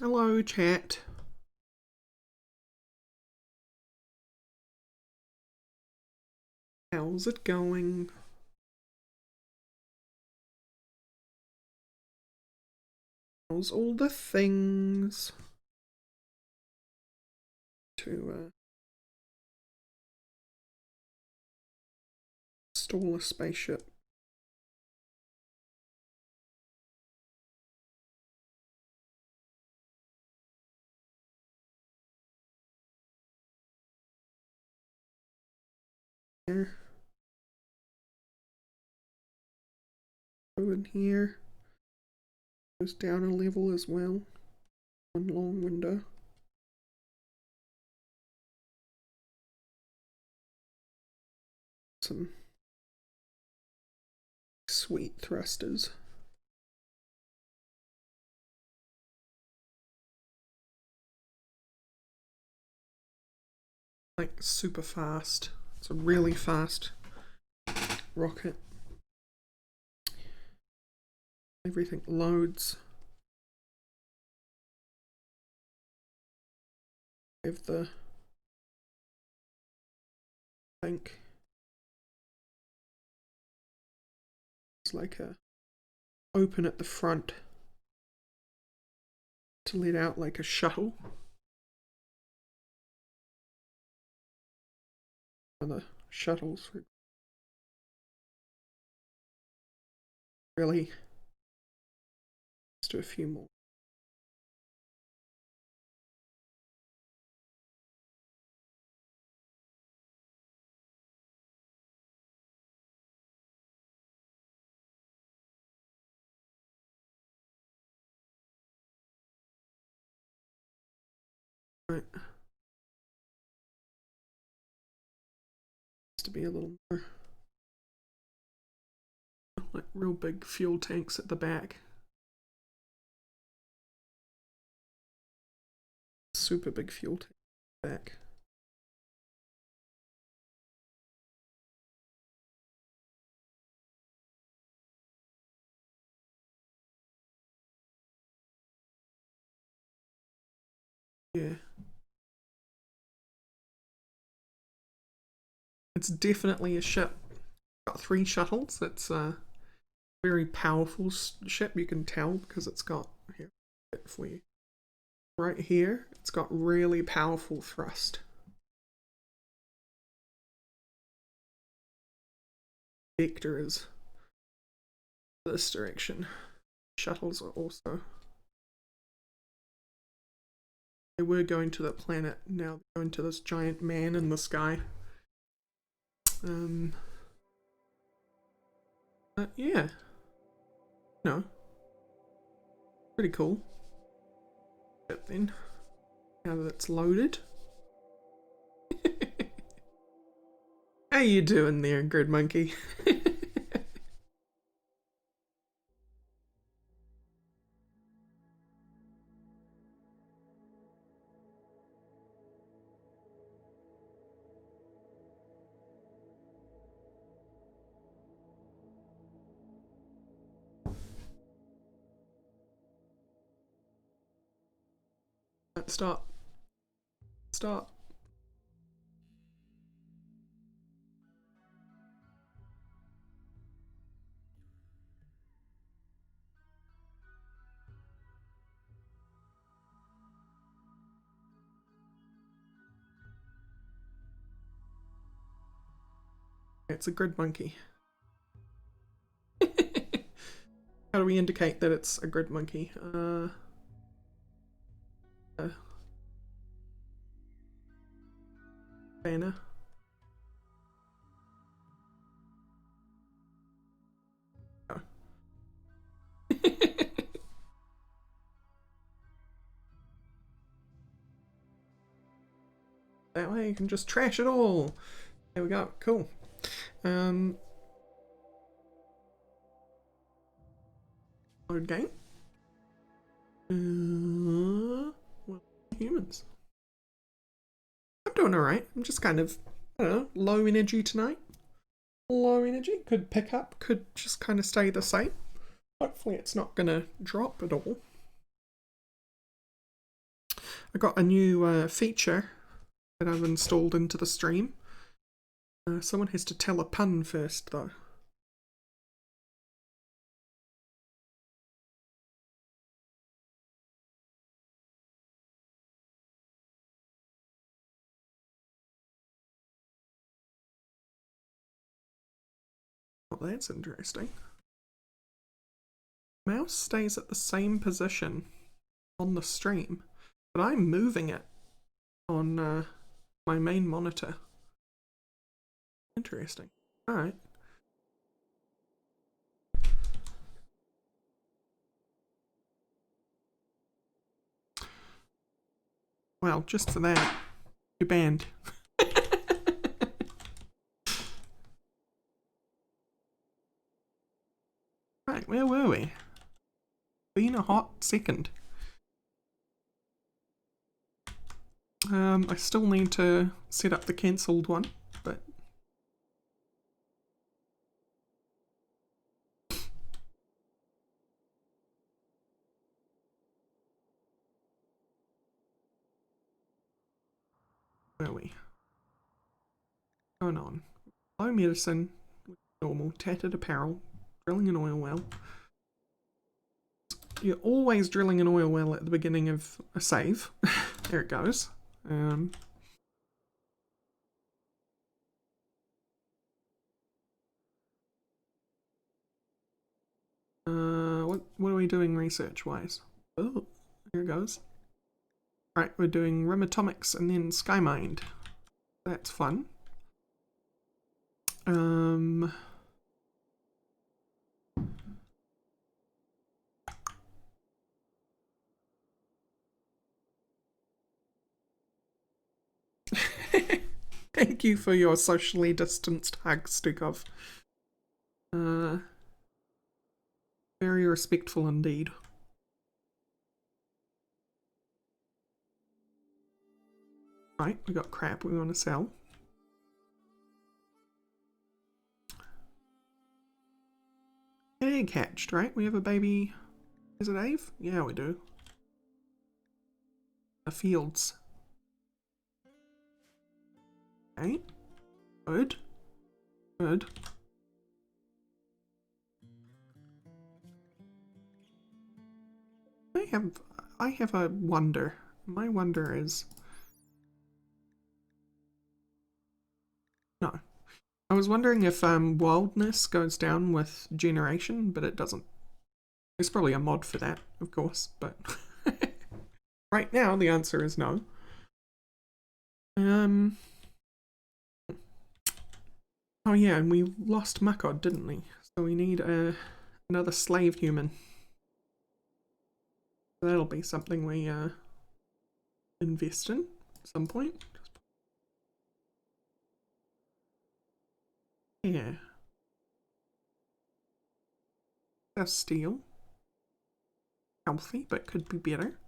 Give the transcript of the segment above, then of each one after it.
Hello, chat. How's it going? How's all the things? To install a spaceship. Here. Go in here. Goes down a level as well. One long window. Some sweet thrusters. Like super fast. It's a really fast rocket. Everything loads. Have the tank. It's like a open at the front to let out like a shuttle. The shuttles really. Let's do a few more. Right. To be a little more like real big fuel tanks at the back. Super big fuel tank back. Yeah. It's definitely a ship. Got 3 shuttles. It's a very powerful ship. You can tell because it's got here for you. Right here, it's got really powerful thrust. Vector is this direction. Shuttles are also. They were going to the planet. Now they're going to this giant man in the sky. Yeah. No. Pretty cool. But then, now that it's loaded. How you doing there, Grid Monkey? Stop. Stop. It's a grid monkey. How do we indicate that it's a grid monkey? Banner. Oh. That way you can just trash it all. There we go. Cool. Load game. Well, humans. I'm doing alright. I'm just kind of, I don't know, low energy tonight. Low energy. Could pick up, could just kind of stay the same. Hopefully it's not gonna drop at all. I got a new feature that I've installed into the stream. Someone has to tell a pun first, though. Oh, that's interesting. Mouse stays at the same position on the stream, but I'm moving it on my main monitor. Interesting. Alright. Well, just for that, you're banned. Right, where were we? Been a hot second. I still need to set up the cancelled one, but... Where are we? Going on. Low medicine, normal, tattered apparel, drilling an oil well. You're always drilling an oil well at the beginning of a save. There it goes. What are we doing research-wise? Oh, here it goes. Right, we're doing Atomics and then Skymind. That's fun. Thank you for your socially distanced hug, Stukov. Very respectful indeed. Right, we got crap we want to sell. Egg hatched, right? We have a baby. Is it Ave? Yeah, we do. The fields. Okay. Good. Good. I have a wonder. My wonder is... No. I was wondering if wildness goes down with generation, but it doesn't. There's probably a mod for that, of course, but right now the answer is no. Oh yeah, and we lost Makod, didn't we? So we need another slave human. That'll be something we invest in at some point. Yeah. That's steel. Healthy, but could be better.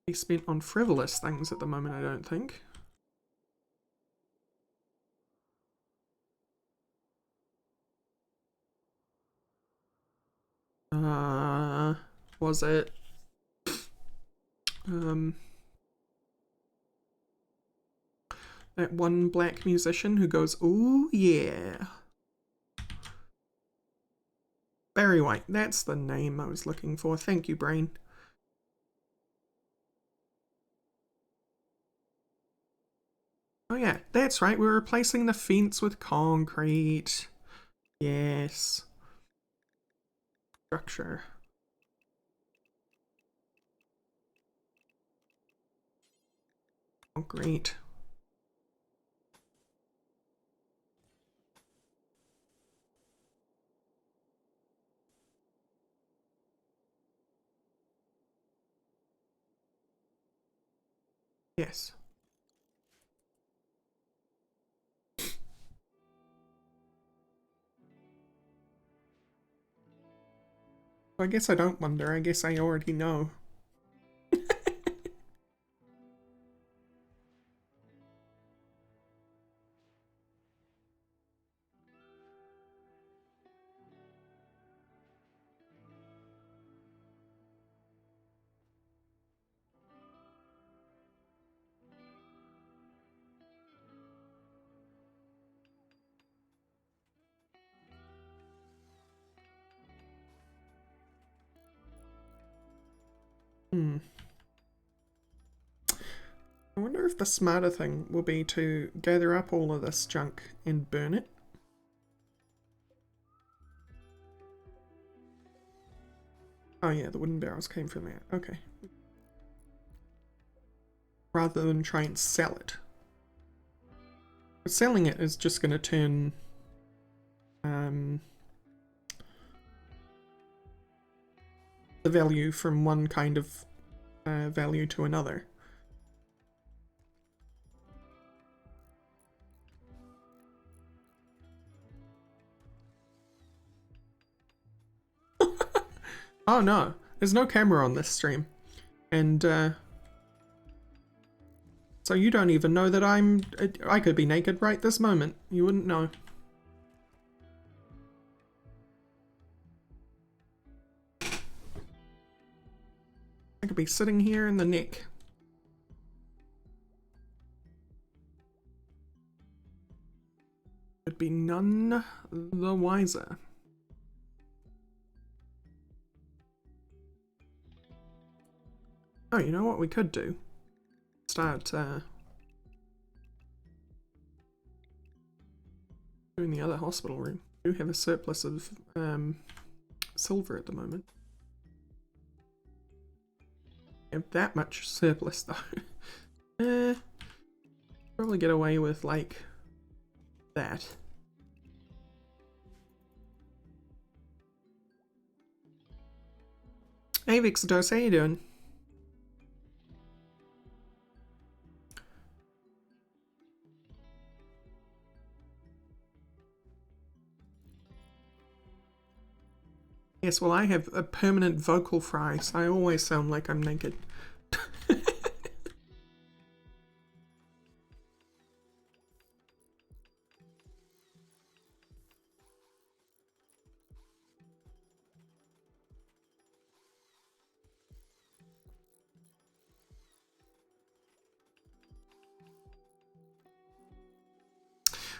Be spent on frivolous things at the moment, I don't think. Was it that one black musician who goes, "Ooh yeah"? Barry White, that's the name I was looking for. Thank you, brain. Oh yeah, that's right, we're replacing the fence with concrete. Yes. Structure. Concrete. Yes. I guess I don't wonder, I guess I already know. I wonder if the smarter thing will be to gather up all of this junk and burn it. Oh yeah, the wooden barrels came from there. Okay. Rather than try and sell it. But selling it is just going to turn the value from one kind of value to another. Oh no, there's no camera on this stream. And so you don't even know that I could be naked right this moment. You wouldn't know. I could be sitting here in the neck. Would be none the wiser. Oh, you know what we could do? Start doing the other hospital room. We do have a surplus of silver at the moment. Have that much surplus though. Probably get away with like that. Hey Vixados, how you doing? Yes, well I have a permanent vocal fry, so I always sound like I'm naked.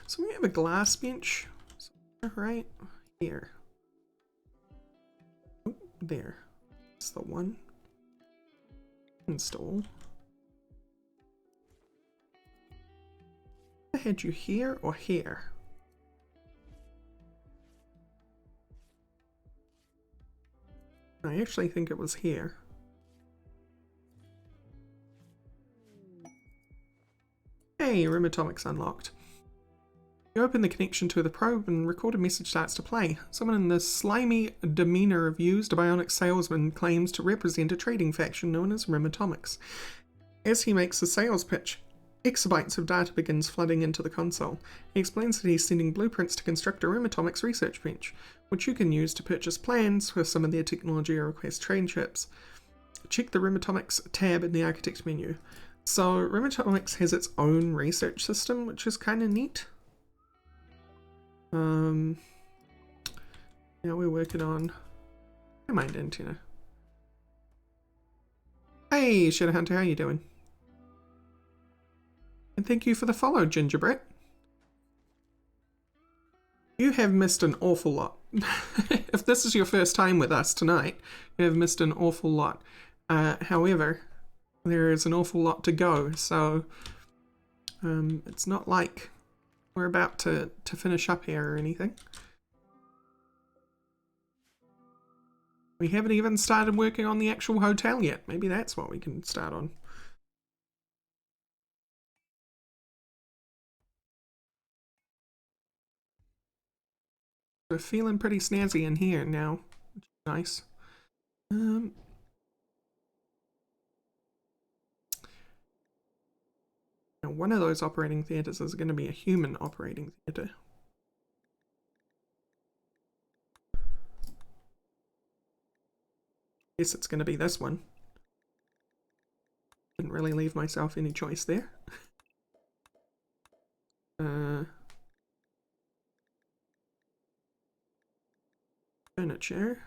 So we have a glass bench right here. Oh, there. That's the one. Install. I had you here or here? I actually think it was here. Hey, Rheumatomic's unlocked. You open the connection to the probe and recorded message starts to play. Someone in the slimy demeanor of used bionic salesman claims to represent a trading faction known as Rheumatomix. As he makes a sales pitch, exabytes of data begins flooding into the console. He explains that he's sending blueprints to construct a Rheumatomix research bench, which you can use to purchase plans for some of their technology or request trade chips. Check the Rheumatomix tab in the architect menu. So Rheumatomix has its own research system, which is kind of neat. Now we're working on mind antenna. Hey, Shadowhunter, how you doing? And thank you for the follow, Gingerbread. You have missed an awful lot. If this is your first time with us tonight, you have missed an awful lot. However, there is an awful lot to go, so it's not like we're about to finish up here or anything. We haven't even started working on the actual hotel yet. Maybe that's what we can start on. We're feeling pretty snazzy in here now, which is nice. Now one of those operating theatres is going to be a human operating theatre. Guess it's going to be this one. Didn't really leave myself any choice there. Furniture.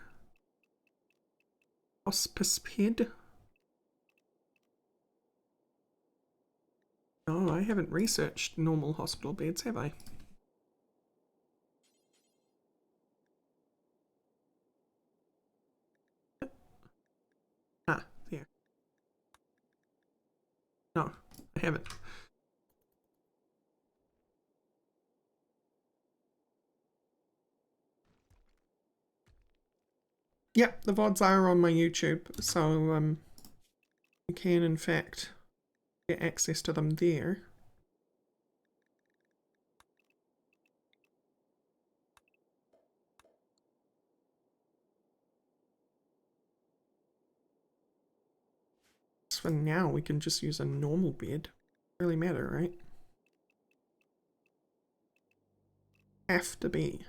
Hospice bed. Oh, I haven't researched normal hospital beds, have I? Ah, there. No, I haven't. Yep, the VODs are on my YouTube, so you can in fact get access to them there. For now, we can just use a normal bed. Doesn't really matter, right? Have to be.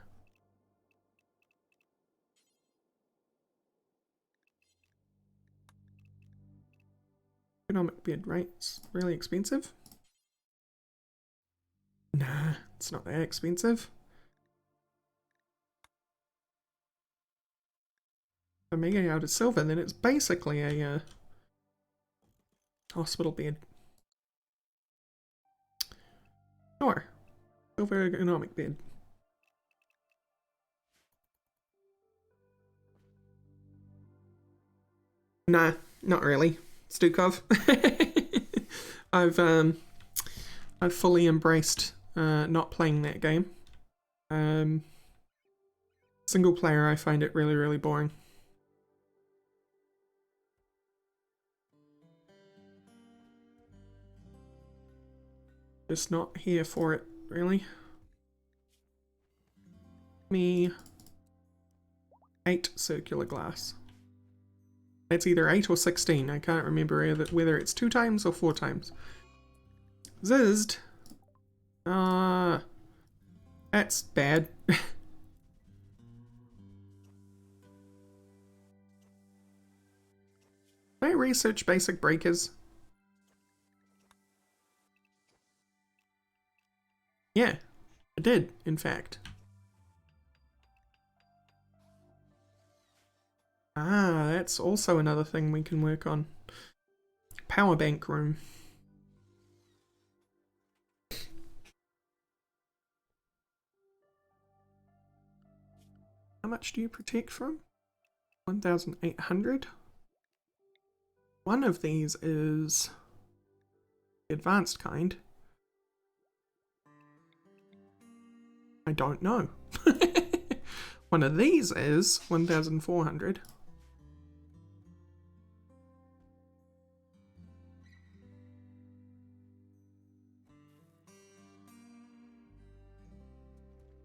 Economic bed, right? It's really expensive. Nah, it's not that expensive. If I'm making it out of silver, then it's basically a hospital bed. Sure. Silver economic bed. Nah, not really. Stukov. I've fully embraced not playing that game. Single player, I find it really, really boring. Just not here for it, really. Me 8 circular glass. It's either 8 or 16. I can't remember whether it's 2 times or 4 times. Zizzed. That's bad. Can I research basic breakers? Yeah, I did, in fact. Ah, that's also another thing we can work on. Power bank room. How much do you protect from? 1,800? One of these is the advanced kind. I don't know. One of these is 1,400.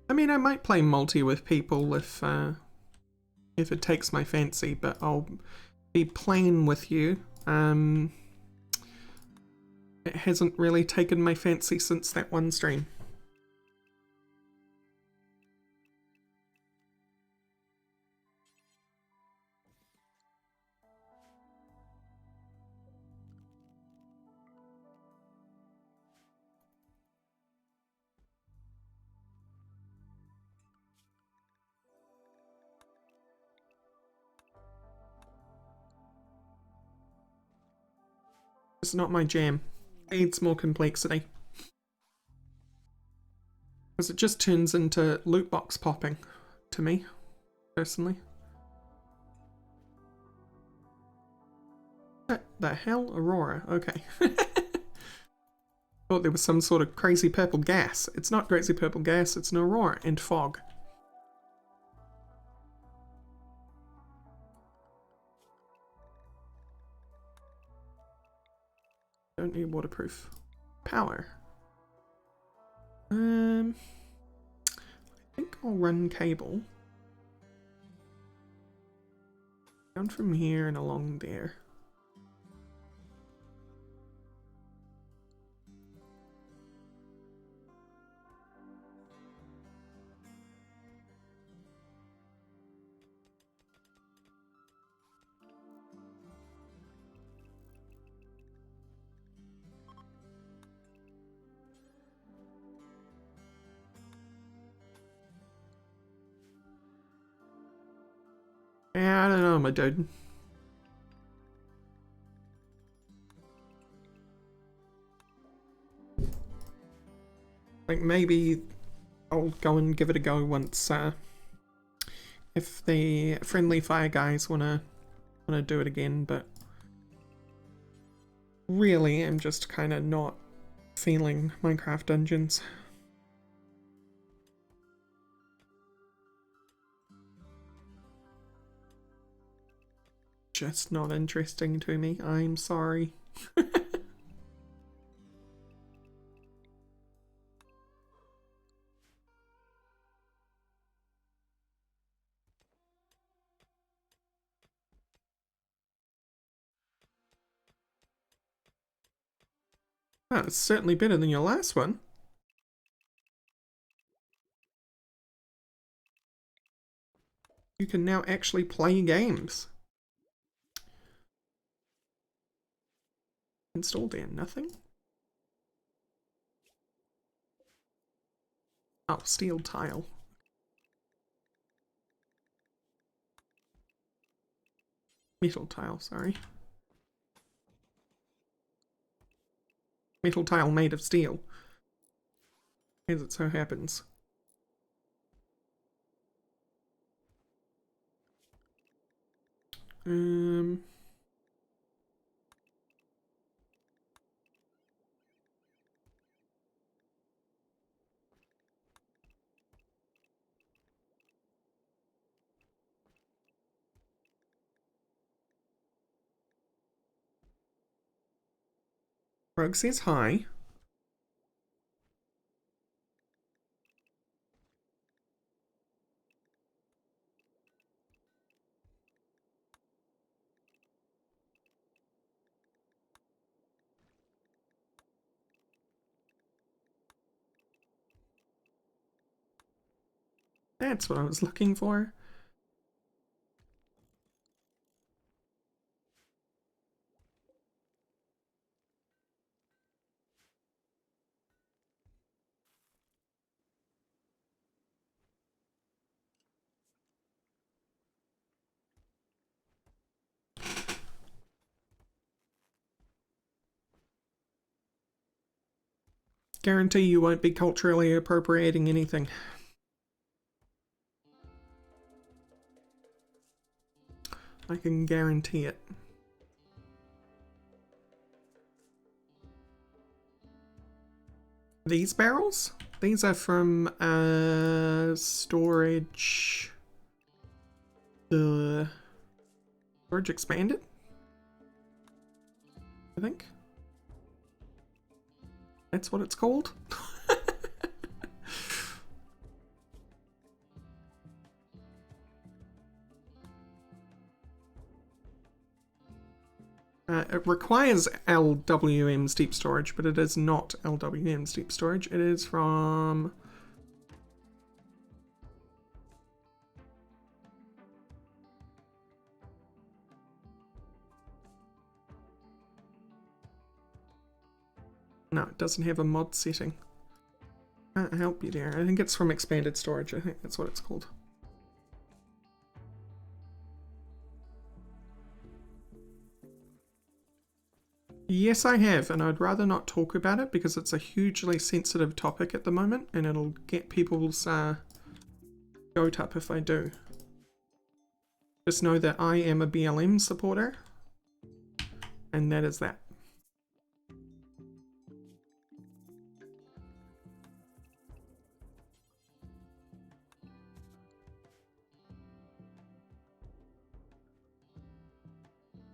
I mean, I might play multi with people if it takes my fancy, but I'll be playing with you. It hasn't really taken my fancy since that one stream. It's not my jam. It needs more complexity. Because it just turns into loot box popping to me, personally. What the hell? Aurora, okay. Thought there was some sort of crazy purple gas. It's not crazy purple gas, it's an aurora and fog. Don't need waterproof. Power. I think I'll run cable. Down from here and along there. Yeah, I don't know, my dude. Like, maybe I'll go and give it a go once, if the friendly fire guys wanna do it again, but really am just kind of not feeling Minecraft Dungeons. Just not interesting to me. I'm sorry. Well, it's certainly better than your last one. You can now actually play games. Installed there, nothing. Oh, steel tile. Metal tile, sorry. Metal tile made of steel. As it so happens. Rogue says hi. That's what I was looking for. Guarantee you won't be culturally appropriating anything. I can guarantee it. These barrels? These are from storage. Storage expanded? I think. That's what it's called. It requires LWM steep storage, but it is not LWM steep storage. It is from... No, it doesn't have a mod setting. Can't help you there. I think it's from expanded storage. I think that's what it's called. Yes, I have, and I'd rather not talk about it because it's a hugely sensitive topic at the moment, and it'll get people's goat up if I do. Just know that I am a BLM supporter, and that is that.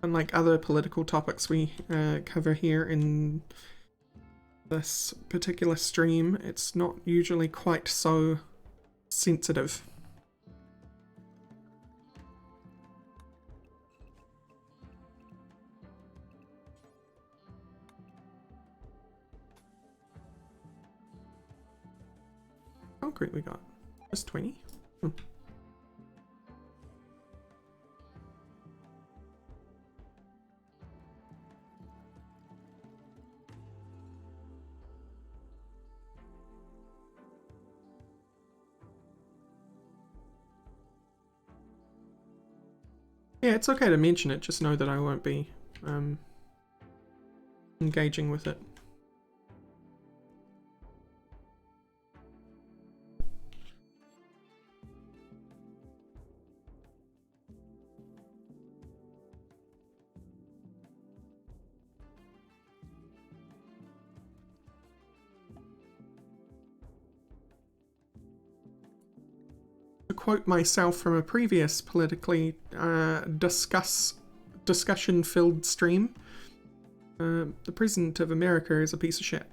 Unlike other political topics we cover here in this particular stream, it's not usually quite so sensitive. How great we got? Just 20? Hmm. Yeah, it's okay to mention it, just know that I won't be engaging with it. quote myself from a previous politically discussion-filled stream, the President of America is a piece of shit.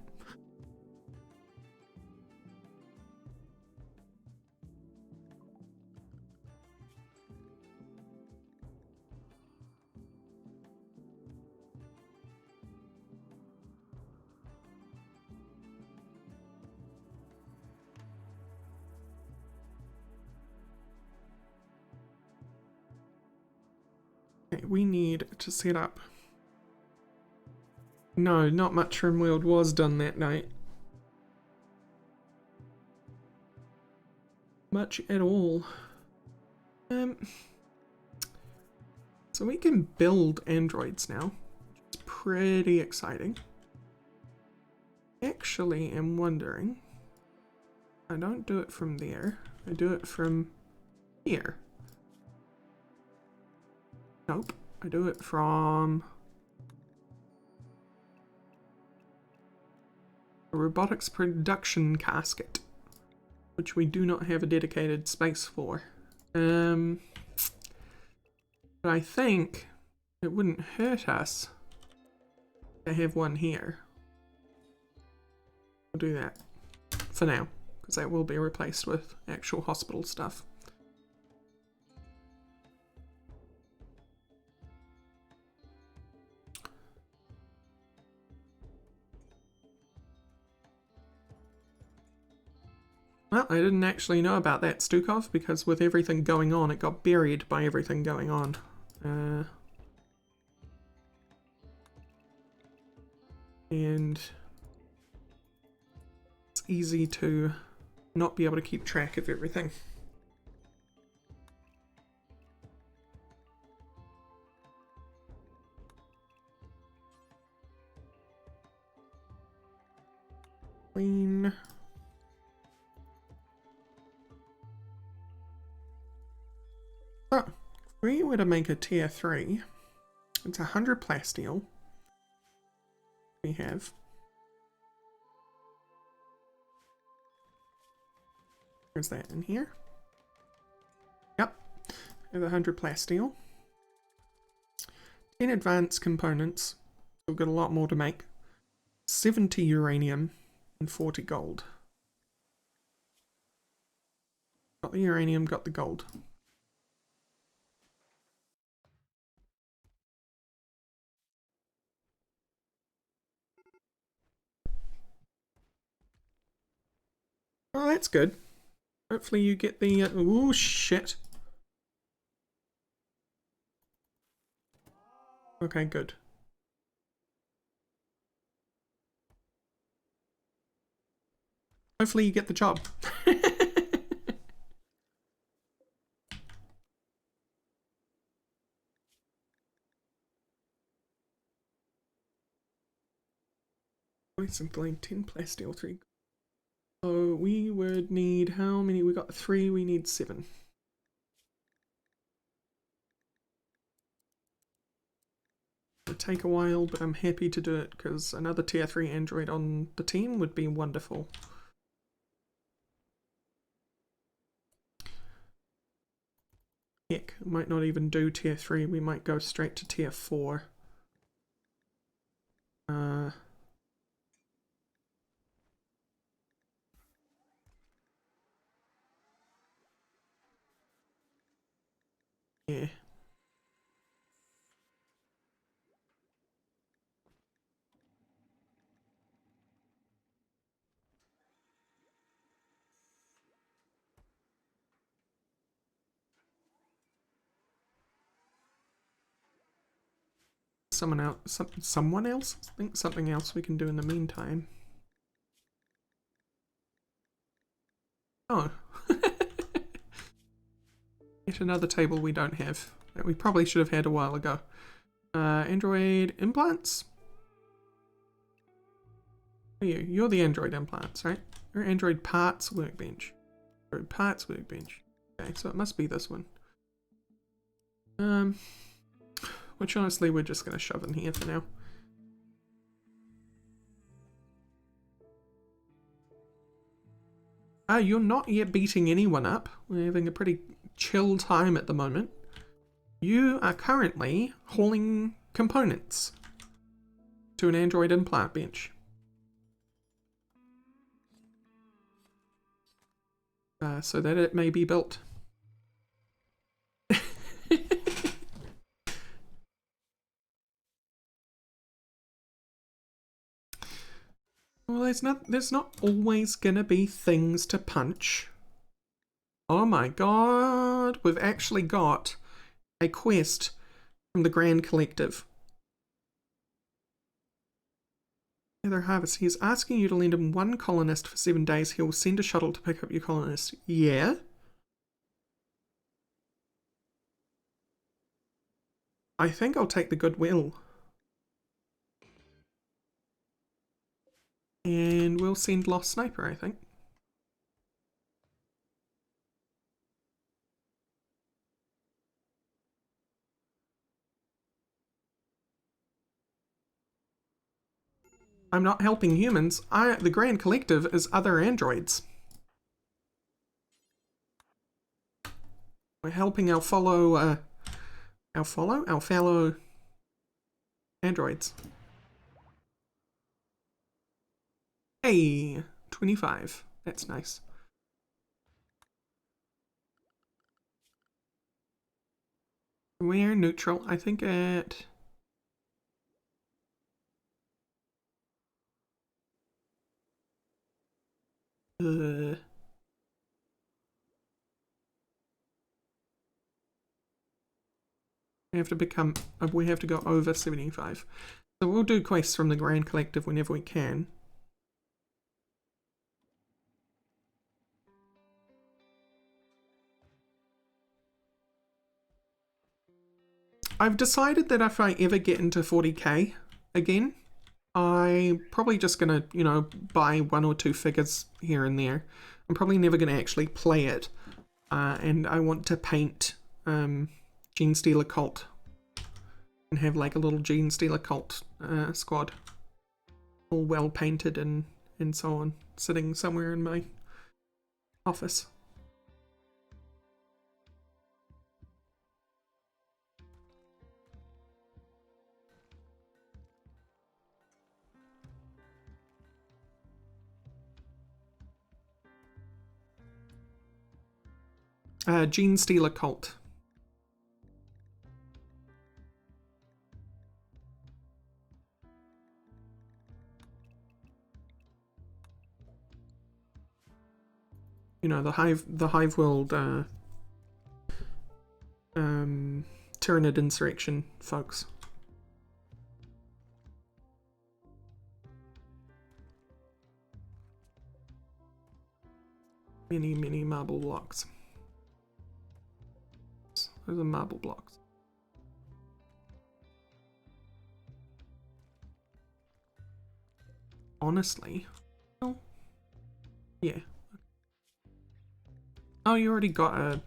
Okay, we need to set up. No, not much RimWorld was done that night. Much at all. So we can build androids now. It's pretty exciting. Actually, I'm wondering. I don't do it from there. I do it from here. Nope. I do it from a robotics production casket, which we do not have a dedicated space for. But I think it wouldn't hurt us to have one here. We'll do that for now, because that will be replaced with actual hospital stuff. Well, I didn't actually know about that, Stukov, because with everything going on, it got buried by everything going on. And it's easy to not be able to keep track of everything. Clean. So, if we were to make a tier 3, it's 100 plasteel. We have. Where's that in here? Yep, we have 100 plasteel. 10 advanced components, so we've got a lot more to make. 70 uranium and 40 gold. Got the uranium, got the gold. Oh, that's good. Hopefully you get the... oh, shit. Okay, good. Hopefully you get the job. Simply 10 plasteel, 3. So we would need how many? We got 3, we need 7. It'll take a while, but I'm happy to do it because another tier 3 android on the team would be wonderful. Heck, we might not even do tier 3, we might go straight to tier 4. Yeah. Someone else? I think something else we can do in the meantime. Oh. Yet another table we don't have. That we probably should have had a while ago. Android implants? Who are you? You're the Android implants, right? Or Android parts workbench. Android parts workbench. Okay, so it must be this one. Which honestly we're just gonna shove in here for now. You're not yet beating anyone up. We're having a pretty chill time at the moment. You are currently hauling components to an Android implant bench. So that it may be built. Well, there's not always gonna be things to punch. Oh my god, we've actually got a quest from the Grand Collective. Gather harvest. He is asking you to lend him one colonist for 7 days. He will send a shuttle to pick up your colonist. Yeah? I think I'll take the goodwill. And we'll send Lost Sniper, I think. I'm not helping humans. The Grand Collective is other androids. We're helping our fellow androids. Hey, 25. That's nice. We're neutral. I think at... we have to become... we have to go over 75. So we'll do quests from the Grand Collective whenever we can. I've decided that if I ever get into 40k again, I'm probably just gonna, you know, buy 1 or 2 figures here and there. I'm probably never gonna actually play it. And I want to paint Genestealer Cult. And have like a little Genestealer Cult squad. All well painted and so on. Sitting somewhere in my office. Genestealer Cult. You know, the Hive World Tyranid Insurrection folks. Many marble blocks. Those are marble blocks. Honestly, well, yeah. Oh, you already got a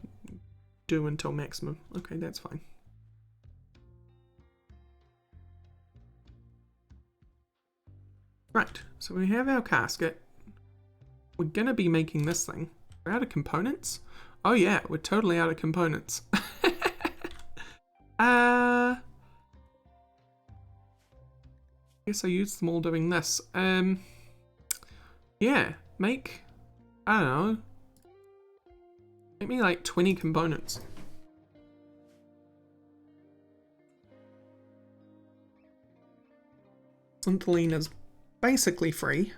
do until maximum. Okay, that's fine. Right, so we have our casket. We're gonna be making this thing. We're out of components? Oh yeah, we're totally out of components. Guess I used them all doing this. Yeah, make, I don't know, make me like 20 components. Syntheline is basically free.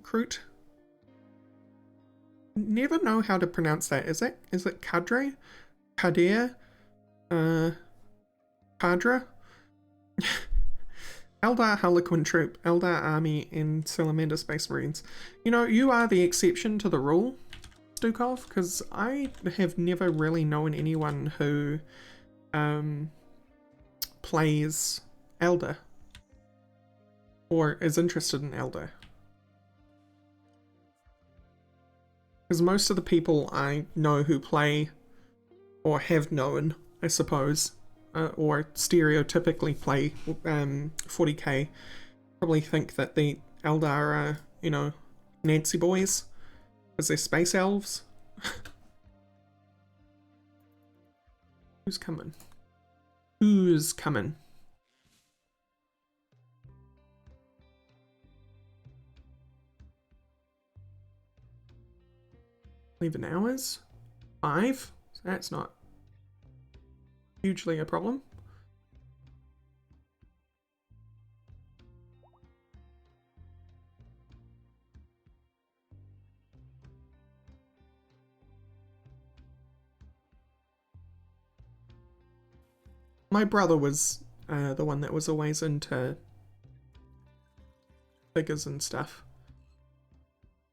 Crute. Never know how to pronounce that. Is it Cadre? Kadir? Cadra? Eldar Harlequin Troop, Eldar Army, and Salamander Space Marines. You know, you are the exception to the rule, Stukov, because I have never really known anyone who plays Eldar or is interested in Eldar. Because most of the people I know who play, or have known, I suppose, or stereotypically play 40k, probably think that the Eldar are, you know, Nancy boys, because they're space elves. Who's coming? Who's coming? Leaving hours? 5? That's not hugely a problem. My brother was the one that was always into figures and stuff.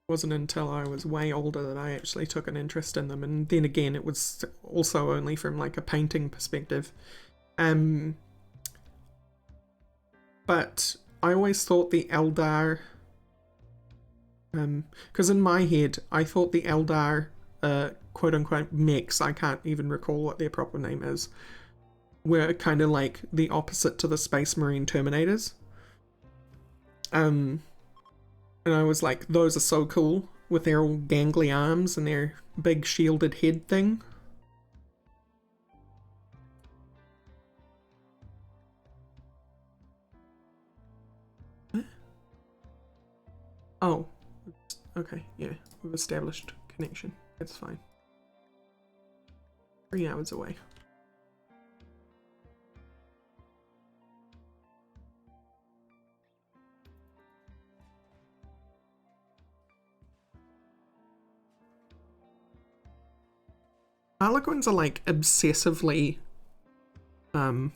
It wasn't until I was way older that I actually took an interest in them, and then again it was also only from like a painting perspective. But I always thought the Eldar, because in my head I thought the Eldar, quote unquote mechs, I can't even recall what their proper name is, were kind of like the opposite to the Space Marine Terminators. And I was like, those are so cool with their all gangly arms and their big shielded head thing. Oh, okay, yeah, we've established connection. That's fine. 3 hours away. Harlequins are like obsessively, they're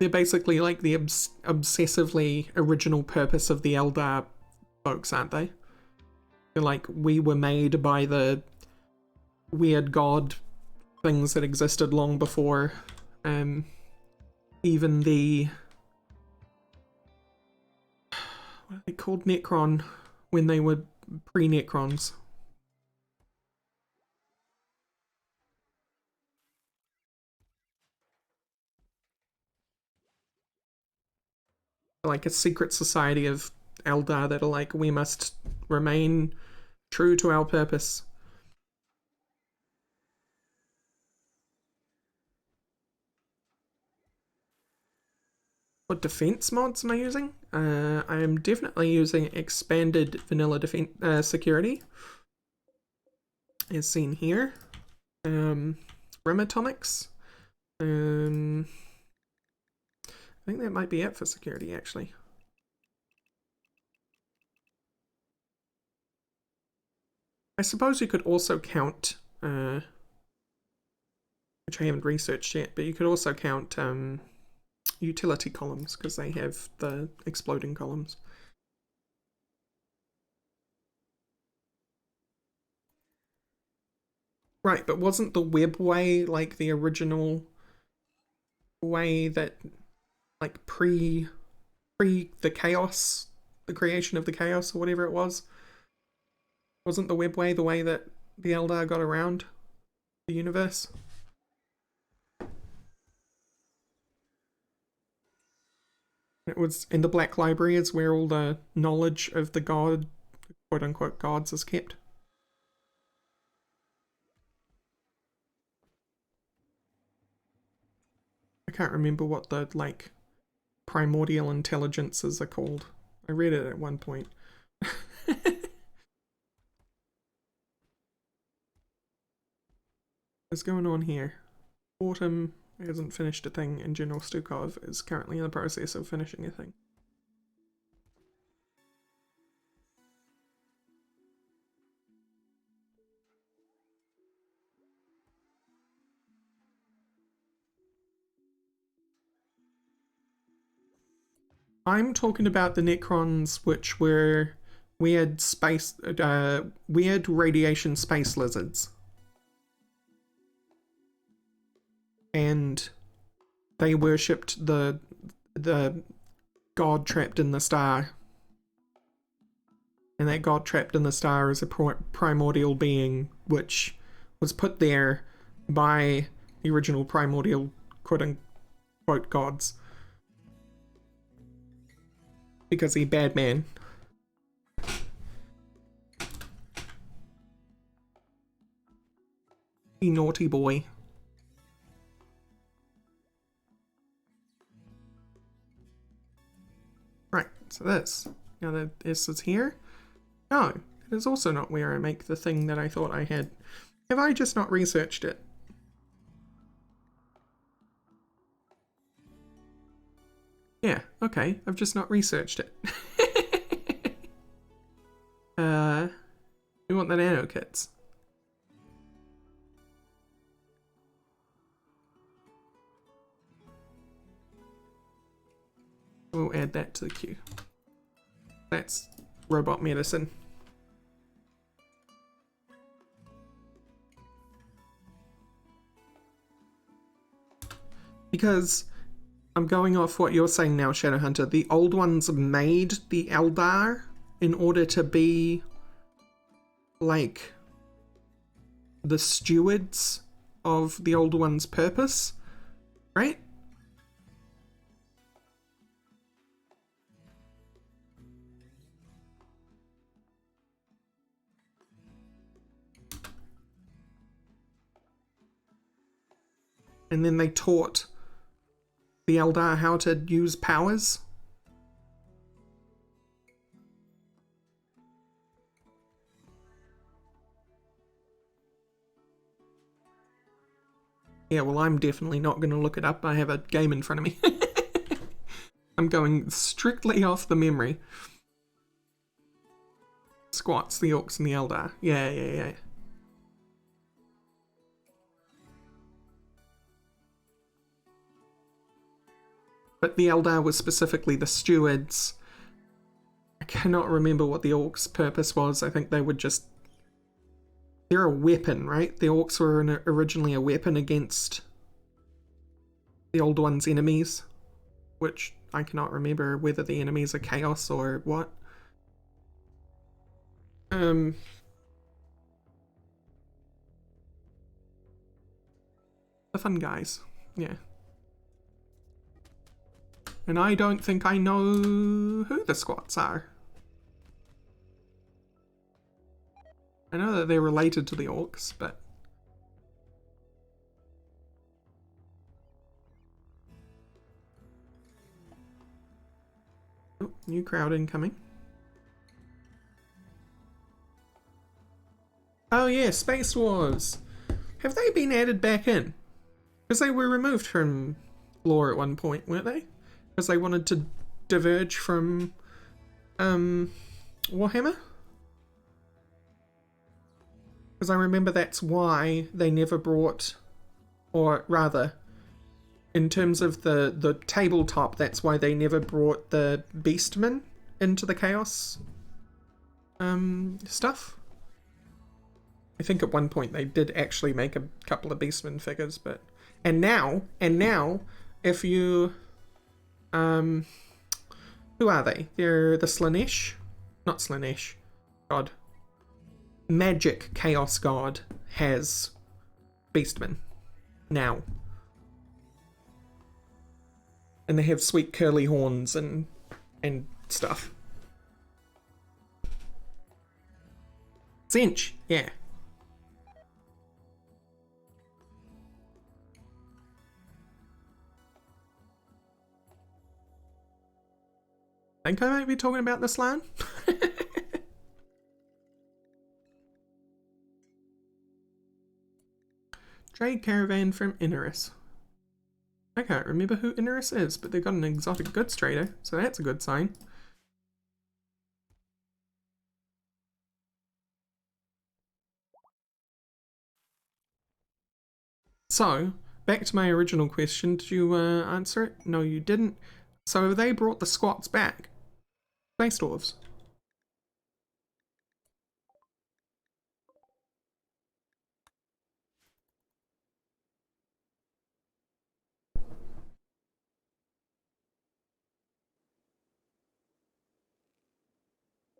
basically like the obsessively original purpose of the Eldar folks, aren't they? They're like, we were made by the weird god things that existed long before even the, what are they called, Necron, when they were pre-Necrons. Like a secret society of Eldar that are like, we must remain true to our purpose. What defense mods am I using? I am definitely using expanded vanilla defense security, as seen here. Rim atomics. I think that might be it for security, actually. I suppose you could also count, which I haven't researched yet, but you could also count utility columns, because they have the exploding columns. Right, but wasn't the web way like the original way that, like, pre the chaos, the creation of the chaos or whatever it was? Wasn't the web way the way that the Eldar got around the universe? It was in the Black Library is where all the knowledge of the god, quote unquote gods, is kept. I can't remember what the, like, primordial intelligences are called. I read it at one point. What's going on here? Autumn hasn't finished a thing, and General Stukov is currently in the process of finishing a thing. I'm talking about the Necrons, which were weird space, weird radiation space lizards. And they worshipped the god trapped in the star. and that god trapped in the star is a primordial being which was put there by the original primordial quote-unquote gods. Because he bad man. He naughty boy. Right, so this. Now that this is here. No, it is also not where I make the thing that I thought I had. Have I just not researched it? Yeah, okay, I've just not researched it. We want the nano kits. We'll add that to the queue. That's robot medicine. Because I'm going off what you're saying now, Shadowhunter. The old ones made the Eldar in order to be like the stewards of the old one's purpose, right? And then they taught the Eldar how to use powers. Yeah, well, I'm definitely not going to look it up. I have a game in front of me. I'm going strictly off the memory. Squats, the Orcs, and the Eldar. Yeah. But the Eldar was specifically the stewards. I cannot remember what the Orcs' purpose was. I think they would just... They're a weapon, right? The Orcs were originally a weapon against the Old One's enemies, which I cannot remember whether the enemies are Chaos or what. The fun guys, yeah. And I don't think I know who the squats are. I know that they're related to the Orcs, but... Oh, new crowd incoming. Oh yeah, Space Wars! Have they been added back in? Because they were removed from lore at one point, weren't they? Because they wanted to diverge from Warhammer? Because I remember that's why they never brought, or rather, in terms of the tabletop, that's why they never brought the Beastmen into the Chaos stuff. I think at one point they did actually make a couple of Beastmen figures, but... And now, if you... who are they? They're the Slaanesh? Not Slaanesh. God. Magic Chaos God has Beastmen. Now. And they have sweet curly horns and stuff. Zinch, yeah. I think I might be talking about this line. Trade caravan from Inneris. I can't remember who Inneris is, but they've got an exotic goods trader, so that's a good sign. So, back to my original question. Did you answer it? No, you didn't. So they brought the squats back. Space Dwarves.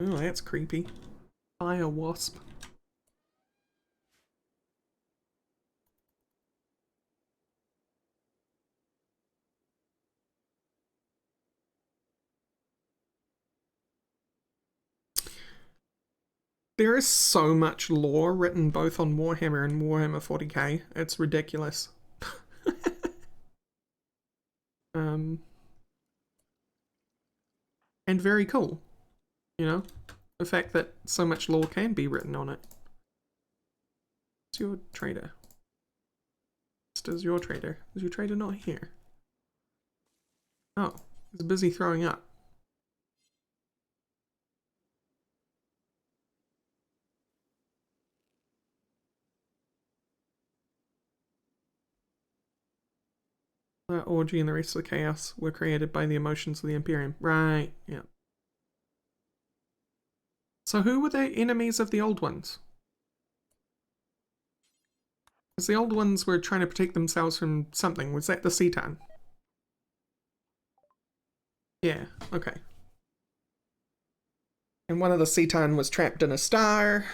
Oh, that's creepy. Fire wasp. There is so much lore written both on Warhammer and Warhammer 40k. It's ridiculous. um, and very cool, you know? The fact that so much lore can be written on it. What's your trader? Does your trader? Is your trader not here? Oh, he's busy throwing up. Orgy and the rest of the chaos were created by the emotions of the Imperium. Right, yeah. So who were the enemies of the old ones? Because the old ones were trying to protect themselves from something. Was that the Cetan? Yeah, okay. And one of the Cetan was trapped in a star,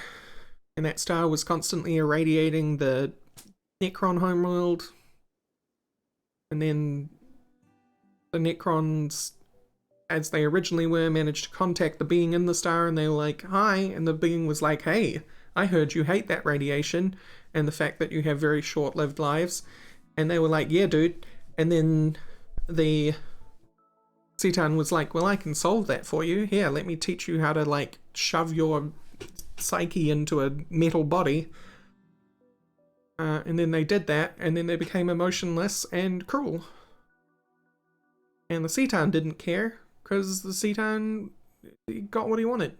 and that star was constantly irradiating the Necron homeworld. And then the Necrons, as they originally were, managed to contact the being in the star, and they were like, hi, and the being was like, hey, I heard you hate that radiation and the fact that you have very short-lived lives. And they were like, yeah, dude. And then the Cetan was like, well, I can solve that for you. Here, let me teach you how to, like, shove your psyche into a metal body. And then they did that, and then they became emotionless and cruel. And the Cetan didn't care, because the Cetan got what he wanted.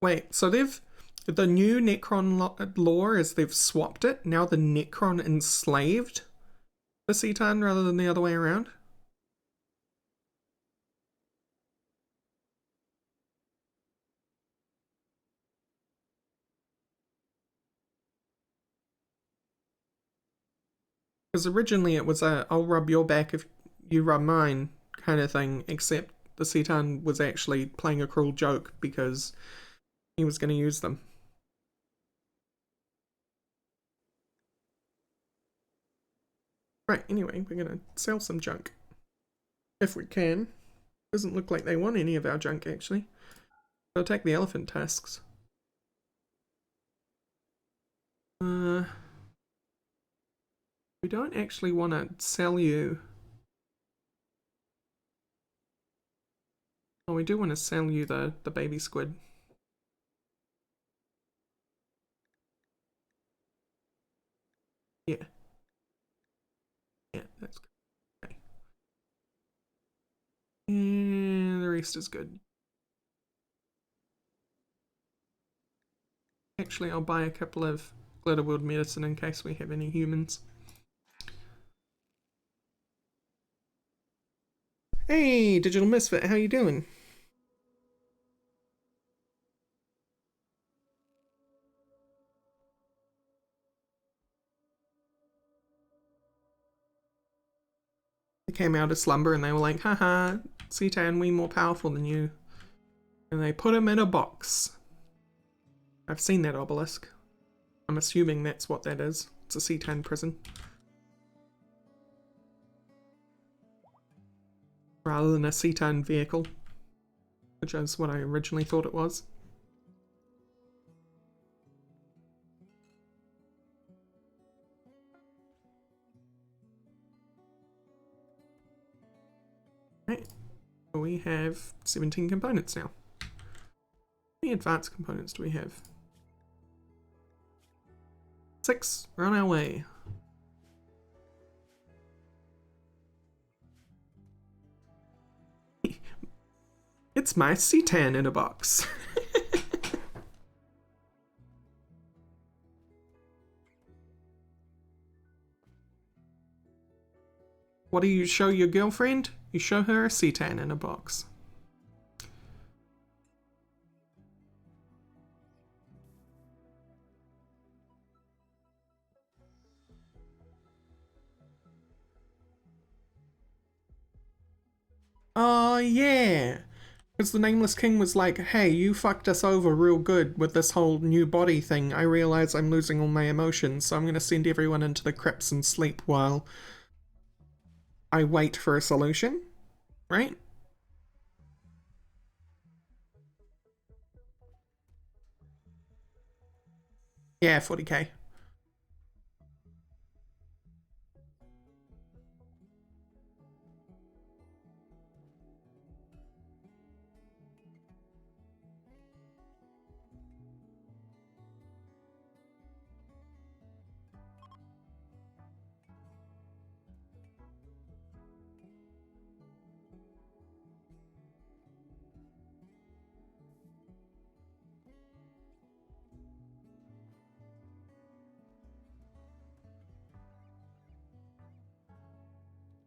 Wait, so the new Necron lore is they've swapped it. Now the Necron enslaved the Cetan rather than the other way around? Because originally it was a I'll rub your back if you rub mine kind of thing, except the Cetan was actually playing a cruel joke because he was going to use them. Right, anyway, we're going to sell some junk. If we can. Doesn't look like they want any of our junk, actually. They'll take the elephant tusks. We don't actually want to sell you. Oh, we do want to sell you the baby squid. Yeah. Yeah, that's good. Okay. And the rest is good. Actually, I'll buy a couple of Glitterworld medicine in case we have any humans. Hey, Digital Misfit, how you doing? They came out of slumber and they were like, haha, Cetan, we more powerful than you. And they put him in a box. I've seen that obelisk. I'm assuming that's what that is. It's a Cetan prison. Rather than a Cetan vehicle, which is what I originally thought it was. Right. We have 17 components now. How many advanced components do we have? 6. We're on our way. It's my Cetan in a box. What do you show your girlfriend? You show her a Cetan in a box. Oh, yeah. Because the Nameless King was like, hey, you fucked us over real good with this whole new body thing. I realize I'm losing all my emotions, so I'm going to send everyone into the crypts and sleep while I wait for a solution. Right? Yeah, 40k.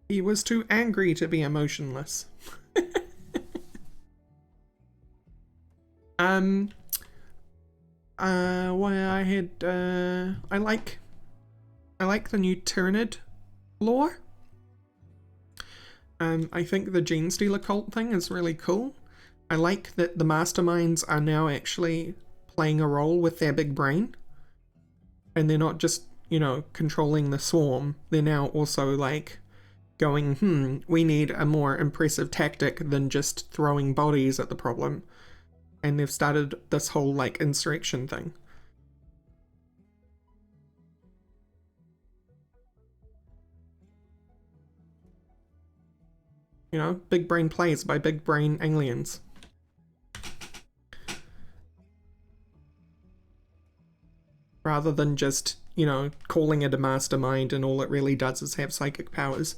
He was too angry to be emotionless. Well, I like the new Tyrannid lore. I think the Gene Stealer cult thing is really cool. I like that the masterminds are now actually playing a role with their big brain. And they're not just, you know, controlling the swarm. They're now also like going, we need a more impressive tactic than just throwing bodies at the problem. And they've started this whole like insurrection thing. You know, big brain plays by big brain aliens. Rather than just, you know, calling it a mastermind and all it really does is have psychic powers.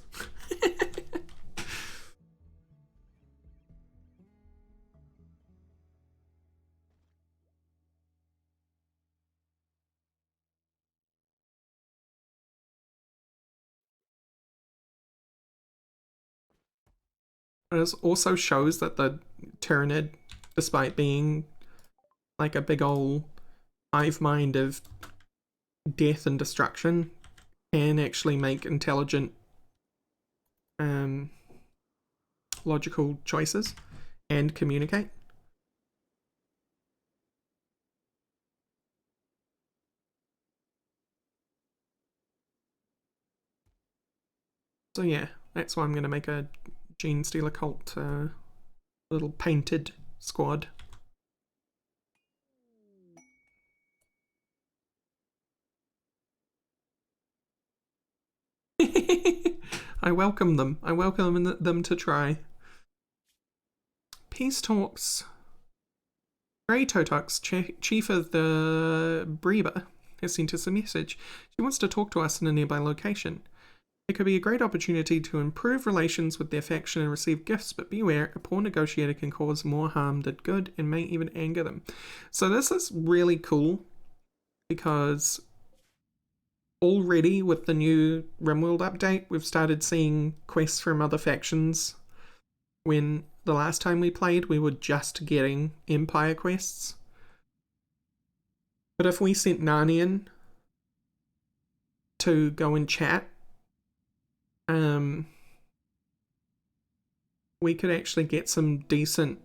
It also shows that the Tyrannid, despite being like a big old hive mind of death and destruction, can actually make intelligent, logical choices and communicate. So yeah, that's why I'm going to make a Gene Stealer cult little painted squad. I welcome them. I welcome them to try. Peace talks. Grey Totox, chief of the Breba, has sent us a message. She wants to talk to us in a nearby location. It could be a great opportunity to improve relations with their faction and receive gifts, but beware, a poor negotiator can cause more harm than good and may even anger them. So this is really cool because already with the new RimWorld update, we've started seeing quests from other factions. When the last time we played, we were just getting Empire quests. But if we sent Narnian to go and chat, we could actually get some decent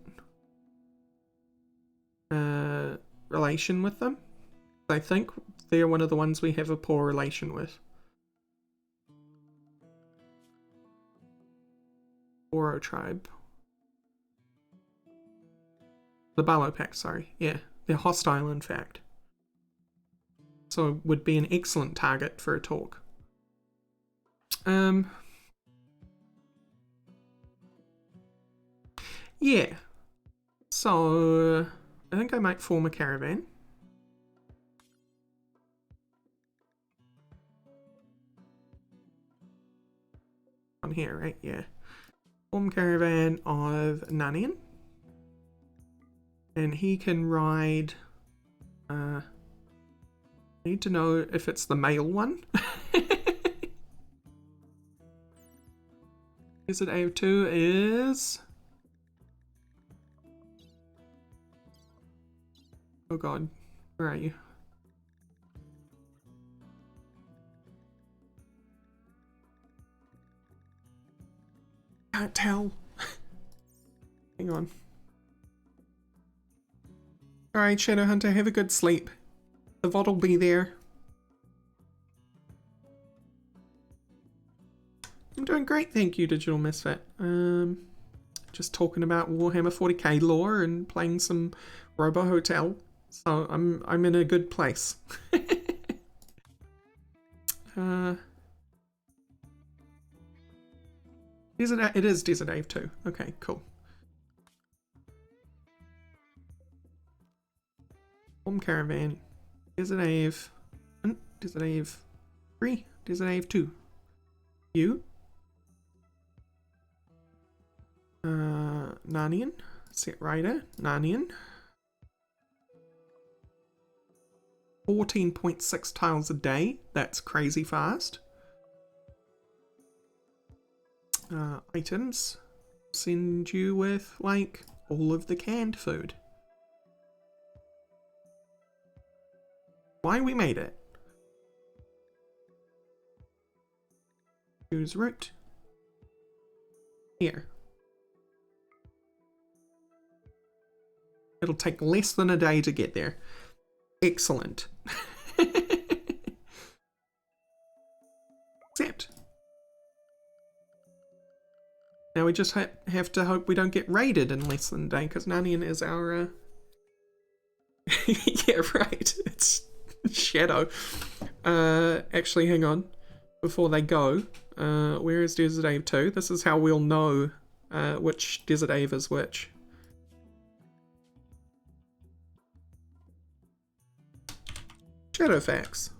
relation with them. I think they're one of the ones we have a poor relation with. Oro tribe. The Barlow Pack, sorry. Yeah, they're hostile in fact. So would be an excellent target for a talk. Yeah. So I think I might form a caravan. On here, right? Yeah. Form caravan of Nanian. And he can ride... I need to know if it's the male one. Desert AF2 is... Oh god, where are you? Can't tell. Hang on. Alright, Shadowhunter, have a good sleep. The VOD will be there. I'm doing great, thank you, Digital Misfit. Just talking about Warhammer 40k lore and playing some Robo Hotel. So I'm in a good place. It is Desert Ave 2. Okay, cool. Home Caravan. Desert Ave. Desert Ave 3. Desert Ave 2. You? Narnian. Set Rider. Narnian. 14.6 tiles a day. That's crazy fast. Items. Send you with, like, all of the canned food. Why we made it. Choose route. Here. It'll take less than a day to get there. Excellent. Accept. Now we just have to hope we don't get raided in less than a day, because Narnian is our... yeah, right. It's Shadow. Actually, hang on. Before they go, where is Desert Ave 2? This is how we'll know which Desert Ave is which. Shadowfax.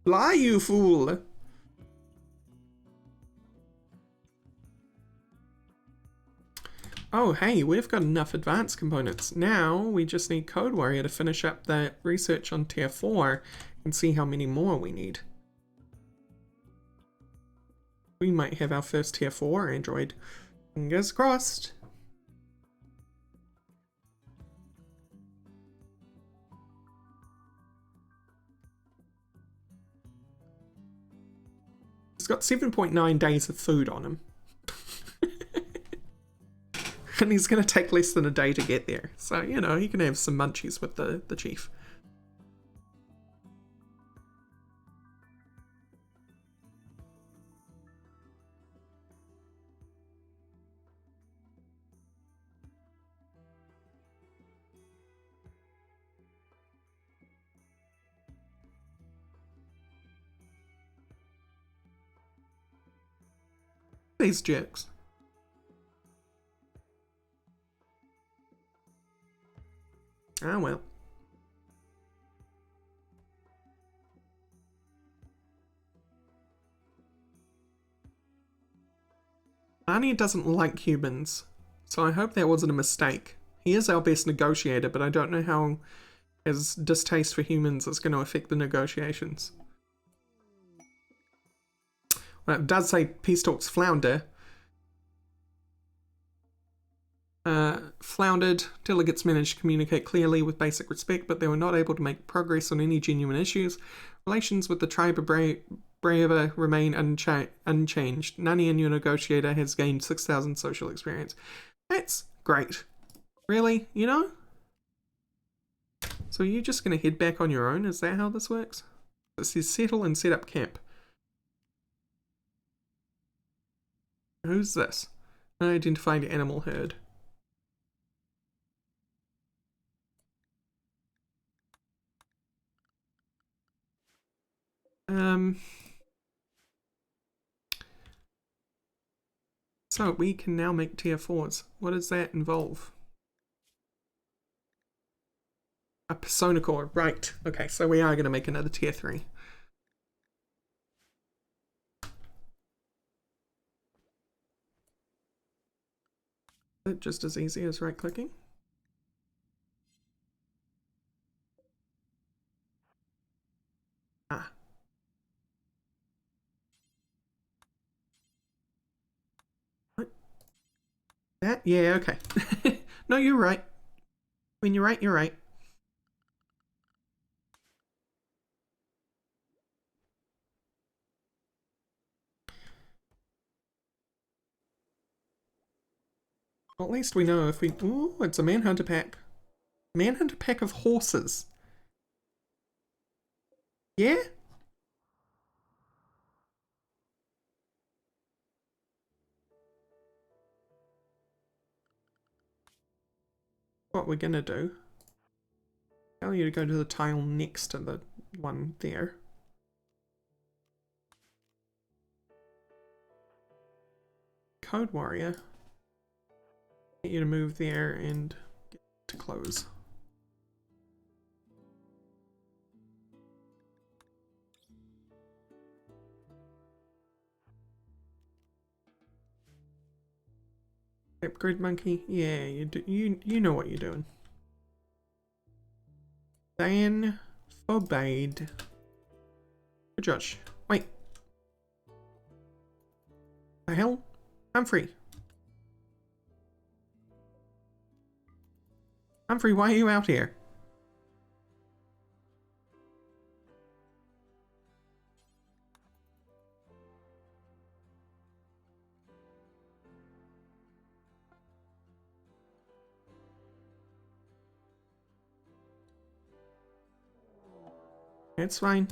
Fly, you fool! Oh, hey, we've got enough advanced components. Now we just need Code Warrior to finish up that research on tier 4 and see how many more we need. We might have our first tier 4 android. Fingers crossed. He's got 7.9 days of food on him. And he's going to take less than a day to get there. So, you know, he can have some munchies with the chief. These jerks. Ah, well. Arnie doesn't like humans, so I hope that wasn't a mistake. He is our best negotiator, but I don't know how his distaste for humans is going to affect the negotiations. Well, it does say peace talks flounder. Floundered. Delegates managed to communicate clearly with basic respect, but they were not able to make progress on any genuine issues. Relations with the tribe of Brava remain unchanged. Nani, your negotiator, has gained 6,000 social experience. That's great. Really? You know? So are you just going to head back on your own? Is that how this works? It says settle and set up camp. Who's this? Unidentified animal herd. So we can now make tier 4s. What does that involve? A persona core, right. Okay, so we are going to make another tier 3. It's just as easy as right-clicking. Ah. What? That? Yeah, okay. No, you're right. When you're right, you're right. Well, at least we know if we... Ooh, it's a manhunter pack. Manhunter pack of horses. Yeah? What we're gonna do. Tell you to go to the tile next to the one there. Code Warrior. Get you to move there and get to close. Yep, Grid Monkey. Yeah, you know what you're doing. Then forbade. Josh, wait. The hell? Humphrey. Humphrey, why are you out here? It's fine.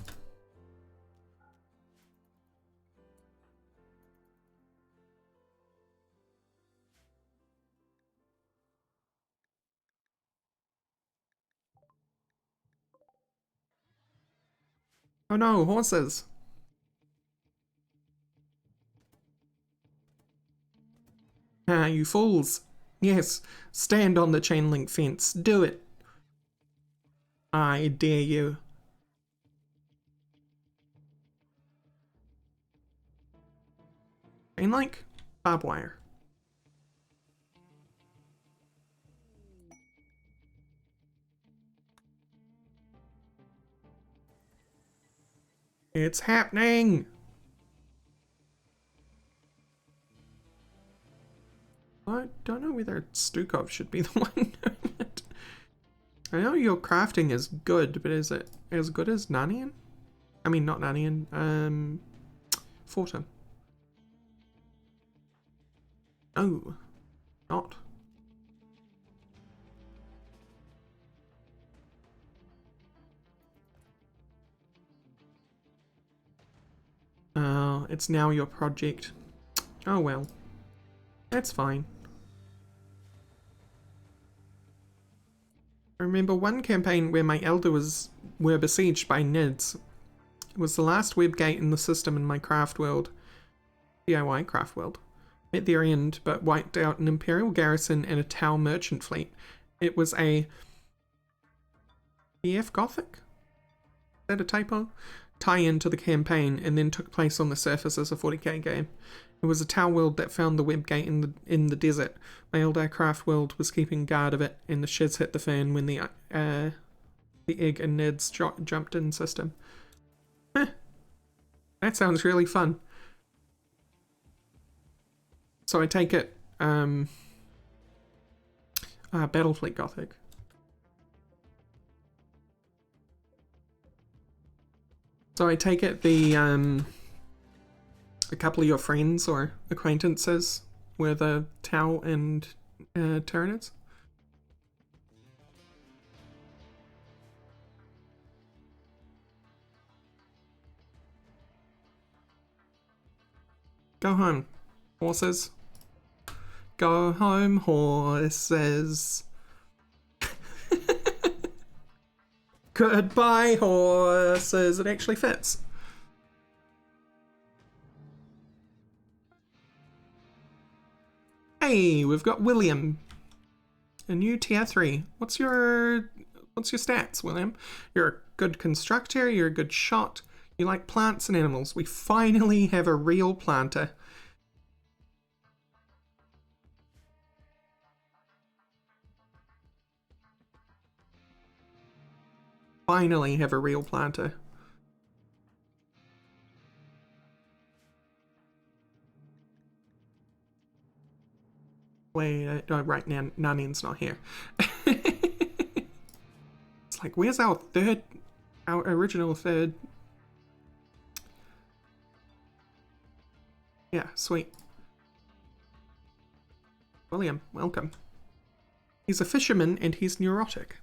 Oh no, horses. Ah, you fools. Yes, stand on the chain link fence. Do it. I dare you. Chain link? Barbed wire. It's happening! I don't know whether Stukov should be the one doing it. I know your crafting is good, but is it as good as Nanian? I mean, not Nanian, Fortum. Oh, not. Oh, it's now your project. Oh well. That's fine. I remember one campaign where my elder were besieged by Nids. It was the last web gate in the system in my craft world. DIY craft world. Met their end, but wiped out an Imperial garrison and a Tau merchant fleet. It was a BF Gothic? Is that a typo? Tie-in to the campaign, and then took place on the surface as a 40k game. It was a Tau world that found the web gate in the desert. My old aircraft world was keeping guard of it, and the shiz hit the fan when the egg and Ned's jumped in system. Heh. That sounds really fun. So I take it, Battlefleet Gothic. So I take it a couple of your friends or acquaintances were the Tau and Tyranids? Go home, horses. Go home, horses. Goodbye, horses. It actually fits. Hey, we've got William. A new tier 3. What's your stats, William? You're a good constructor, you're a good shot, you like plants and animals. We finally have a real planter. finally have a real planter. Wait, oh, right now, Nanian's not here. It's like, where's our original third? Yeah, sweet. William, welcome. He's a fisherman and he's neurotic.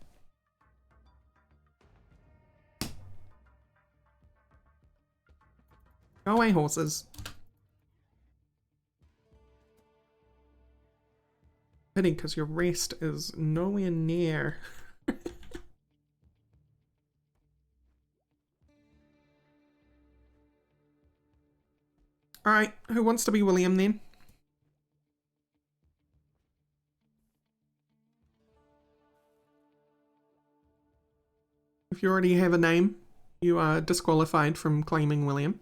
Go away, horses. Pity, because your rest is nowhere near. Alright, who wants to be William then? If you already have a name, you are disqualified from claiming William.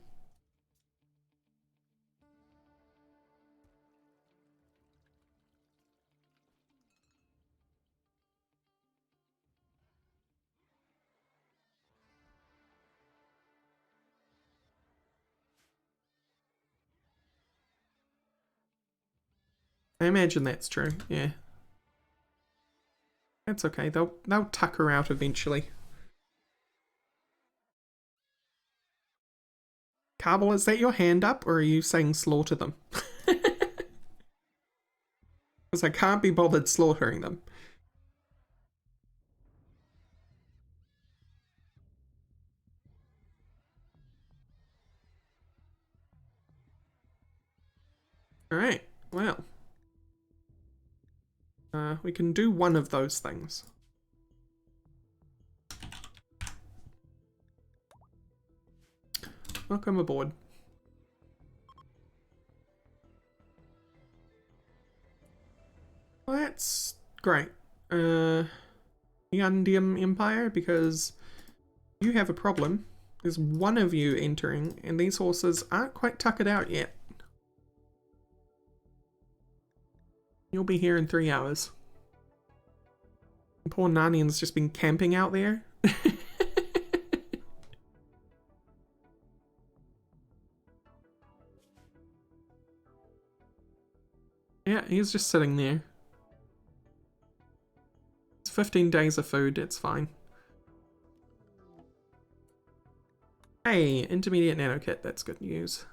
I imagine that's true, yeah. That's okay, they'll tuck her out eventually. Carbel, is that your hand up, or are you saying slaughter them? Because I can't be bothered slaughtering them. Alright, well. We can do one of those things. Welcome aboard. Well, that's great. The Undium Empire, because you have a problem. There's one of you entering, and these horses aren't quite tuckered out yet. You'll be here in 3 hours. Poor Nanian's just been camping out there. Yeah, he's just sitting there. It's 15 days of food, it's fine. Hey, intermediate nano kit, that's good news.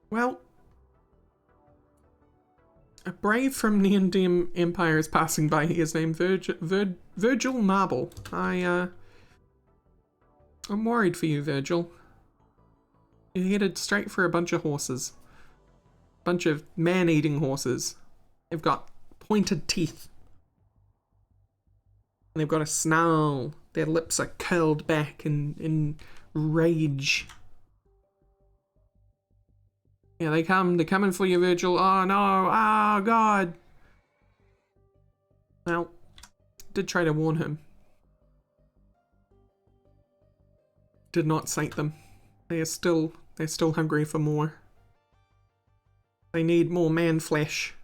Well, a brave from the Neondium Empire is passing by. He is named Virgil Marble. I'm worried for you, Virgil. You're headed straight for a bunch of horses. Bunch of man-eating horses. They've got pointed teeth. And they've got a snarl. Their lips are curled back in rage. Yeah, they're coming for you, Virgil. Oh no, oh god. Well, did try to warn him. Did not sate them. They're still hungry for more. They need more man flesh.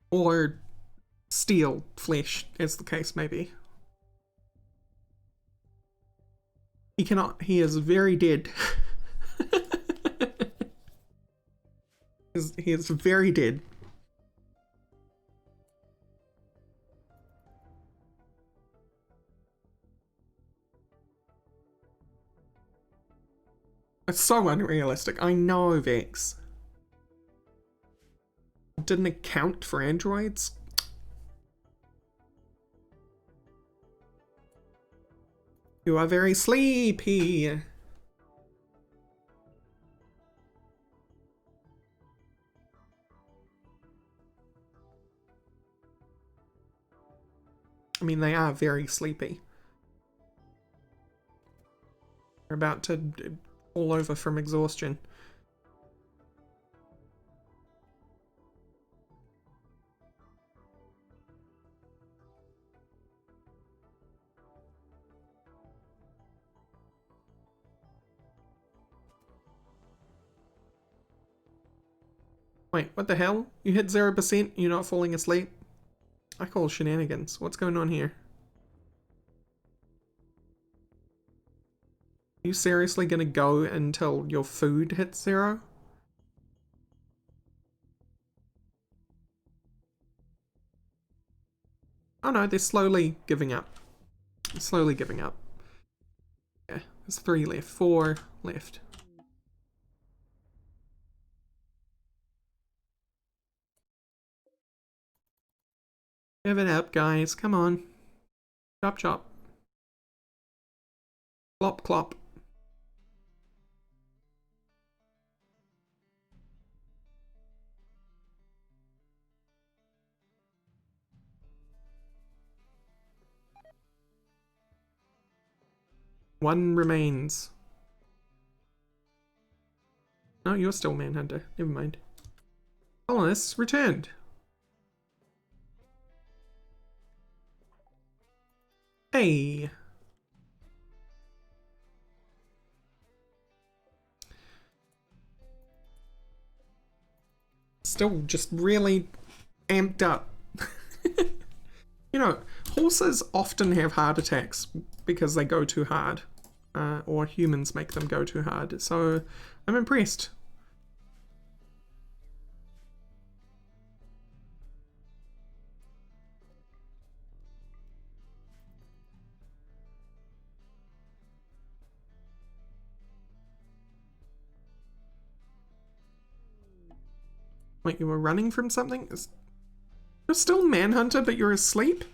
Or steel flesh, as the case may be. He cannot, he is very dead. He is very dead. It's so unrealistic. I know, Vex. Didn't account for androids? You are very sleepy. I mean, they are very sleepy. They're about to fall over from exhaustion. Wait, what the hell? You hit 0%, you're not falling asleep? I call shenanigans. What's going on here? Are you seriously gonna go until your food hits 0? Oh no, they're slowly giving up. They're slowly giving up. Yeah, there's 3 left. 4 left. Give it up, guys. Come on. Chop chop. Clop clop. One remains. No, you're still Manhunter. Never mind. Colonists returned. Hey. Still just really amped up. You know, horses often have heart attacks because they go too hard. Or humans make them go too hard. So, I'm impressed. Wait, you were running from something? You're still Manhunter, but you're asleep?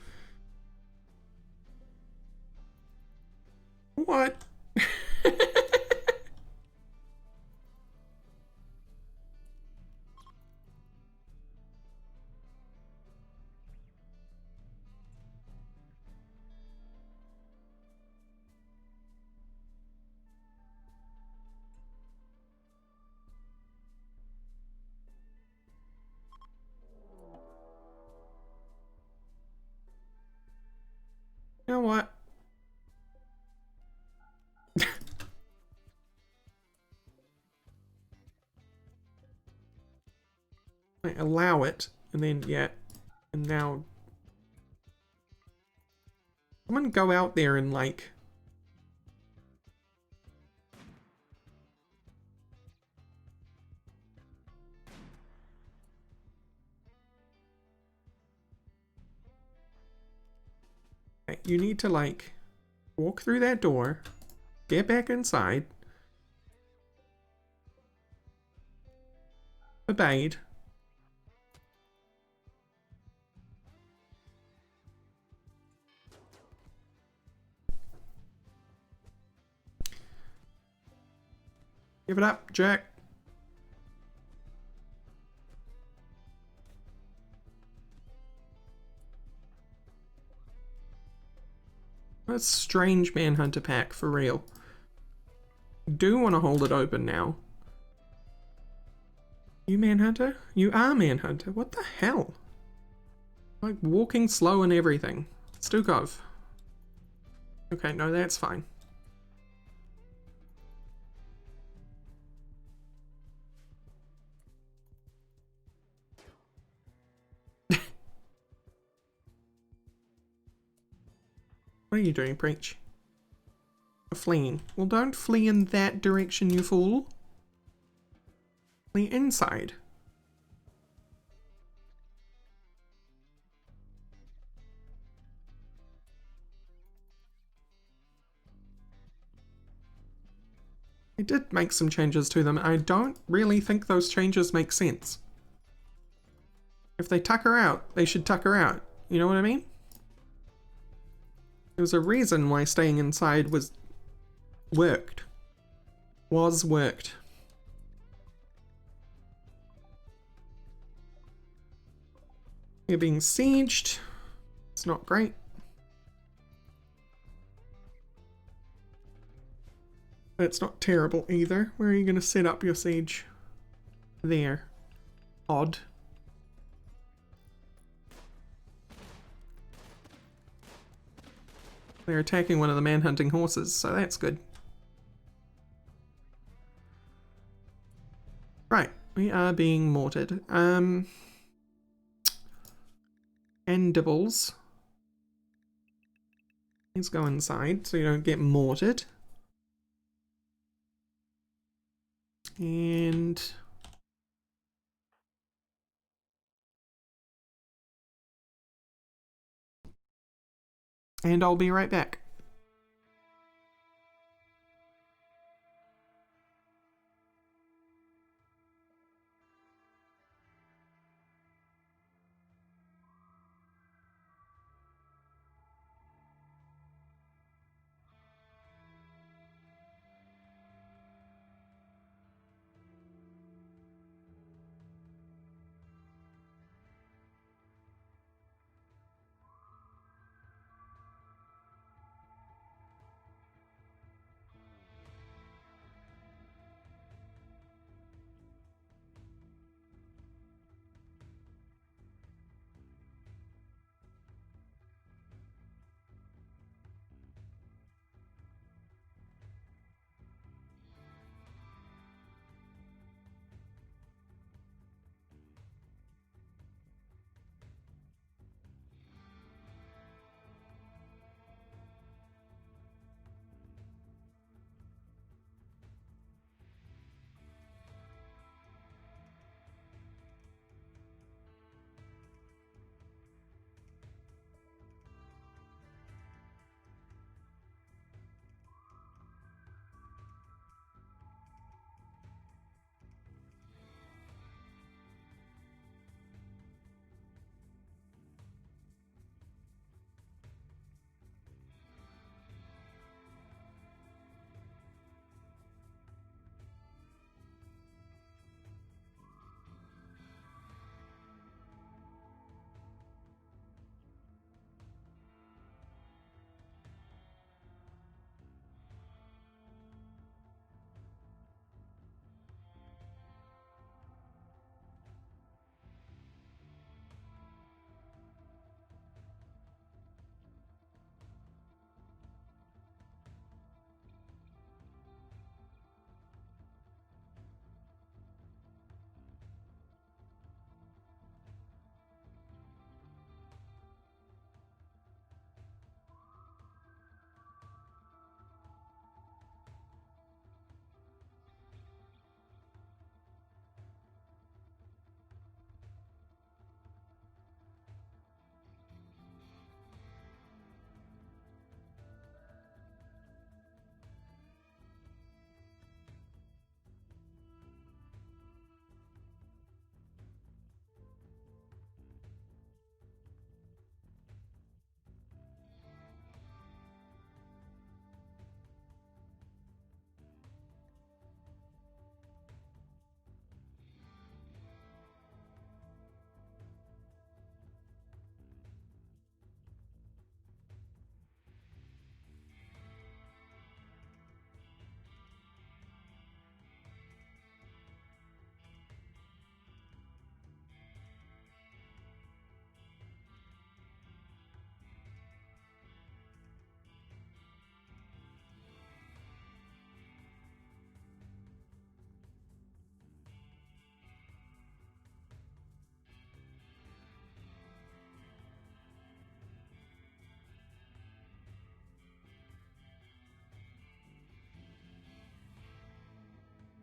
What? You know what? I allow it, and then, yeah, and now... Someone go out there and, like... You need to, like, walk through that door, get back inside, obeyed. Give it up, Jack. That's a strange Manhunter pack, for real. Do want to hold it open now. You Manhunter? You are Manhunter? What the hell? Like, walking slow and everything. Stukov. Okay, no, that's fine. What are you doing, Preach? You're fleeing. Well, don't flee in that direction, you fool. Flee inside. They did make some changes to them. I don't really think those changes make sense. If they tuck her out, they should tuck her out. You know what I mean? There's a reason why staying inside was worked. You're being sieged. It's not great. But it's not terrible either. Where are you going to set up your siege? There. Odd. They're attacking one of the man-hunting horses, so that's good. Right, We are being mortared. And Dibbles. Please go inside so you don't get mortared. And I'll be right back.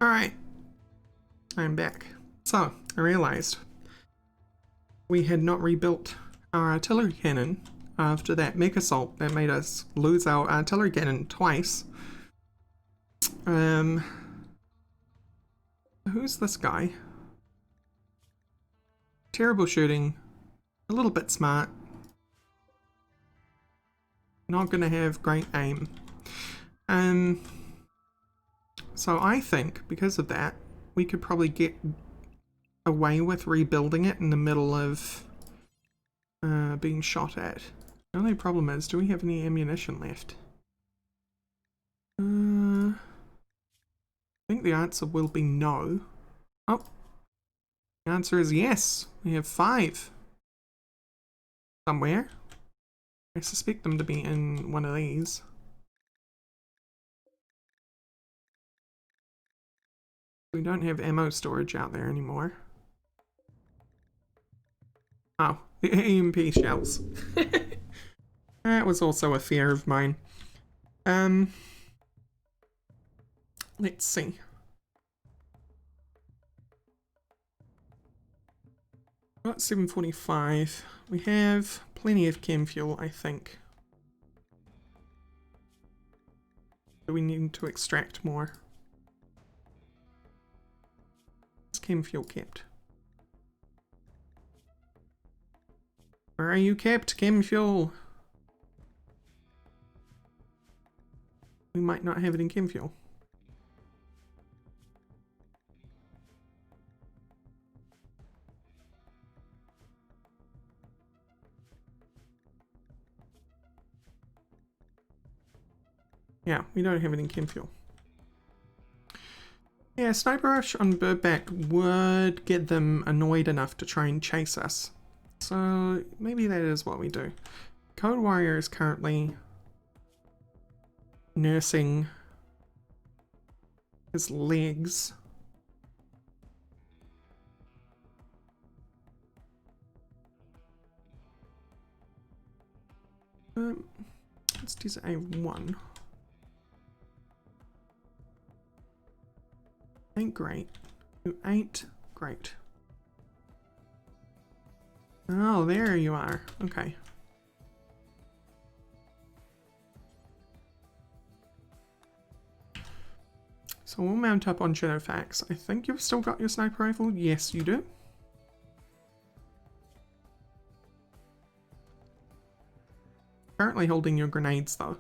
Alright, I'm back. So, I realized we had not rebuilt our artillery cannon after that mech assault that made us lose our artillery cannon twice. Who's this guy? Terrible shooting, a little bit smart, not gonna have great aim. So I think, because of that, we could probably get away with rebuilding it in the middle of being shot at. The only problem is, do we have any ammunition left? I think the answer will be no. Oh, the answer is yes. We have 5 somewhere. I suspect them to be in one of these. We don't have ammo storage out there anymore. Oh, the EMP shells. That was also a fear of mine. Let's see. Got 745. We have plenty of chem fuel, I think. Do we need to extract more? Is chem fuel kept? Where are you kept, chem fuel? We might not have it in chem fuel. Yeah, we don't have it in chem fuel. Yeah, sniper rush on Birdback would get them annoyed enough to try and chase us. So maybe that is what we do. Code Warrior is currently nursing his legs. Let's do A1. Ain't great. You ain't great. Oh, there you are. Okay. So we'll mount up on Shadowfax. I think you've still got your sniper rifle. Yes, you do. Currently holding your grenades though.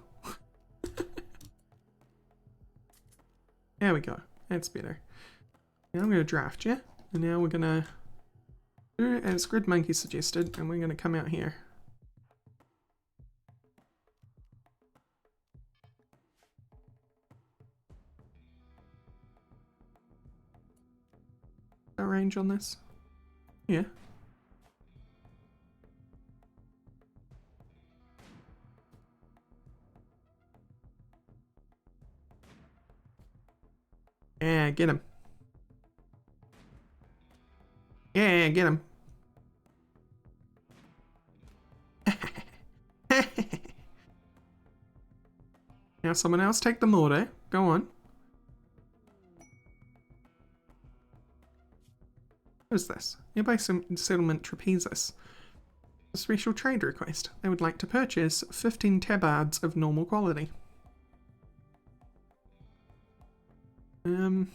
There we go. That's better. Now I'm going to draft you. And now we're going to do as Grid Monkey suggested. And we're going to come out here. Our range on this? Yeah. Yeah, get him. Yeah, get him. Now someone else take the mortar. Go on. What is this? Nearby settlement Trapezus. A special trade request. They would like to purchase 15 tabards of normal quality. No.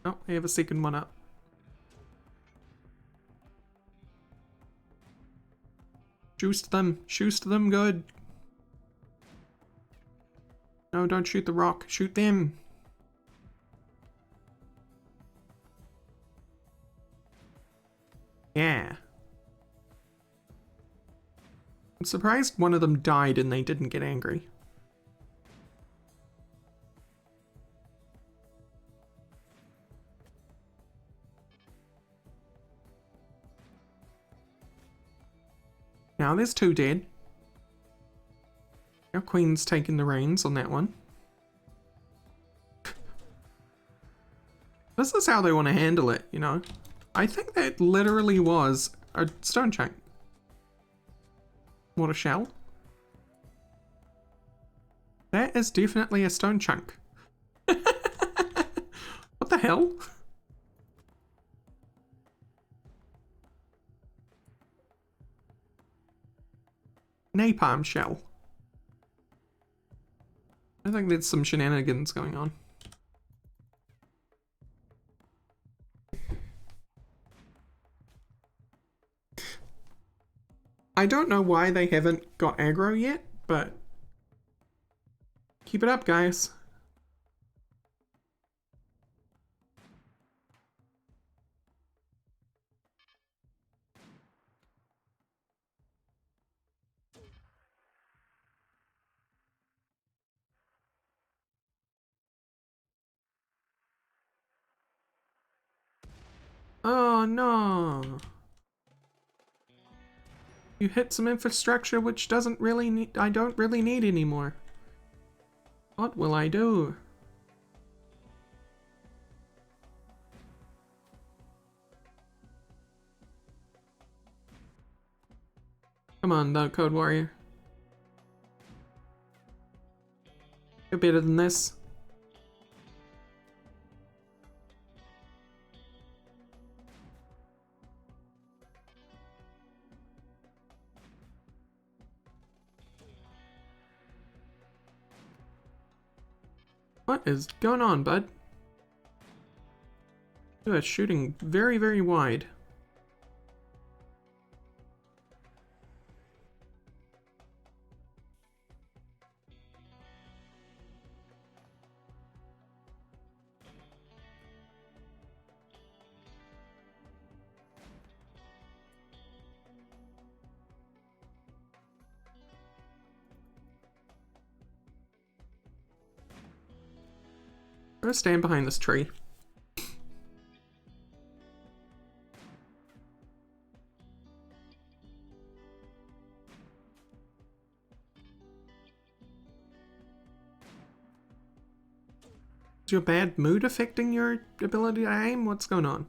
Oh, I have a second one up. Shoot them good. No, don't shoot the rock, shoot them. Yeah. I'm surprised one of them died and they didn't get angry. Now there's 2 dead. Our queen's taking the reins on that one. This is how they want to handle it, you know. I think that literally was a stone chunk. What a shell. That is definitely a stone chunk. What the hell? Napalm shell. I think there's some shenanigans going on. I don't know why they haven't got aggro yet, but keep it up, guys. Oh no! You hit some infrastructure which doesn't really need— I don't really need anymore. What will I do? Come on, though, Code Warrior. You're better than this. What is going on, bud? You are shooting very, very wide. I'm gonna stand behind this tree. Is your bad mood affecting your ability to aim? What's going on?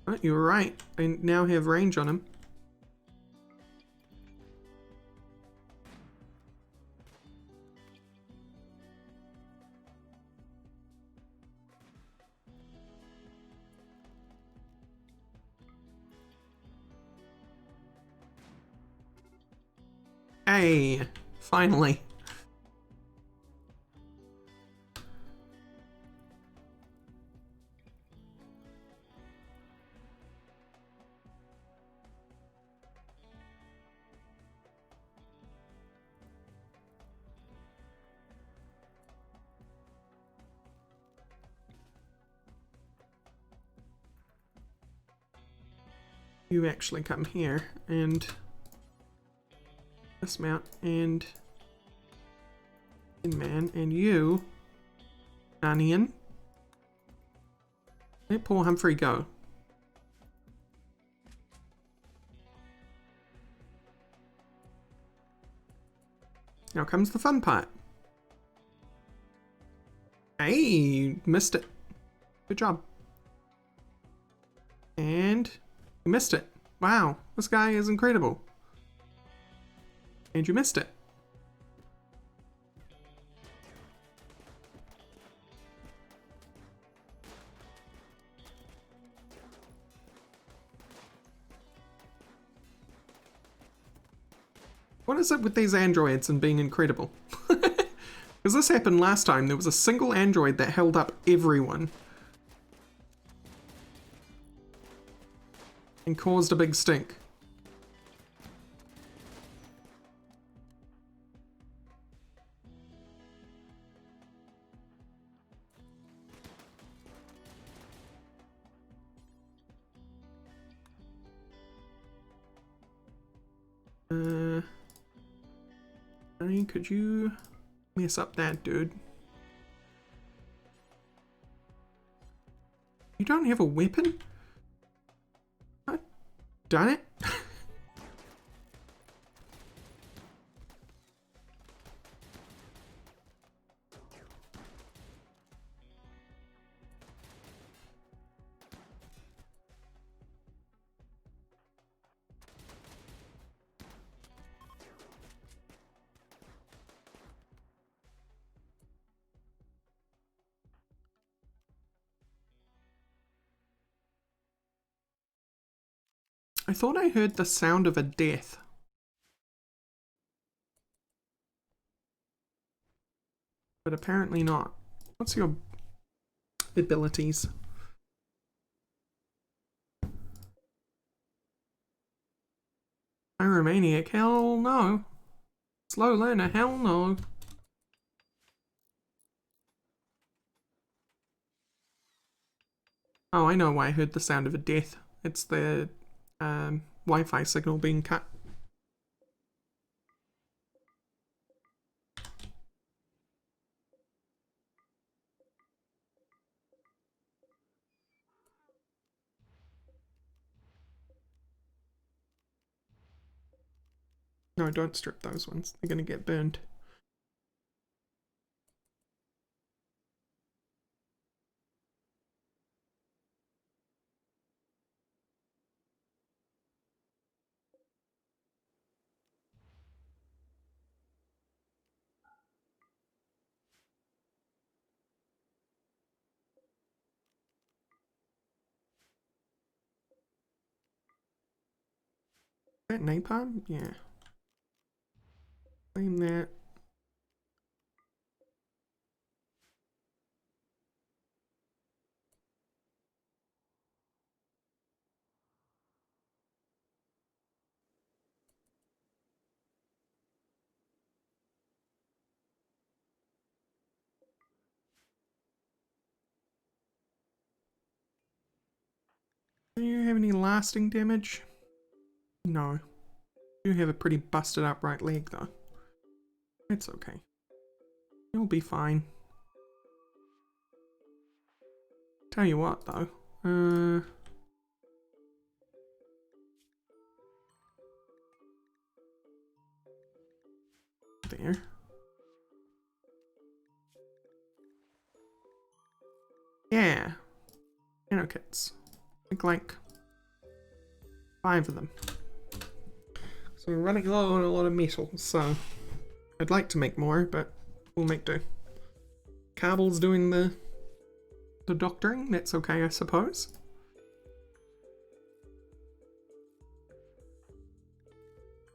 Oh, you were right. I now have range on him. Hey, finally. You actually come here and dismount and man, and you, Onion. Let poor Humphrey go. Now comes the fun part. Hey, you missed it. Good job. And you missed it. Wow, this guy is incredible. And you missed it. What is it with these androids and being incredible? Because this happened last time. There was a single android that held up everyone. And caused a big stink. Could you mess up that, dude? You don't have a weapon? What? Done it? I thought I heard the sound of a death. But apparently not. What's your abilities? Pyromaniac? Hell no. Slow learner? Hell no. Oh, I know why I heard the sound of a death. It's the Wi-Fi signal being cut. No, don't strip those ones. They're gonna get burned. Is that napalm? Yeah. Claim that. Do you have any lasting damage? No. You have a pretty busted up right leg though. It's okay. You'll be fine. Tell you what though. There. Yeah. Kits. Like 5 of them. So we're running low on a lot of metal, so I'd like to make more, but we'll make do. Carbel's doing the doctoring, that's okay I suppose.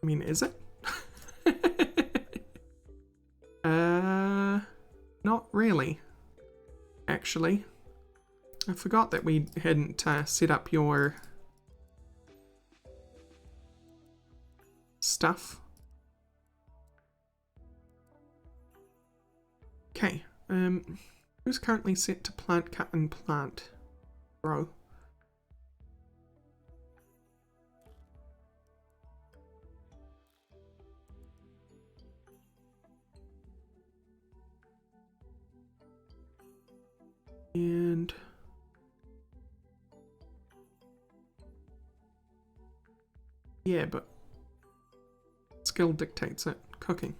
I mean, is it? Not really. Actually. I forgot that we hadn't set up your stuff. Okay, who's currently set to plant, cut, and plant? Bro. And yeah, but skill dictates it. Cooking.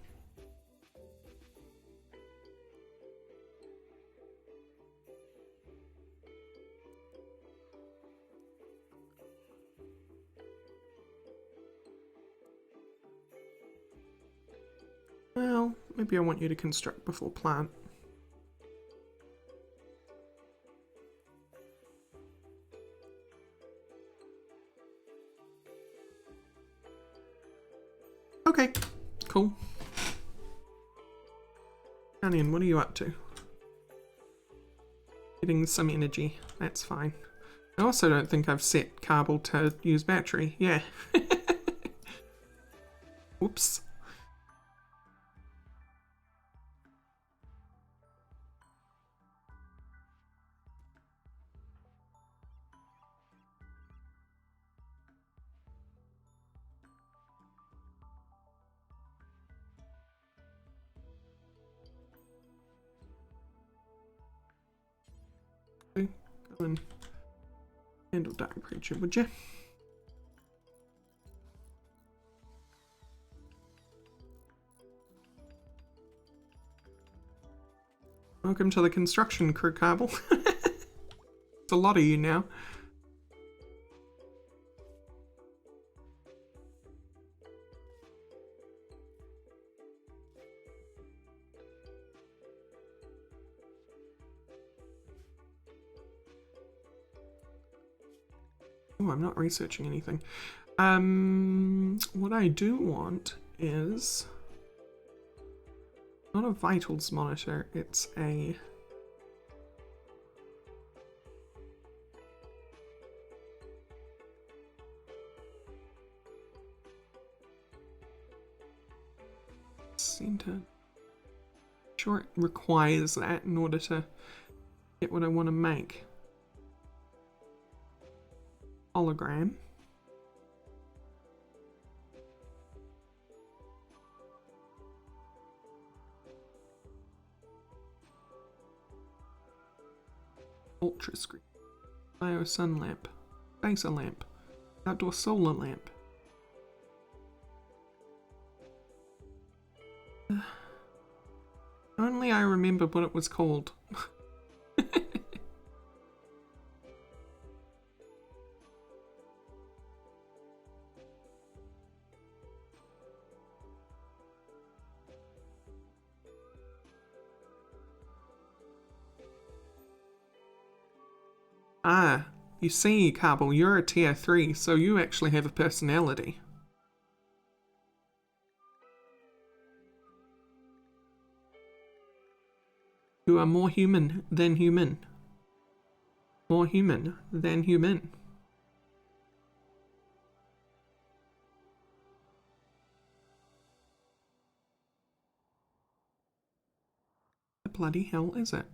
Well, maybe I want you to construct before plant. Okay, cool. Onion, what are you up to? Getting some energy, that's fine. I also don't think I've set Carbel to use battery, yeah. Whoops. Go and handle Dark Preacher, would you? Welcome to the construction crew, Carbel. It's a lot of you now. Oh, I'm not researching anything. What I do want is not a vitals monitor, it's a center. Sure, it requires that in order to get what I want to make. hologram. Ultra screen. Bio sun lamp. Laser lamp. Outdoor solar lamp. Only I remember what it was called. Ah, you see, Carbel, you're a tier 3, so you actually have a personality. You are more human than human. More human than human. The bloody hell is it?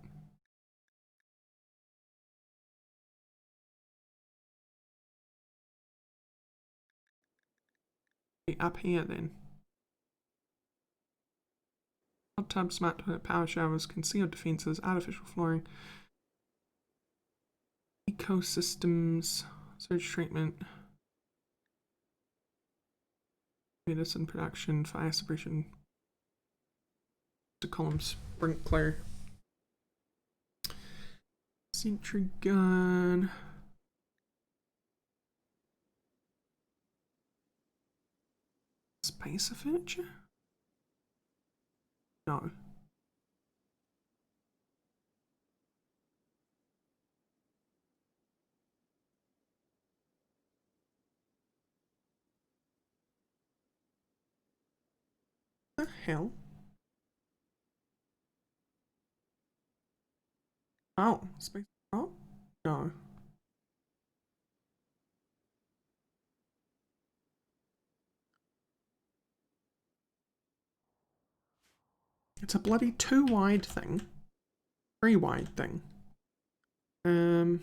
Up here then. Hot tub, smart toilet, power showers, concealed defences, artificial flooring, ecosystems, sewage treatment, medicine production, fire suppression, column sprinkler, sentry gun. Spacer furniture? No. What the hell? Oh, space. Oh, no. It's a bloody 2 wide thing. 3 wide thing. And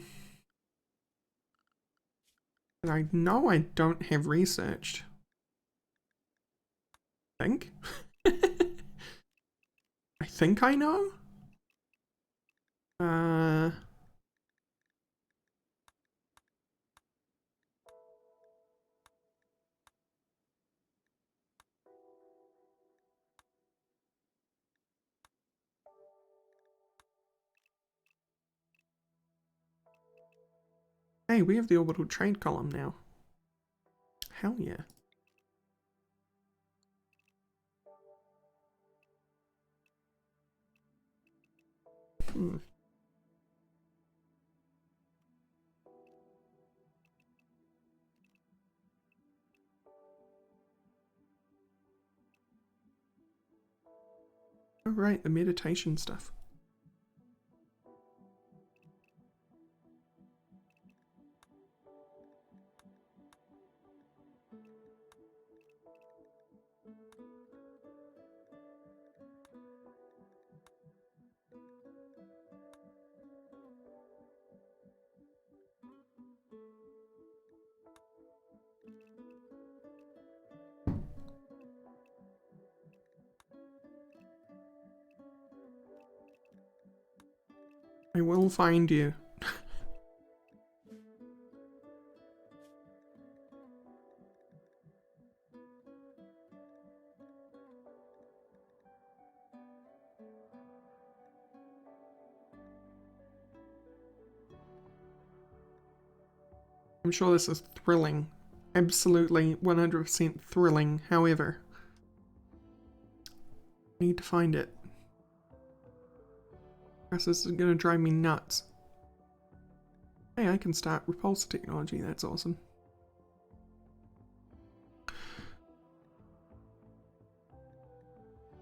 I know I don't have researched. I think. I think I know. Hey, we have the orbital trade column now. Hell yeah. Oh, right, the meditation stuff. I will find you. I'm sure this is thrilling. Absolutely 100% thrilling, however. I need to find it. This is gonna drive me nuts. Hey, I can start repulsor technology, that's awesome.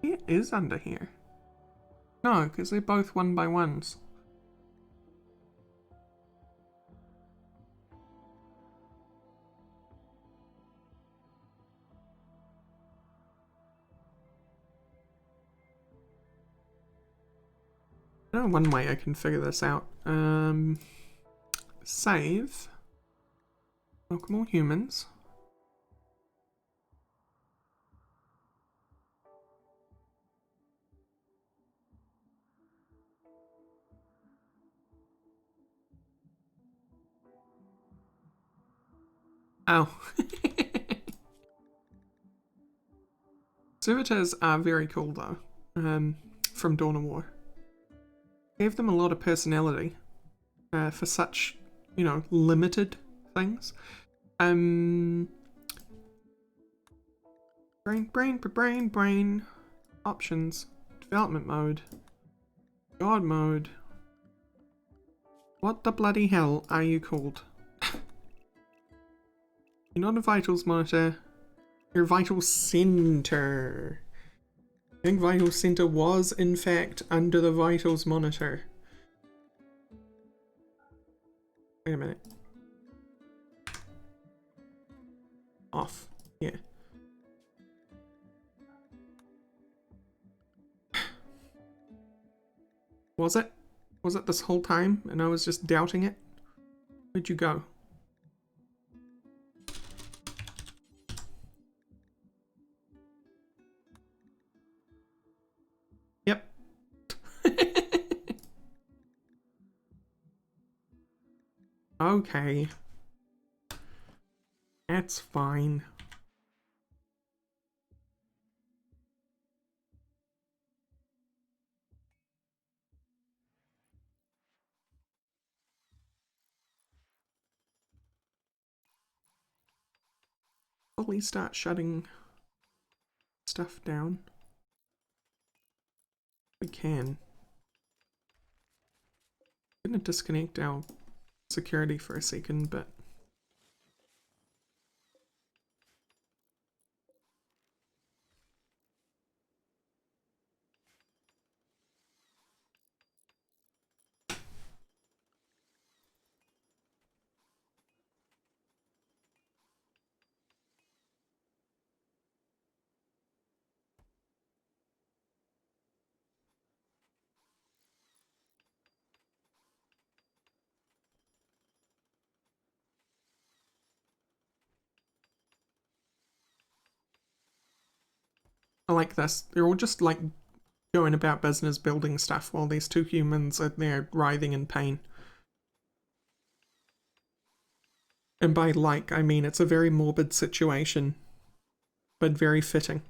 It is under here. No, because they're both 1x1s. I know one way I can figure this out. Save. Welcome all humans. Oh. Servitors are very cool though, from Dawn of War. Gave them a lot of personality for such, you know, limited things. Brain. Options. Development mode. God mode. What the bloody hell are you called? You're not a vitals monitor. You're a vital center. I think vital center was, in fact, under the vitals monitor. Wait a minute. Off. Yeah. Was it? Was it this whole time and I was just doubting it? Where'd you go? Yep. Okay. That's fine. Probably start shutting stuff down. We can. I'm gonna disconnect our security for a second, but I like this. They're all just like going about business building stuff while these two humans are there writhing in pain. And by like, I mean it's a very morbid situation, but very fitting.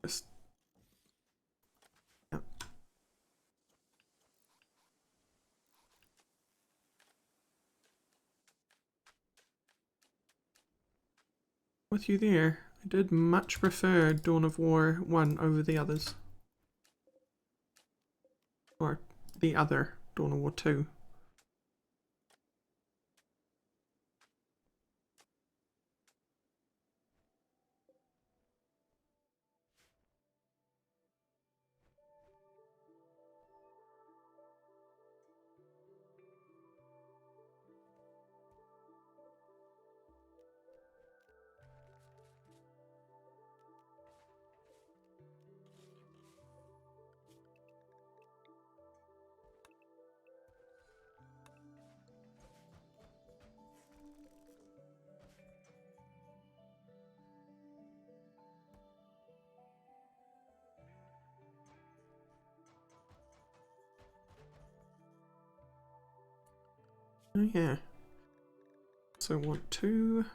Just, yeah. With you there, I did much prefer Dawn of War 1 over the others. Or the other Dawn of War 2. Oh yeah. So want to...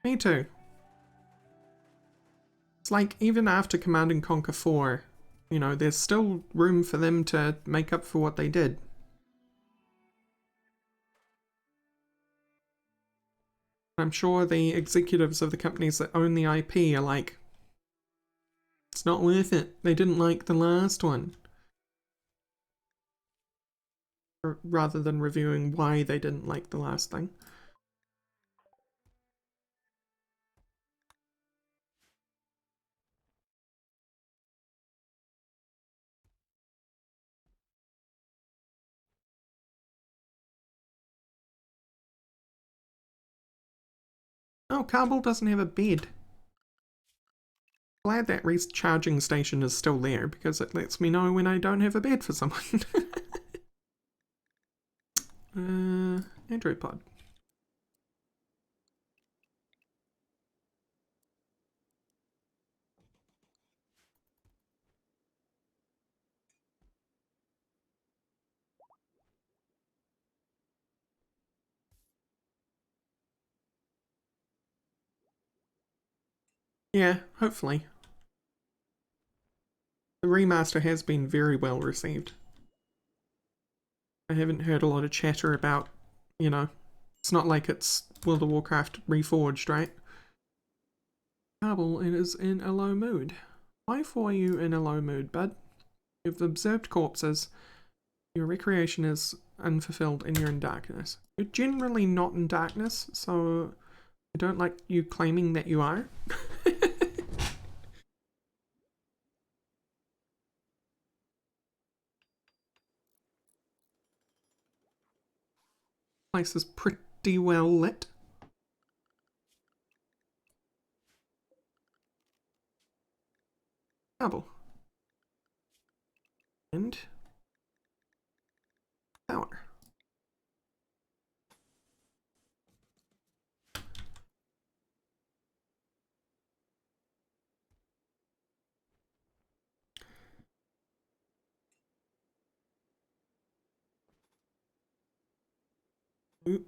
Me too. It's like, even after Command and Conquer 4, you know, there's still room for them to make up for what they did. I'm sure the executives of the companies that own the IP are like, not worth it. They didn't like the last one. Rather than reviewing why they didn't like the last thing. Oh, Kabul doesn't have a bed. Glad that recharging station is still there because it lets me know when I don't have a bed for someone. Android pod. Yeah, hopefully. The remaster has been very well received. I haven't heard a lot of chatter about, you know, it's not like it's World of Warcraft Reforged, right? Kabul, it is in a low mood. Why for you in a low mood, bud? You've observed corpses. Your recreation is unfulfilled and you're in darkness. You're generally not in darkness, so I don't like you claiming that you are. Place is pretty well lit. Double. And power. Ooh.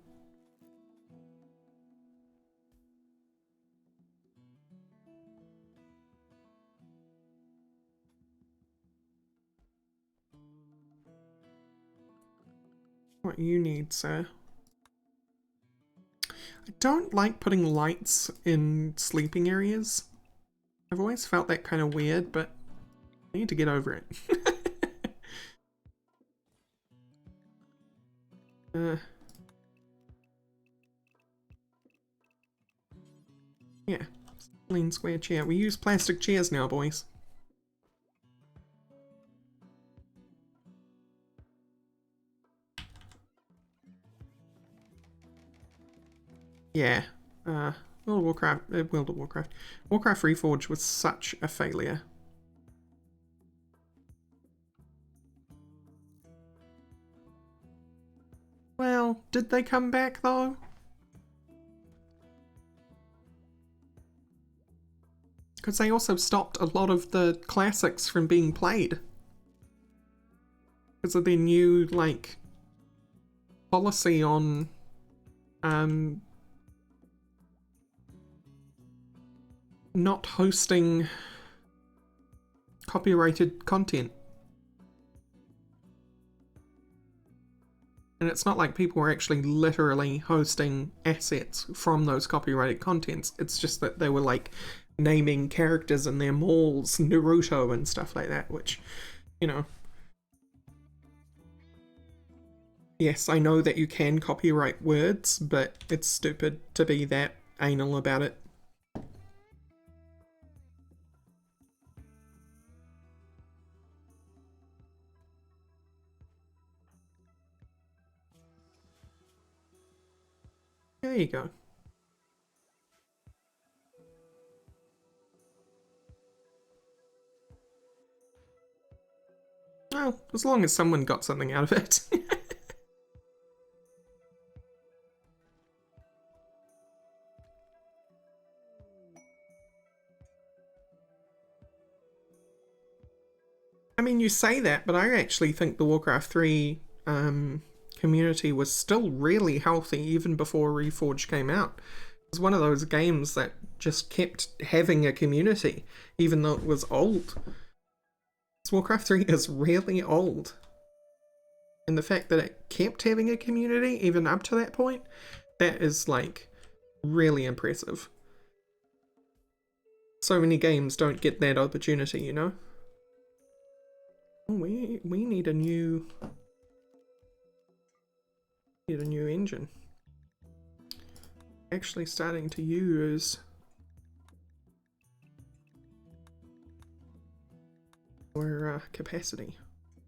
What you need, sir. I don't like putting lights in sleeping areas. I've always felt that kind of weird, but I need to get over it. Yeah, plain square chair. We use plastic chairs now, boys. Yeah, Warcraft Reforged was such a failure. Well, did they come back though? Because they also stopped a lot of the classics from being played. Because of their new, like, policy on, not hosting copyrighted content. And it's not like people were actually literally hosting assets from those copyrighted contents. It's just that they were like naming characters in their malls, Naruto and stuff like that, which, you know. Yes, I know that you can copyright words, but it's stupid to be that anal about it. There you go. Well, as long as someone got something out of it. I mean, you say that, but I actually think the Warcraft 3 community was still really healthy even before Reforged came out. It was one of those games that just kept having a community, even though it was old. Warcraft 3 is really old. And the fact that it kept having a community, even up to that point, that is, like, really impressive. So many games don't get that opportunity, you know? Oh, we need a new engine. Actually starting to use more capacity.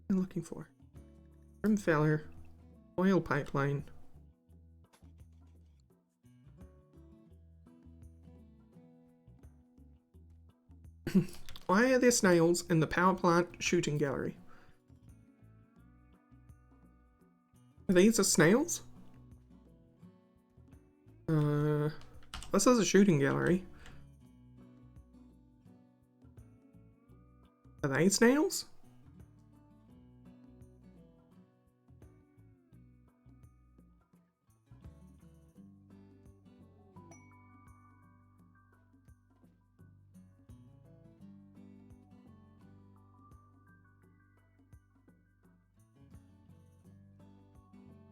What am I looking for? Rim failure, oil pipeline. Why are there snails in the power plant shooting gallery? These are snails? This is a shooting gallery. Are they snails?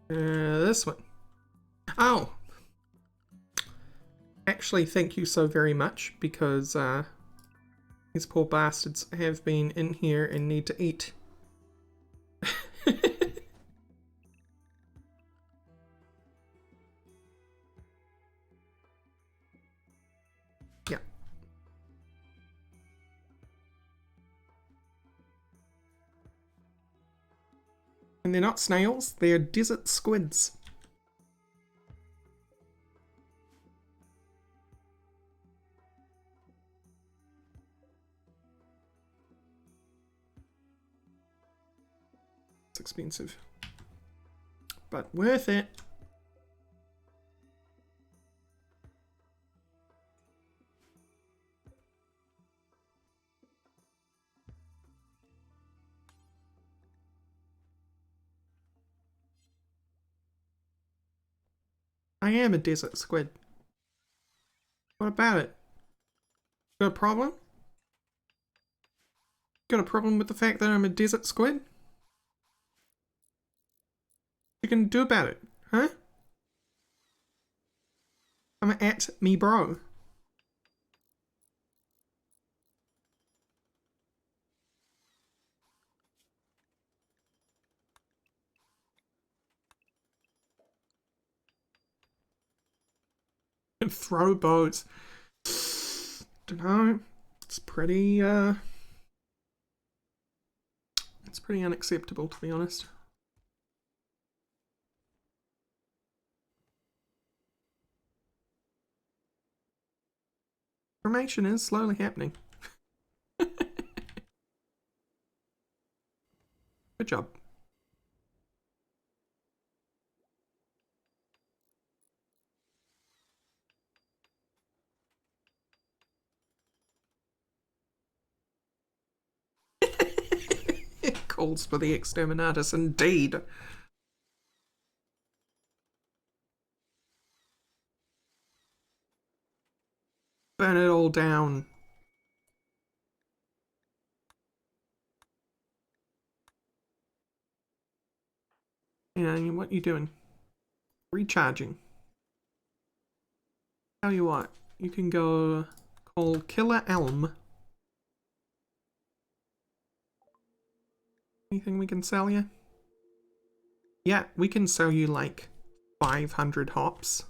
This one. Oh! Actually, thank you so very much, because these poor bastards have been in here and need to eat. Yeah. And they're not snails, they're desert squids. It's expensive, but worth it. I am a desert squid. What about it? Got a problem? Got a problem with the fact that I'm a desert squid? What you can do about it, huh? I'm at me bro. Throw boats. Dunno. It's pretty it's pretty unacceptable, to be honest. Formation is slowly happening. Good job. It calls for the exterminatus, indeed. Burn it all down. Yeah, what you doing? Recharging. Tell you what, you can go call Killer Elm. Anything we can sell you? Yeah, we can sell you like 500 hops.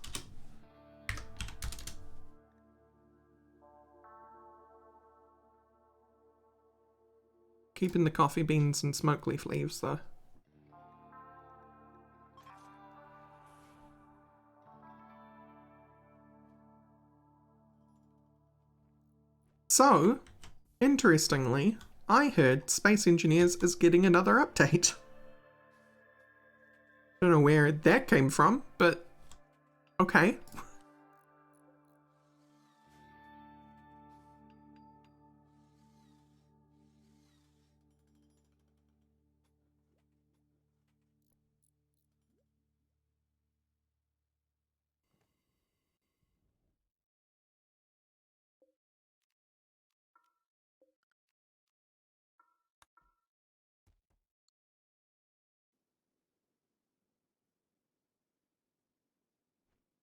Keeping the coffee beans and smoke leaf leaves though. So, interestingly, I heard Space Engineers is getting another update. Don't know where that came from, but okay.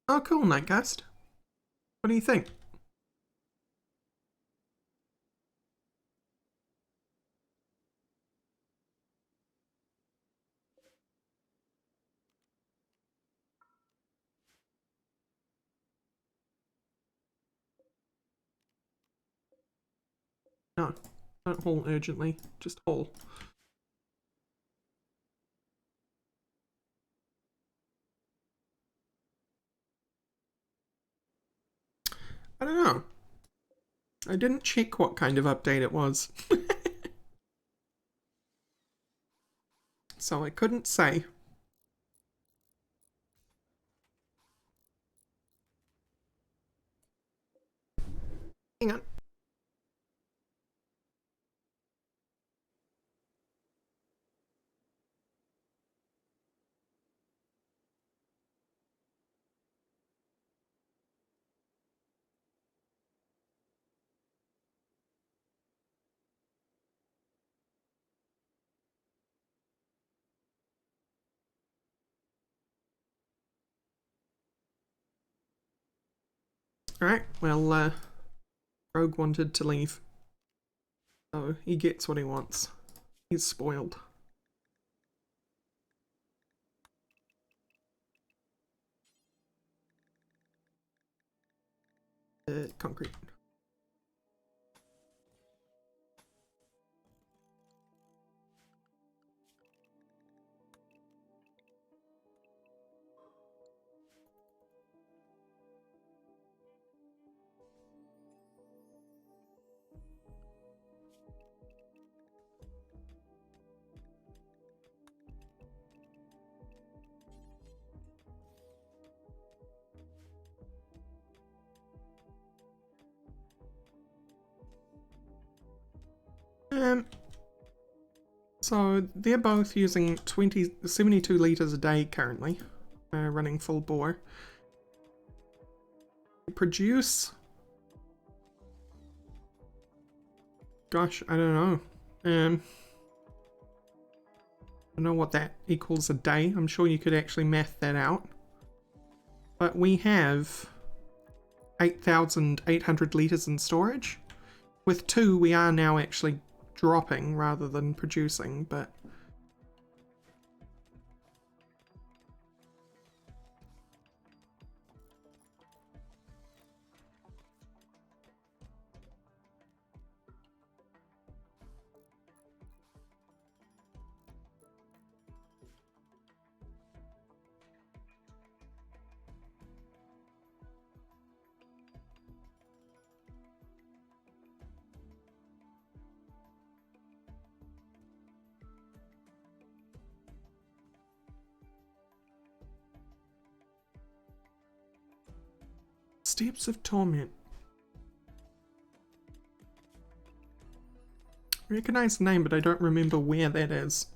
Oh, cool, Nightcast. What do you think? No, don't haul urgently, just haul. I don't know. I didn't check what kind of update it was. So I couldn't say. Hang on. Alright, well, Rogue wanted to leave. So he gets what he wants. He's spoiled. Concrete. So they're both using 72 litres a day currently, running full bore. Produce... Gosh, I don't know. I don't know what that equals a day. I'm sure you could actually math that out. But we have 8,800 litres in storage. With 2, we are now actually dropping rather than producing, but... Steps of Torment. I recognize the name, but I don't remember where that is.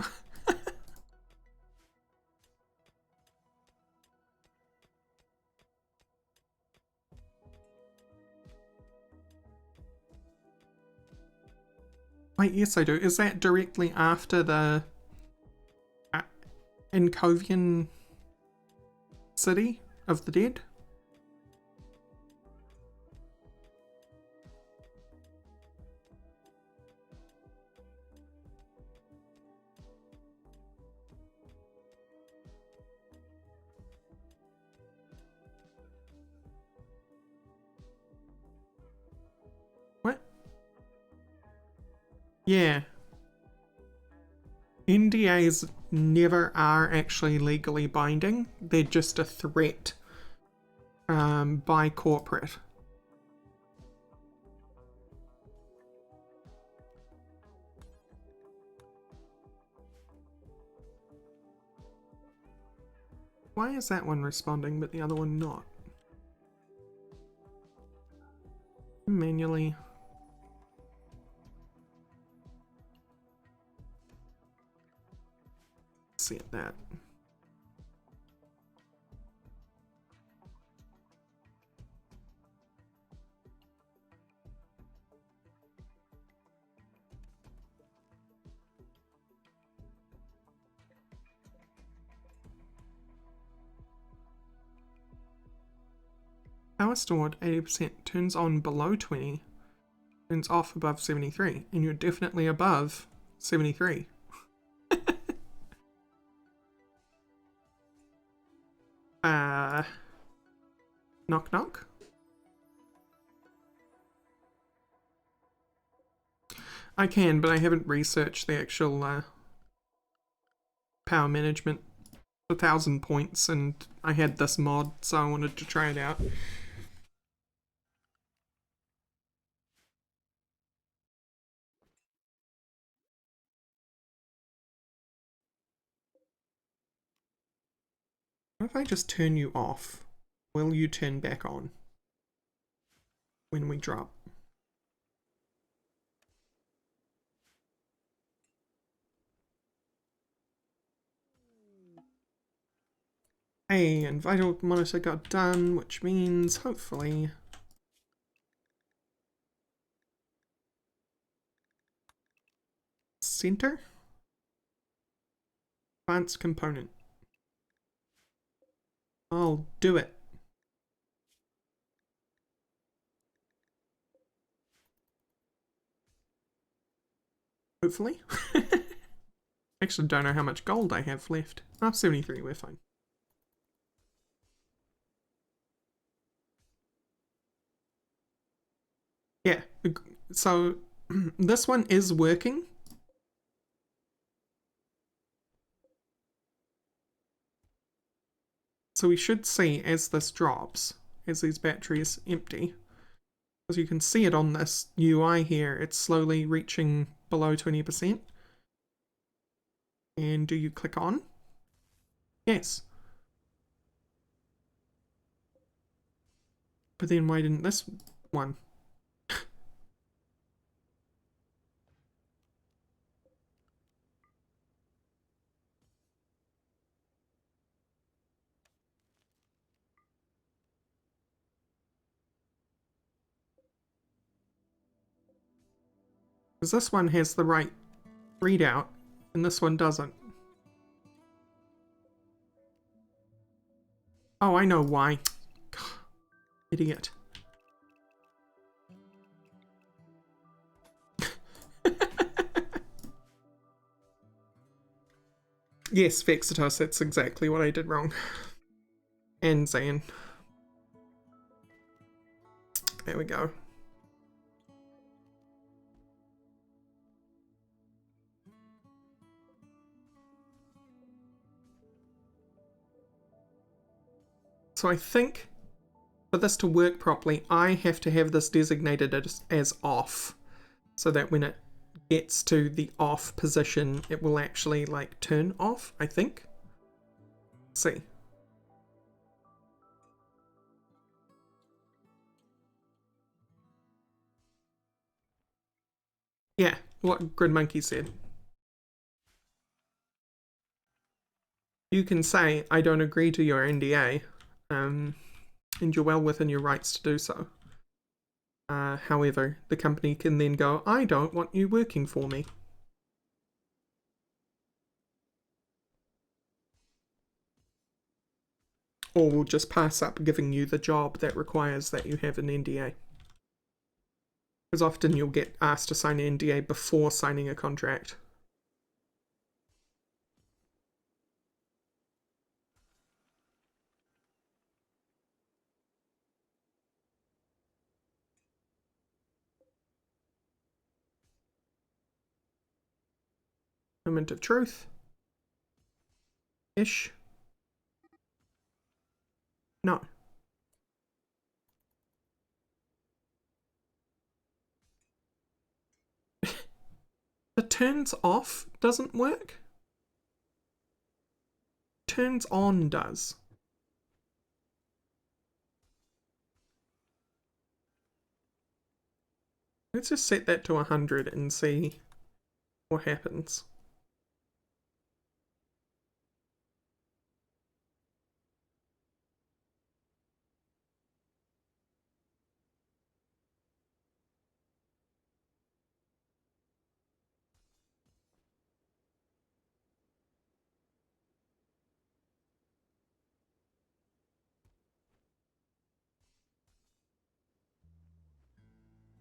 Wait, yes I do. Is that directly after the Encovian City of the Dead? What? Yeah. NDAs never are actually legally binding. They're just a threat by corporate. Why is that one responding but the other one not? Manually. Set that. Power stored 80%, turns on below 20, turns off above 73, and you're definitely above 73. Knock knock? I can, but I haven't researched the actual power management. 1,000 points, and I had this mod, so I wanted to try it out. What if I just turn you off? Will you turn back on when we drop? Hey, and vital monitor got done, which means hopefully center advanced component. I'll do it. Hopefully. Actually don't know how much gold I have left. Oh, 73, we're fine. Yeah, so this one is working. So we should see as this drops, as these batteries empty, as you can see it on this UI here, it's slowly reaching below 20%. And do you click on? Yes. But then why didn't this one? Because this one has the right readout, and this one doesn't. Oh, I know why. Idiot. Yes, Vexitos, that's exactly what I did wrong. And Zan. There we go. So I think for this to work properly, I have to have this designated as off, so that when it gets to the off position, it will actually like turn off, I think. Let's see. Yeah, what Grid Monkey said. You can say, I don't agree to your NDA, and you're well within your rights to do so. However, the company can then go, I don't want you working for me. Or we'll just pass up giving you the job that requires that you have an NDA. Because often you'll get asked to sign an NDA before signing a contract. Moment of truth. Ish. No. The turns off doesn't work. Turns on does. Let's just set that to 100 and see what happens.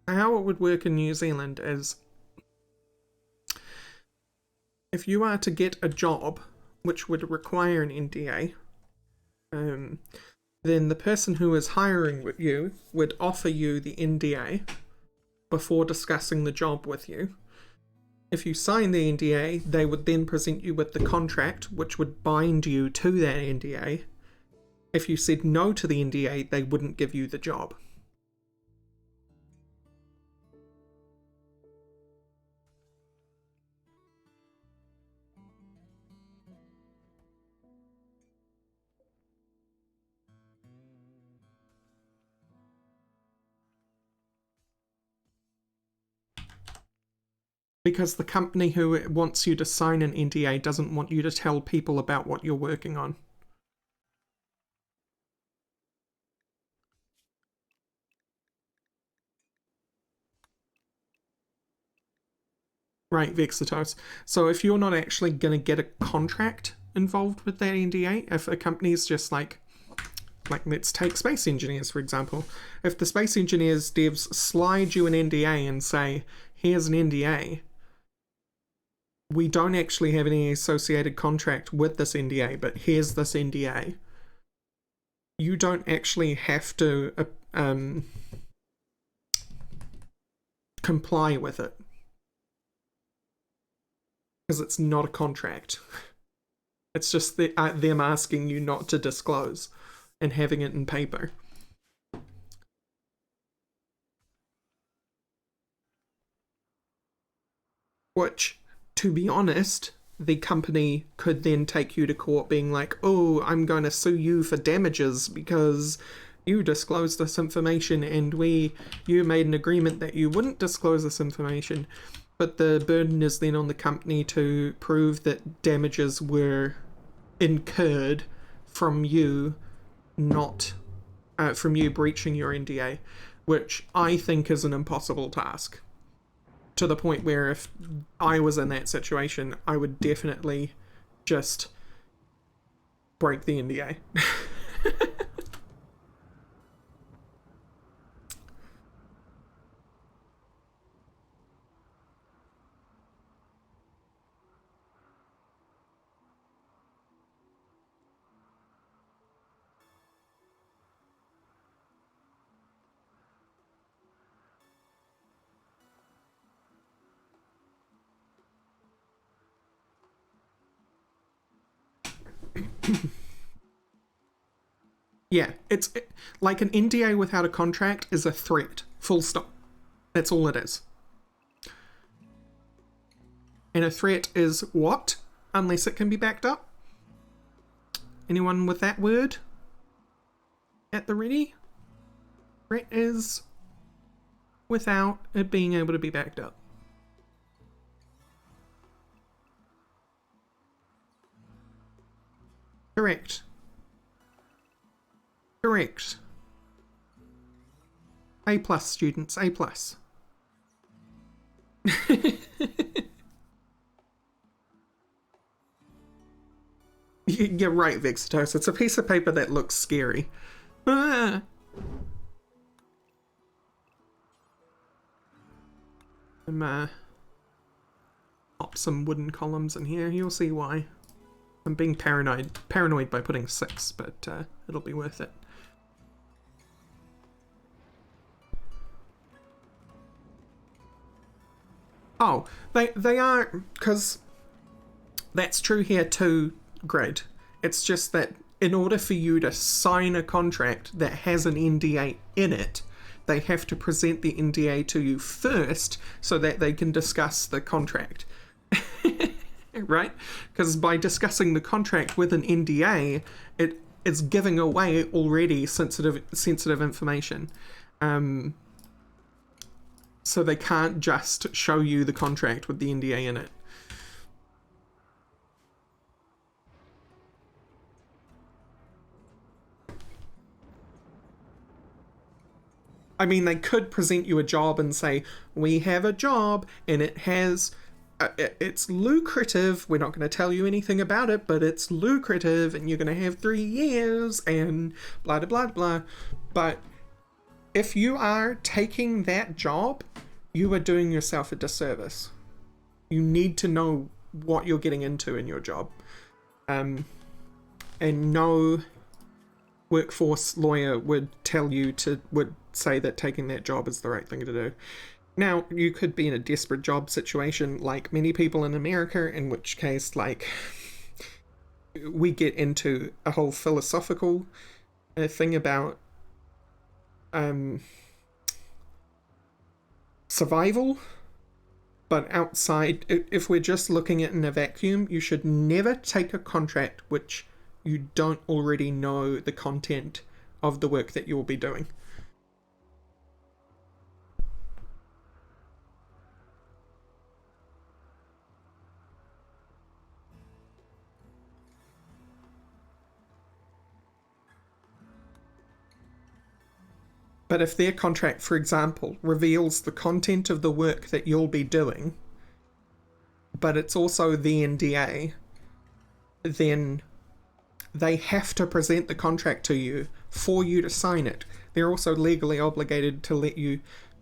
How it would work in New Zealand is if you are to get a job which would require an NDA, then the person who is hiring with you would offer you the NDA before discussing the job with you. If you sign the NDA, they would then present you with the contract, which would bind you to that NDA. If you said no to the NDA, they wouldn't give you the job. Because the company who wants you to sign an NDA doesn't want you to tell people about what you're working on. Right, Vexitos. So if you're not actually going to get a contract involved with that NDA, if a company's just like let's take space engineers, for example. If the space engineers devs slide you an NDA and say, here's an NDA, we don't actually have any associated contract with this NDA, but here's this NDA. You don't actually have to comply with it. Because it's not a contract. It's just them asking you not to disclose and having it in paper. Which, to be honest, the company could then take you to court being like, oh, I'm going to sue you for damages because you disclosed this information and you made an agreement that you wouldn't disclose this information. But the burden is then on the company to prove that damages were incurred from you from you breaching your NDA, which I think is an impossible task. To the point where if I was in that situation, I would definitely just break the NDA. Yeah, it's like an NDA without a contract is a threat. Full stop. That's all it is. And a threat is what? Unless it can be backed up? Anyone with that word at the ready? Threat is without it being able to be backed up. Correct. Correct. A+, students, A+. You're right, Vexitos. It's a piece of paper that looks scary. Ah. Pop some wooden columns in here. You'll see why. I'm being paranoid by putting 6, but it'll be worth it. Oh, they are, because that's true here too, Grid. It's just that in order for you to sign a contract that has an NDA in it, they have to present the NDA to you first so that they can discuss the contract. Right? Because by discussing the contract with an NDA, it is giving away already sensitive information. So they can't just show you the contract with the NDA in it. I mean, they could present you a job and say, we have a job and it has... it's lucrative. We're not going to tell you anything about it, but it's lucrative and you're going to have 3 years and blah, blah, blah, blah. But if you are taking that job, you are doing yourself a disservice. You need to know what you're getting into in your job. And no workforce lawyer would say that taking that job is the right thing to do. Now, you could be in a desperate job situation like many people in America, in which case, like, we get into a whole philosophical thing about survival. But outside, if we're just looking at in a vacuum, you should never take a contract which you don't already know the content of the work that you'll be doing. But if their contract, for example, reveals the content of the work that you'll be doing, but it's also the NDA, then they have to present the contract to you for you to sign it. They're also legally obligated to let you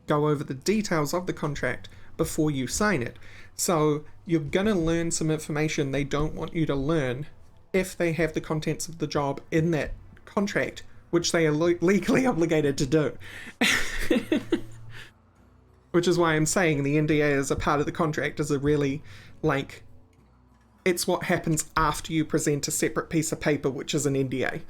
go over the details of the contract before you sign it. So you're gonna learn some information they don't want you to learn if they have the contents of the job in that contract, which they are legally obligated to do. Which is why I'm saying the NDA as a part of the contract is a really, like, it's what happens after you present a separate piece of paper, which is an NDA.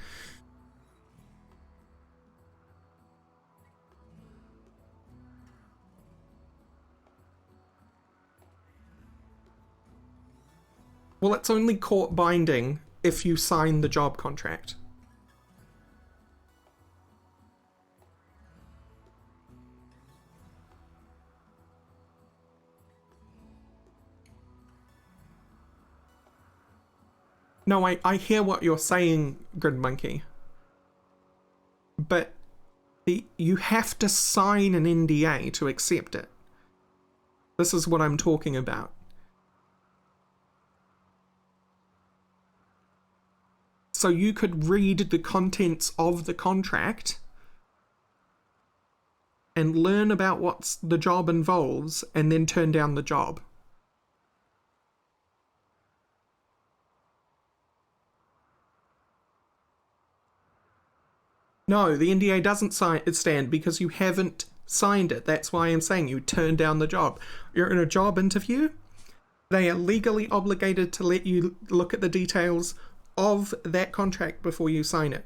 Well, it's only court binding if you sign the job contract. No, I hear what you're saying, Grid Monkey. But you have to sign an NDA to accept it. This is what I'm talking about. So you could read the contents of the contract and learn about what the job involves and then turn down the job. No, the NDA doesn't stand because you haven't signed it. That's why I'm saying you turn down the job. You're in a job interview. They are legally obligated to let you look at the details of that contract before you sign it.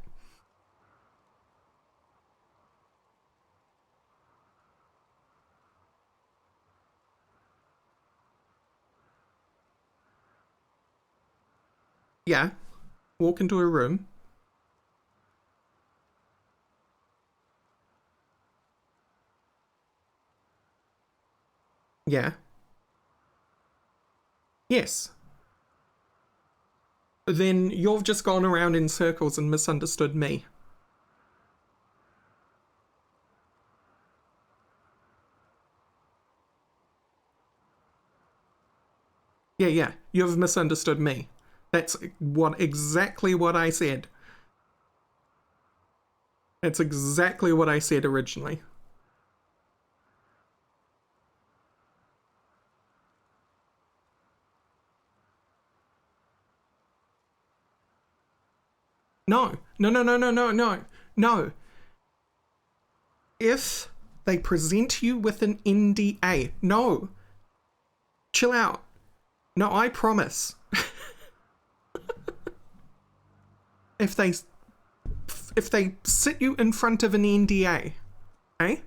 Yeah, walk into a room. Yeah. Yes. Then you've just gone around in circles and misunderstood me. Yeah, you've misunderstood me. That's exactly what I said. That's exactly what I said originally. No. No. If they present you with an NDA, no. Chill out. No, I promise. if they sit you in front of an NDA, okay?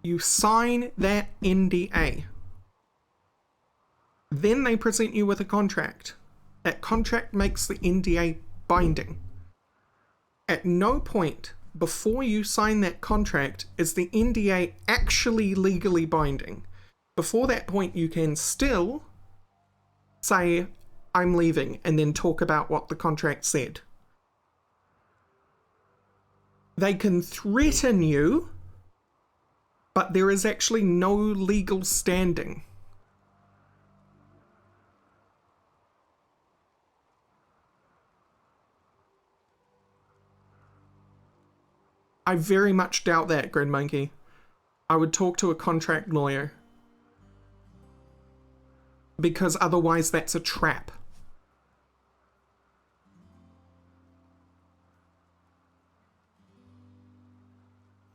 You sign that NDA. Then they present you with a contract. That contract makes the NDA binding. At no point before you sign that contract is the NDA actually legally binding. Before that point, you can still say, I'm leaving, and then talk about what the contract said. They can threaten you, but there is actually no legal standing. I very much doubt that, Grid Monkey. I would talk to a contract lawyer. Because otherwise that's a trap.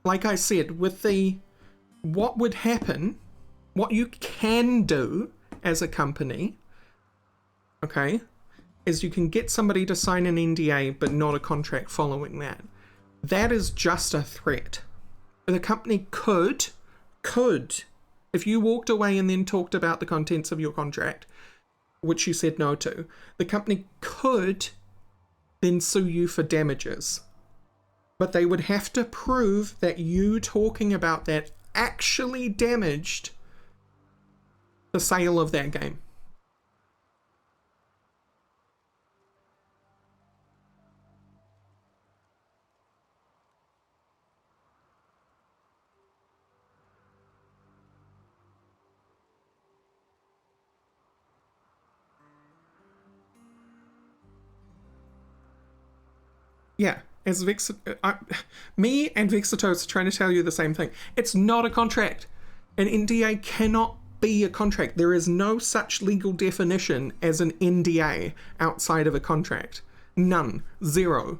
Like I said, with the what would happen, what you can do as a company, okay, is you can get somebody to sign an NDA but not a contract following that. That is just a threat. The company could, if you walked away and then talked about the contents of your contract, which you said no to, the company could then sue you for damages. But they would have to prove that you talking about that actually damaged the sale of that game. Yeah, as me and Vexatos are trying to tell you the same thing. It's not a contract. An NDA cannot be a contract. There is no such legal definition as an NDA outside of a contract. None. Zero.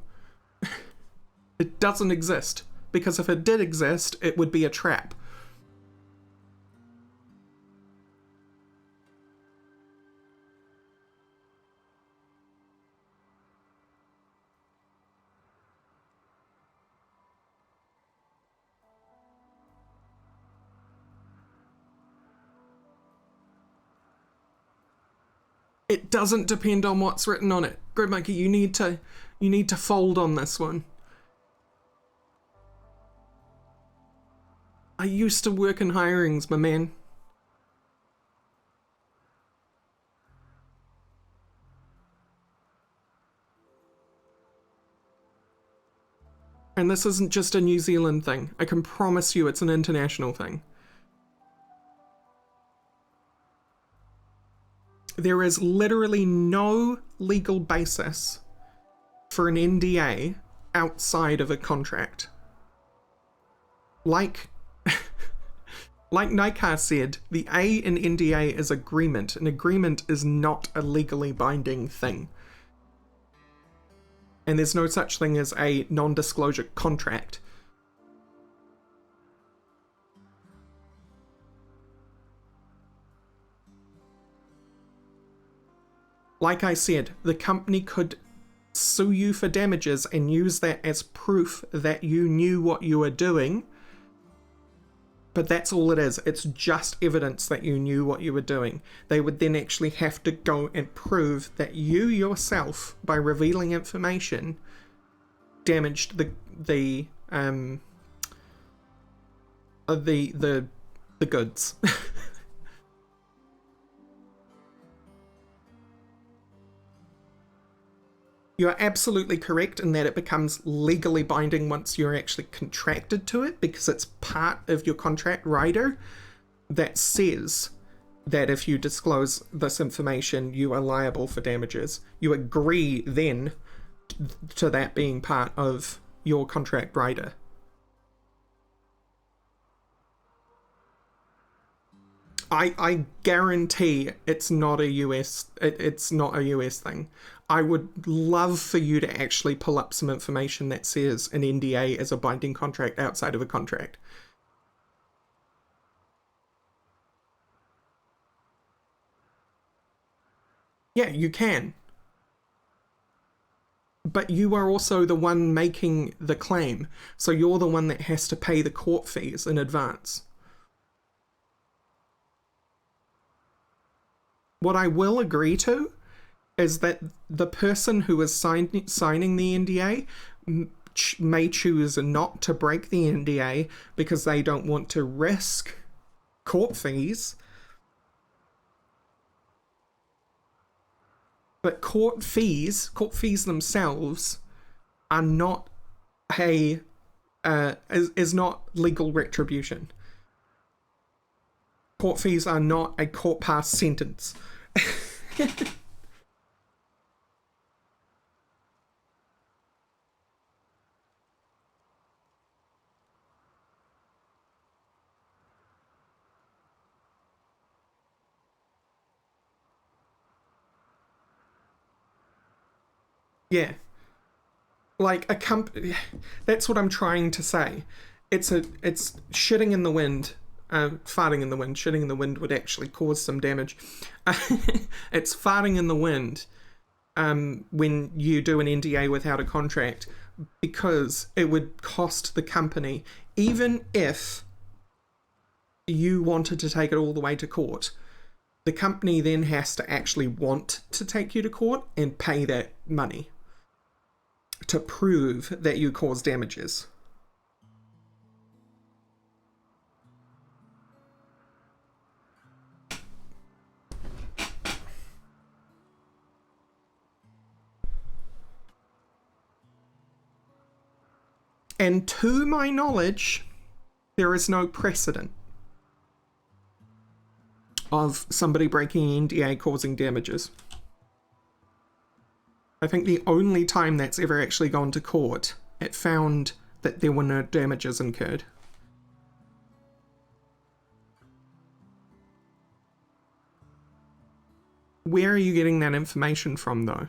It doesn't exist. Because if it did exist, it would be a trap. It doesn't depend on what's written on it. Grid Monkey, you need to fold on this one. I used to work in hirings, my man. And this isn't just a New Zealand thing. I can promise you it's an international thing. There is literally no legal basis for an NDA outside of a contract. Like Nikar said, the A in NDA is agreement. An agreement is not a legally binding thing. And there's no such thing as a non-disclosure contract. Like I said, the company could sue you for damages and use that as proof that you knew what you were doing. But that's all it is. It's just evidence that you knew what you were doing. They would then actually have to go and prove that you yourself, by revealing information, damaged the goods. You are absolutely correct in that it becomes legally binding once you're actually contracted to it, because it's part of your contract rider that says that if you disclose this information, you are liable for damages. You agree then to that being part of your contract rider. I guarantee it's not a US thing. I would love for you to actually pull up some information that says an NDA is a binding contract outside of a contract. Yeah, you can. But you are also the one making the claim, so you're the one that has to pay the court fees in advance. What I will agree to is that the person who is signing the NDA may choose not to break the NDA because they don't want to risk court fees. But court fees themselves are not is not legal retribution. Court fees are not a court-passed sentence. Yeah. Like a company, that's what I'm trying to say. It's shitting in the wind farting in the wind, shitting in the wind would actually cause some damage. It's farting in the wind when you do an NDA without a contract, because it would cost the company, even if you wanted to take it all the way to court, the company then has to actually want to take you to court and pay that money to prove that you caused damages. And to my knowledge, there is no precedent of somebody breaking NDA causing damages. I think the only time that's ever actually gone to court, it found that there were no damages incurred. Where are you getting that information from, though?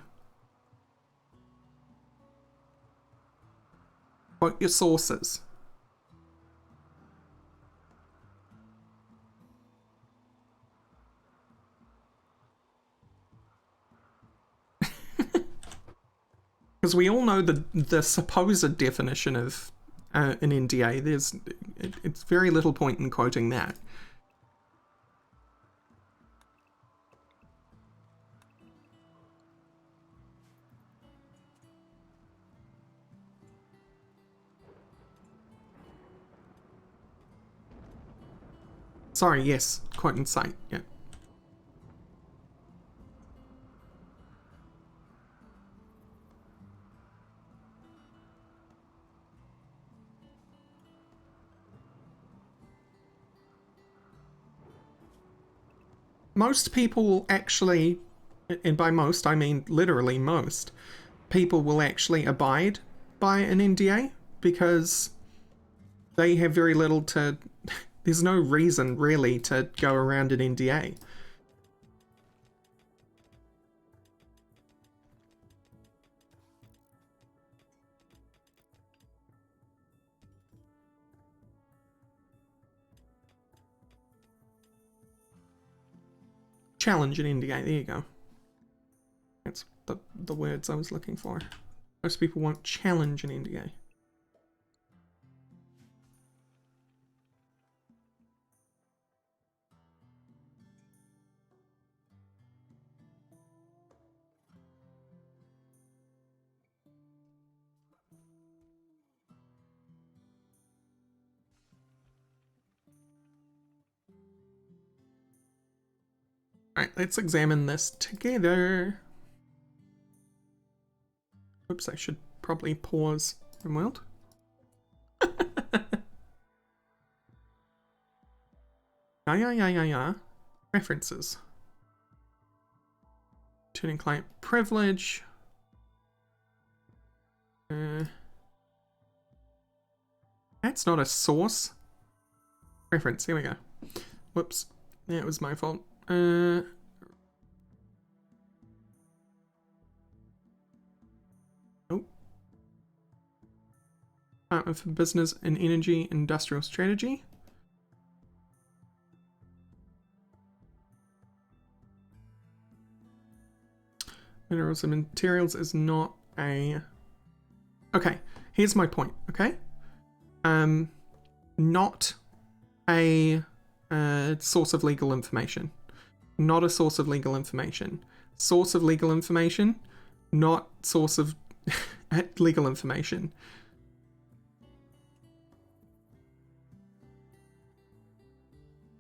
What your sources? Because we all know the supposed definition of an NDA. It's very little point in quoting that. Sorry, yes, quote in sight, yeah. Most people actually, and by most I mean literally most, people will actually abide by an NDA because they have very little to... There's no reason really to go around an NDA. Challenge an NDA, there you go. That's the words I was looking for. Most people won't challenge an NDA. Alright, let's examine this together. Oops, I should probably pause RimWorld. Yeah. References. Turning client privilege. That's not a source. Reference, here we go. Whoops, that was my fault. Nope. Department for Business and Energy Industrial Strategy. Minerals and Materials is not a... Okay, here's my point, okay? Not a source of legal information. Not a source of legal information. Source of legal information, not source of legal information.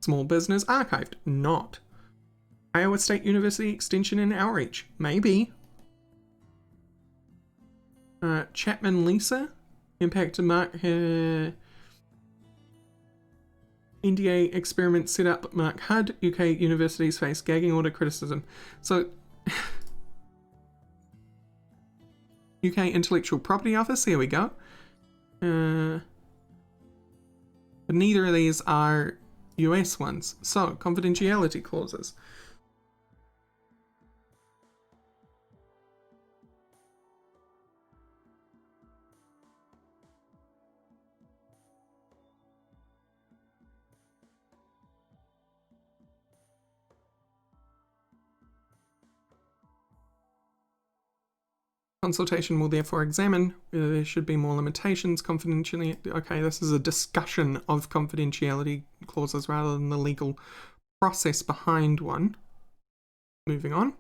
Small Business Archived, not. Iowa State University Extension and Outreach, maybe. Chapman Lisa, Impact Mark, NDA experiment set up Mark HUD, UK universities face gagging order criticism. So, UK Intellectual Property Office, here we go. But neither of these are US ones. So, confidentiality clauses. Consultation will therefore examine whether there should be more limitations, confidentiality. Okay, this is a discussion of confidentiality clauses rather than the legal process behind one. Moving on.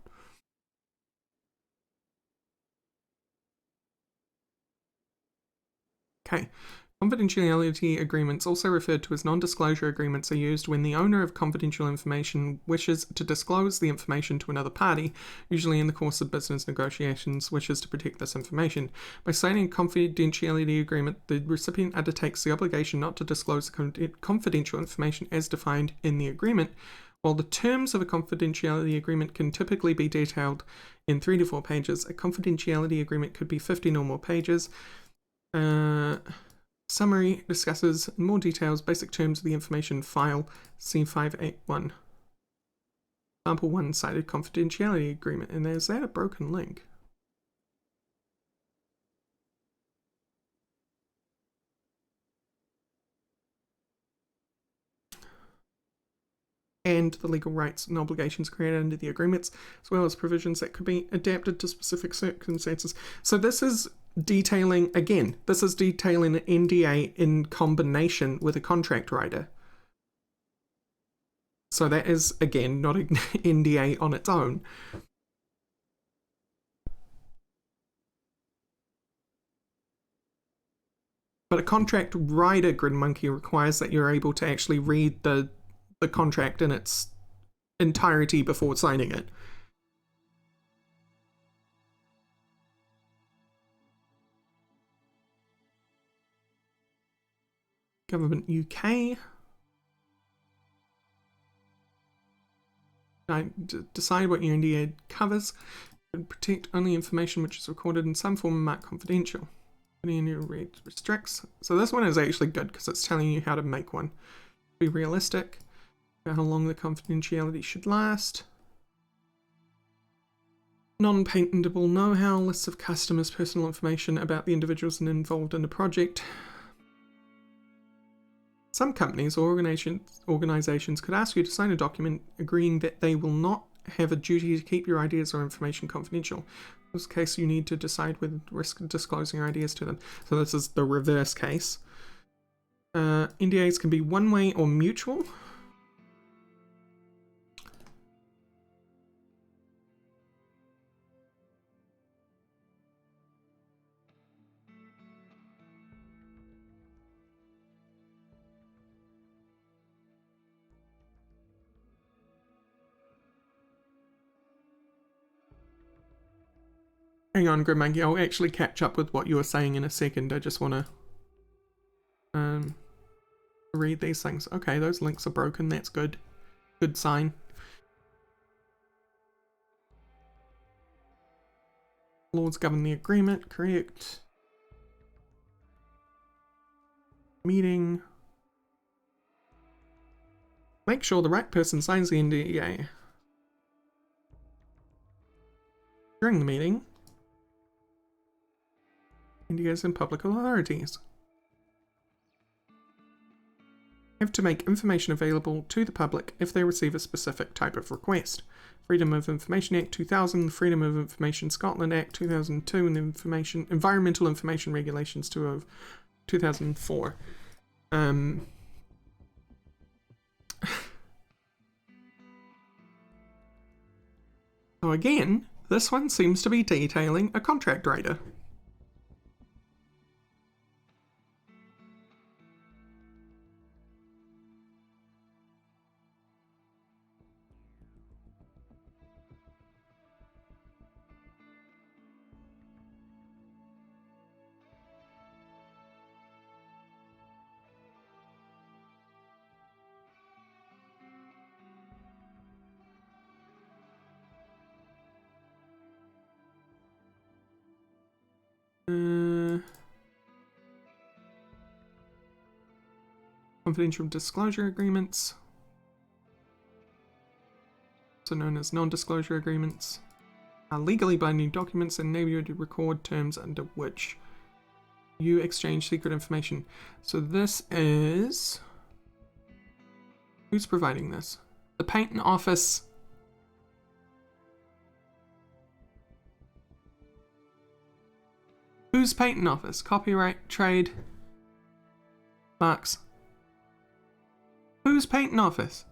Okay. Confidentiality agreements, also referred to as non-disclosure agreements, are used when the owner of confidential information wishes to disclose the information to another party, usually in the course of business negotiations, wishes to protect this information. By signing a confidentiality agreement, the recipient undertakes the obligation not to disclose the confidential information as defined in the agreement. While the terms of a confidentiality agreement can typically be detailed in 3 to 4 pages, a confidentiality agreement could be 15 or more pages. Summary discusses in more details basic terms of the information file C581. Example 1 cited confidentiality agreement, and there's that a broken link. And the legal rights and obligations created under the agreements, as well as provisions that could be adapted to specific circumstances. So this is detailing, again, this is detailing an NDA in combination with a contract writer. So that is, again, not an NDA on its own. But a contract writer, GridMonkey, requires that you're able to actually read the contract in its entirety before signing it. Government UK. Decide what your NDA covers and protect only information which is recorded in some form and marked confidential. NDA restricts. So this one is actually good because it's telling you how to make one. Be realistic about how long the confidentiality should last. Non-patentable know-how, lists of customers' personal information about the individuals involved in the project. Some companies or organizations could ask you to sign a document agreeing that they will not have a duty to keep your ideas or information confidential. In this case, you need to decide whether to risk disclosing your ideas to them. So this is the reverse case. NDAs can be one-way or mutual. Hang on, GridMonkey, I'll actually catch up with what you were saying in a second. I just want to read these things. Okay, those links are broken. That's good. Good sign. Laws govern the agreement. Correct. Meeting. Make sure the right person signs the NDA. During the meeting, NDAs and public authorities have to make information available to the public if they receive a specific type of request. Freedom of Information Act 2000, Freedom of Information Scotland Act 2002, and the Environmental Information Regulations 2004. So again, this one seems to be detailing a contract writer. Confidential disclosure agreements, also known as non-disclosure agreements, are legally binding documents and enable you to record terms under which you exchange secret information. So this is... who's providing this? The Patent Office. Whose patent office? Copyright, trade, marks. Whose patent office?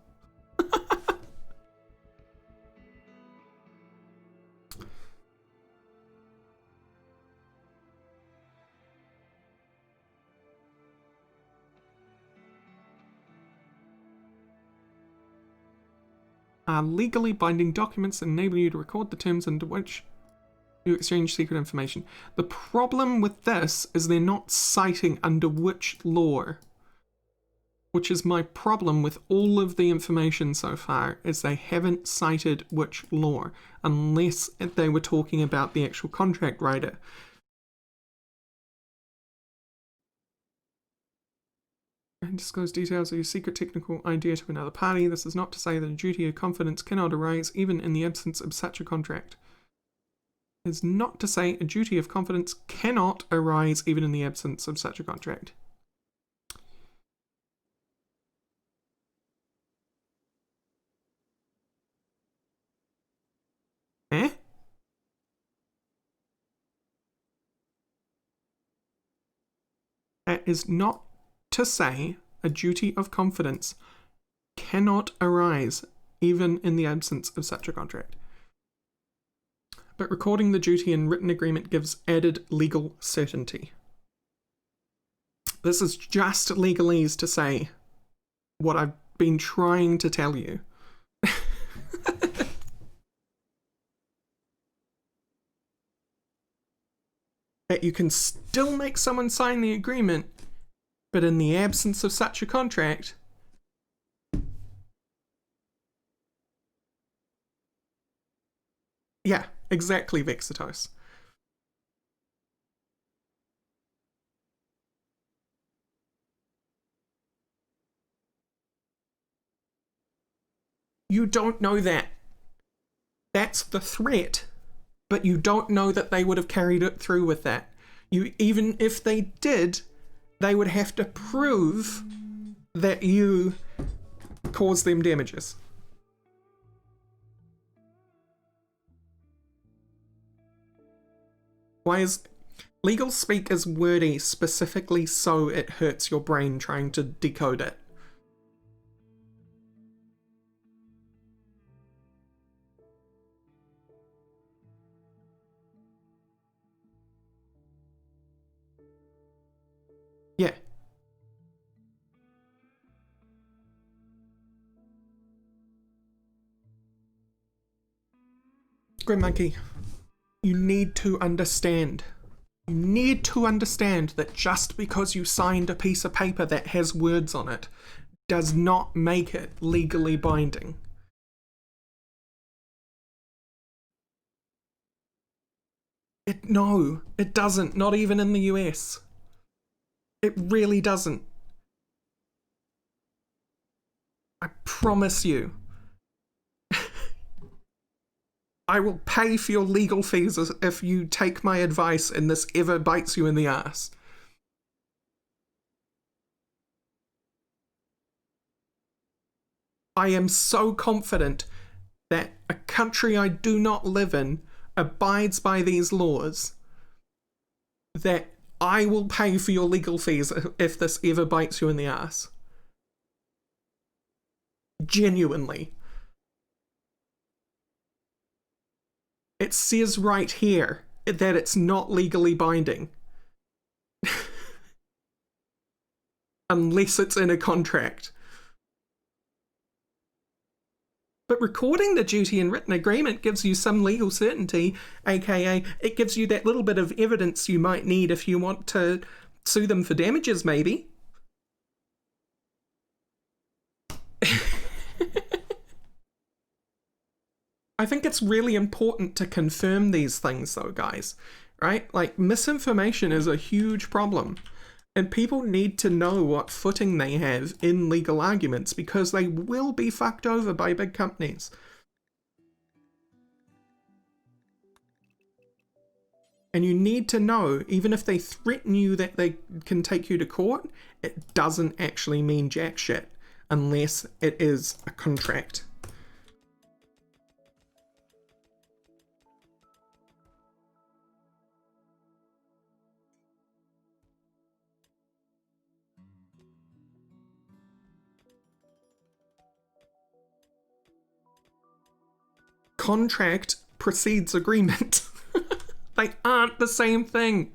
Are legally binding documents that enable you to record the terms under which you exchange secret information. The problem with this is they're not citing under which law, which is my problem with all of the information so far, is they haven't cited which law, unless they were talking about the actual contract writer. And disclose details of your secret technical idea to another party. This is not to say that a duty of confidence cannot arise even in the absence of such a contract. It is not to say a duty of confidence cannot arise even in the absence of such a contract. Eh? That is not to say a duty of confidence cannot arise even in the absence of such a contract. But recording the duty in written agreement gives added legal certainty. This is just legalese to say what I've been trying to tell you. That you can still make someone sign the agreement, but in the absence of such a contract, yeah, exactly, Vexitos. You don't know that. That's the threat, but you don't know that they would have carried it through with that. Even if they did, they would have to prove that you caused them damages. Why is legal speak is wordy specifically so it hurts your brain trying to decode it? Yeah. Grim Monkey, you need to understand. You need to understand that just because you signed a piece of paper that has words on it does not make it legally binding. No, it doesn't. Not even in the US. It really doesn't. I promise you. I will pay for your legal fees if you take my advice and this ever bites you in the ass. I am so confident that a country I do not live in abides by these laws that I will pay for your legal fees if this ever bites you in the ass. Genuinely. It says right here that it's not legally binding. Unless it's in a contract. But recording the duty in written agreement gives you some legal certainty, aka it gives you that little bit of evidence you might need if you want to sue them for damages, maybe. I think it's really important to confirm these things though, guys, right? Like, misinformation is a huge problem. And people need to know what footing they have in legal arguments because they will be fucked over by big companies. And you need to know, even if they threaten you that they can take you to court, it doesn't actually mean jack shit unless it is a contract. contract precedes agreement. They aren't the same thing.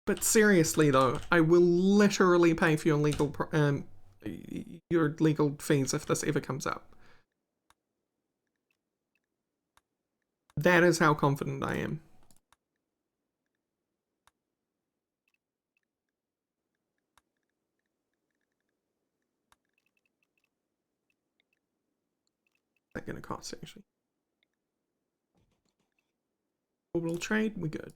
But seriously though, I will literally pay for your legal fees if this ever comes up. That is how confident I am. What's that gonna cost actually? Orbital trade, we good.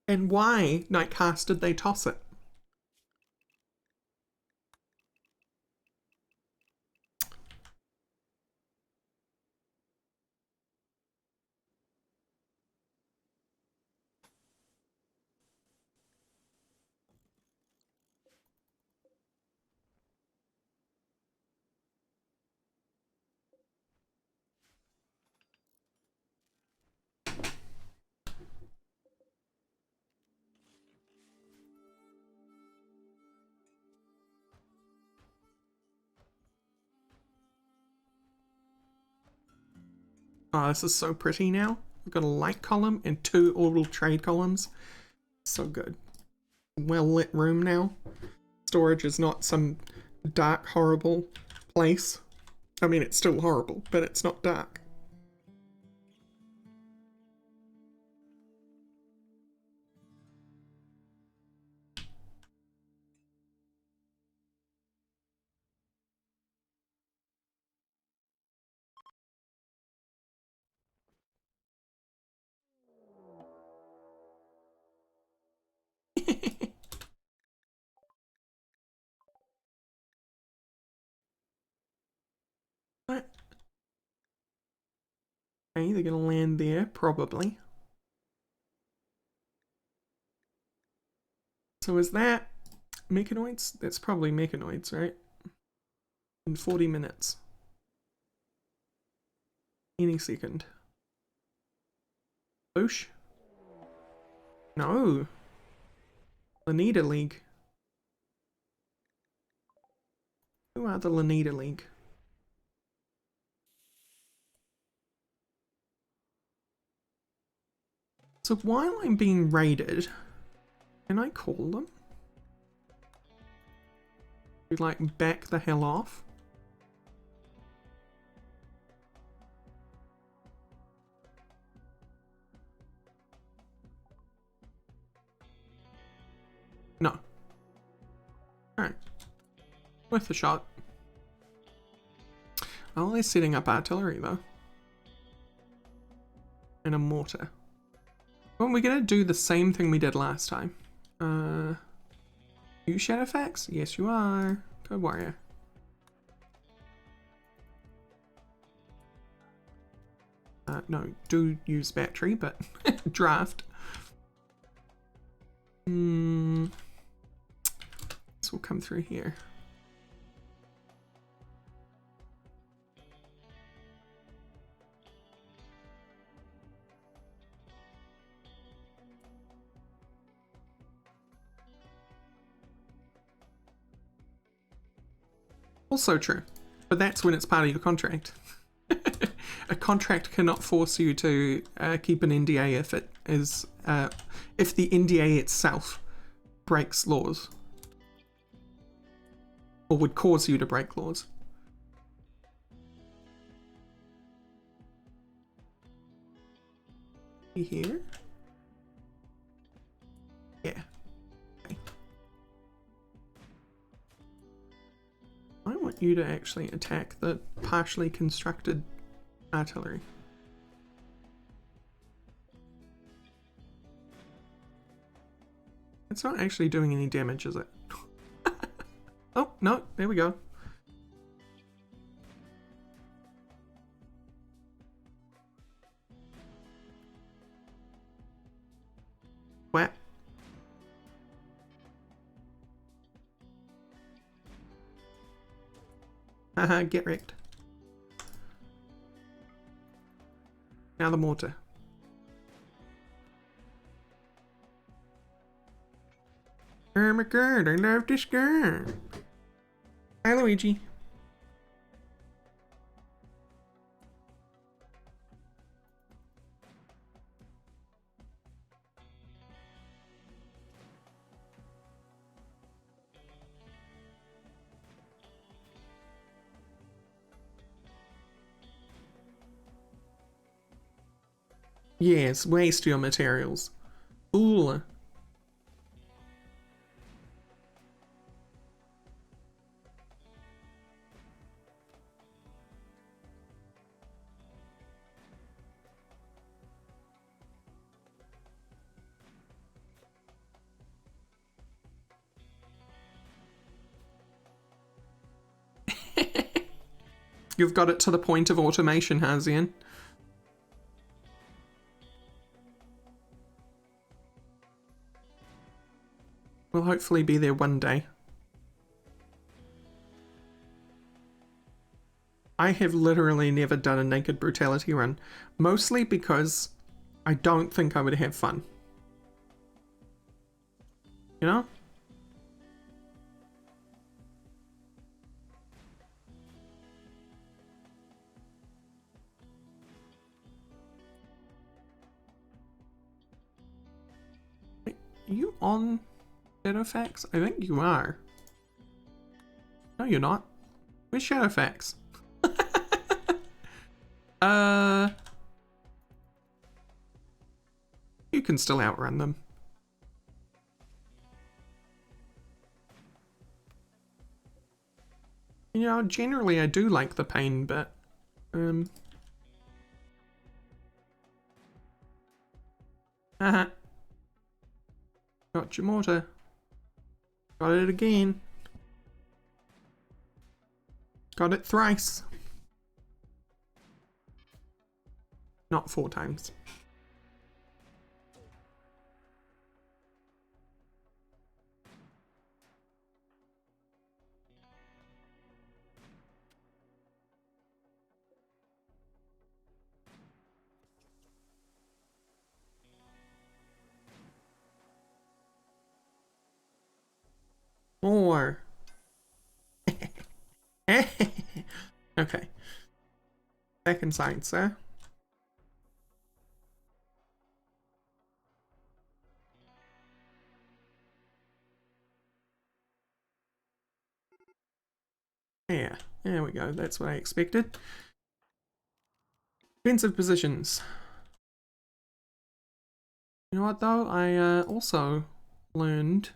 And why, Nightcast, did they toss it? Oh, this is so pretty now. We've got a light column and 2 orbital trade columns. So good. Well lit room now. Storage is not some dark, horrible place. I mean, it's still horrible, but it's not dark. What? Okay, they're gonna land there, probably. So is that mechanoids? That's probably mechanoids, right? In 40 minutes. Any second. Boosh? No. Lanita League. Who are the Lanita League? So while I'm being raided, can I call them? You like back the hell off? No. Alright. Worth a shot. Oh, they're setting up artillery though. And a mortar. Well, we're gonna do the same thing we did last time. You Shadowfax? Yes, you are. Code Warrior. No, do use battery, but draft. This will come through here. Also true, but that's when it's part of your contract. A contract cannot force you to keep an NDA if it is if the NDA itself breaks laws or would cause you to break laws. Here? Yeah. you to actually attack the partially constructed artillery. It's not actually doing any damage, is it? Oh, no, there we go. Whap. Haha, get wrecked. Now the mortar. Oh my god, I love this girl. Hi, Luigi. Yes, waste your materials. Ooh. You've got it to the point of automation, Hazian. We'll hopefully be there one day. I have literally never done a naked brutality run, mostly because I don't think I would have fun. You know? Are you on Shadowfax? I think you are. No, you're not. Where's Shadowfax? You can still outrun them. You know, generally I do like the pain, but haha. Got your mortar. Got it again. Got it thrice. Not 4 times. More. Okay. Back inside, sir. Yeah, there we go. That's what I expected. Defensive positions. You know what though? I also learned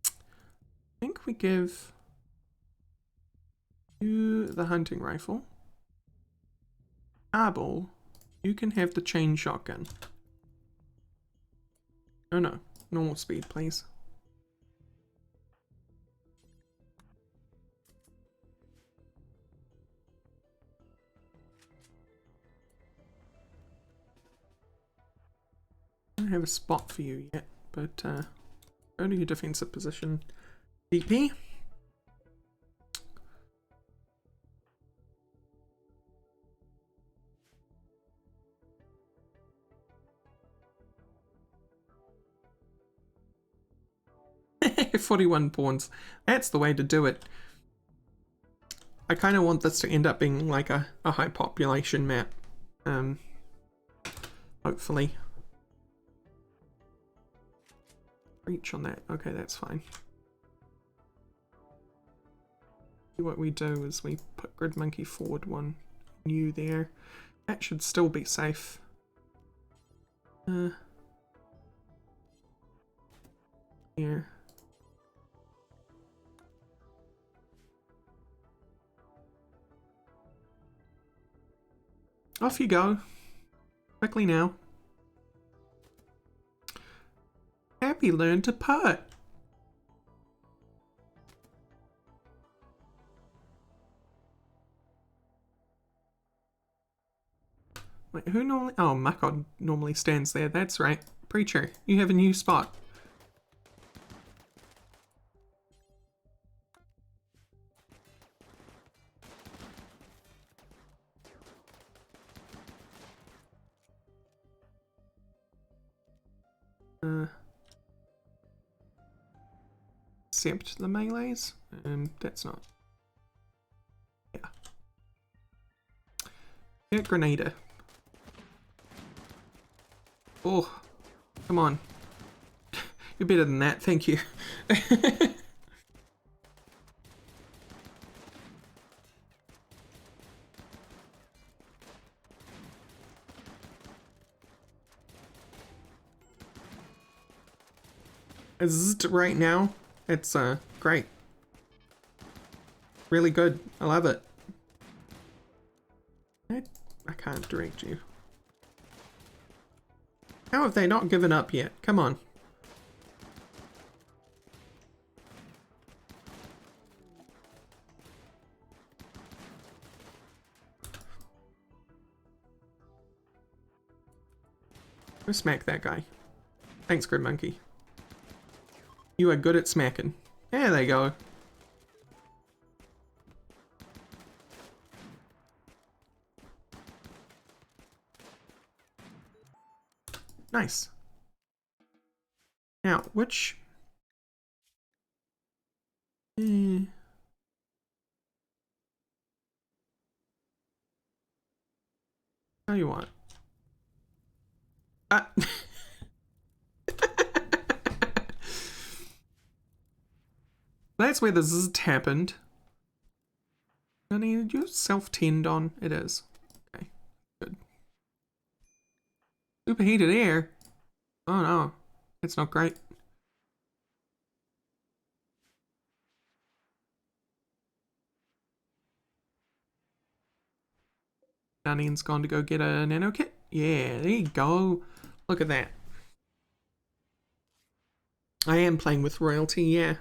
I think we give you the hunting rifle. Arbol, you can have the chain shotgun. Oh no, normal speed, please. I don't have a spot for you yet, but go to your defensive position. DP. $41 pawns. That's the way to do it. I kind of want this to end up being like a high population map. Hopefully. Reach on that. Okay, that's fine. What we do is we put Grid Monkey forward 1 new there. That should still be safe. Here. Off you go. Quickly now. Happy learned to putt. Wait, who normally... Oh, Makod normally stands there. That's right. Preacher, you have a new spot. Accept the melees? That's not... Yeah. Yeah, Grenada. Oh, come on. You're better than that, thank you. Zzzt right now, it's great. Really good. I love it. I can't direct you. How have they not given up yet? Come on. Go smack that guy. Thanks, Grid Monkey. You are good at smacking. There they go. Nice. Now, which... Tell you what. Ah. That's where the zzz happened. Honey, did you self-tend on? It is. Okay, good. Superheated air? Oh no, it's not great. Dunnian's gone to go get a nano kit. Yeah, there you go. Look at that. I am playing with royalty, yeah.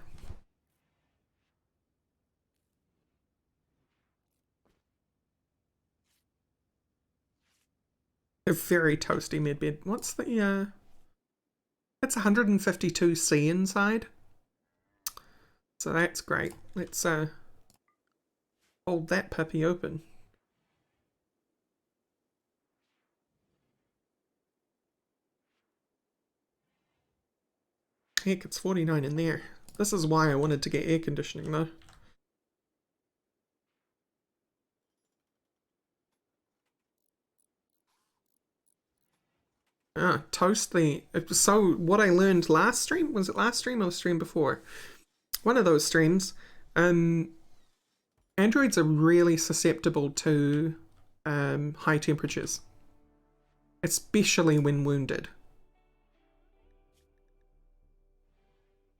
A very toasty midbed. What's the, it's 152C inside. So that's great. Let's, hold that puppy open. Heck, it's 49 in there. This is why I wanted to get air conditioning, though. Toast the... So, what I learned last stream? Was it last stream or the stream before? One of those streams. Androids are really susceptible to high temperatures. Especially when wounded.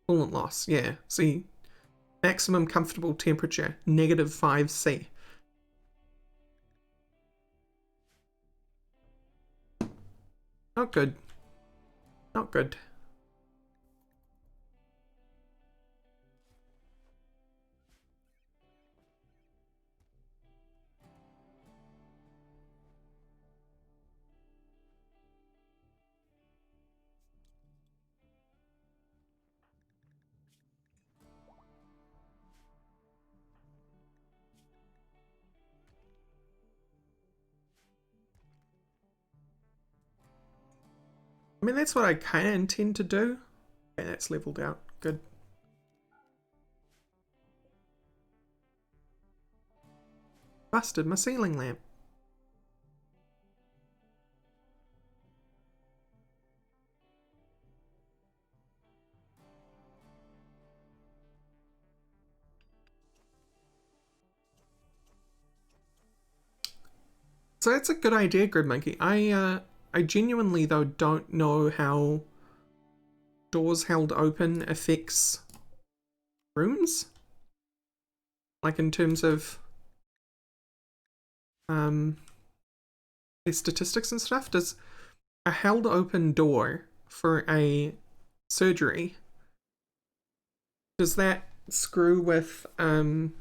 Coolant loss, yeah. See, maximum comfortable temperature, -5C. Not good. Not good. I mean, that's what I kind of intend to do. Okay, that's leveled out. Good. Busted my ceiling lamp. So that's a good idea, Grid Monkey. I genuinely, though, don't know how doors held open affects rooms. Like, in terms of... their statistics and stuff. Does a held open door for a surgery, does that screw with you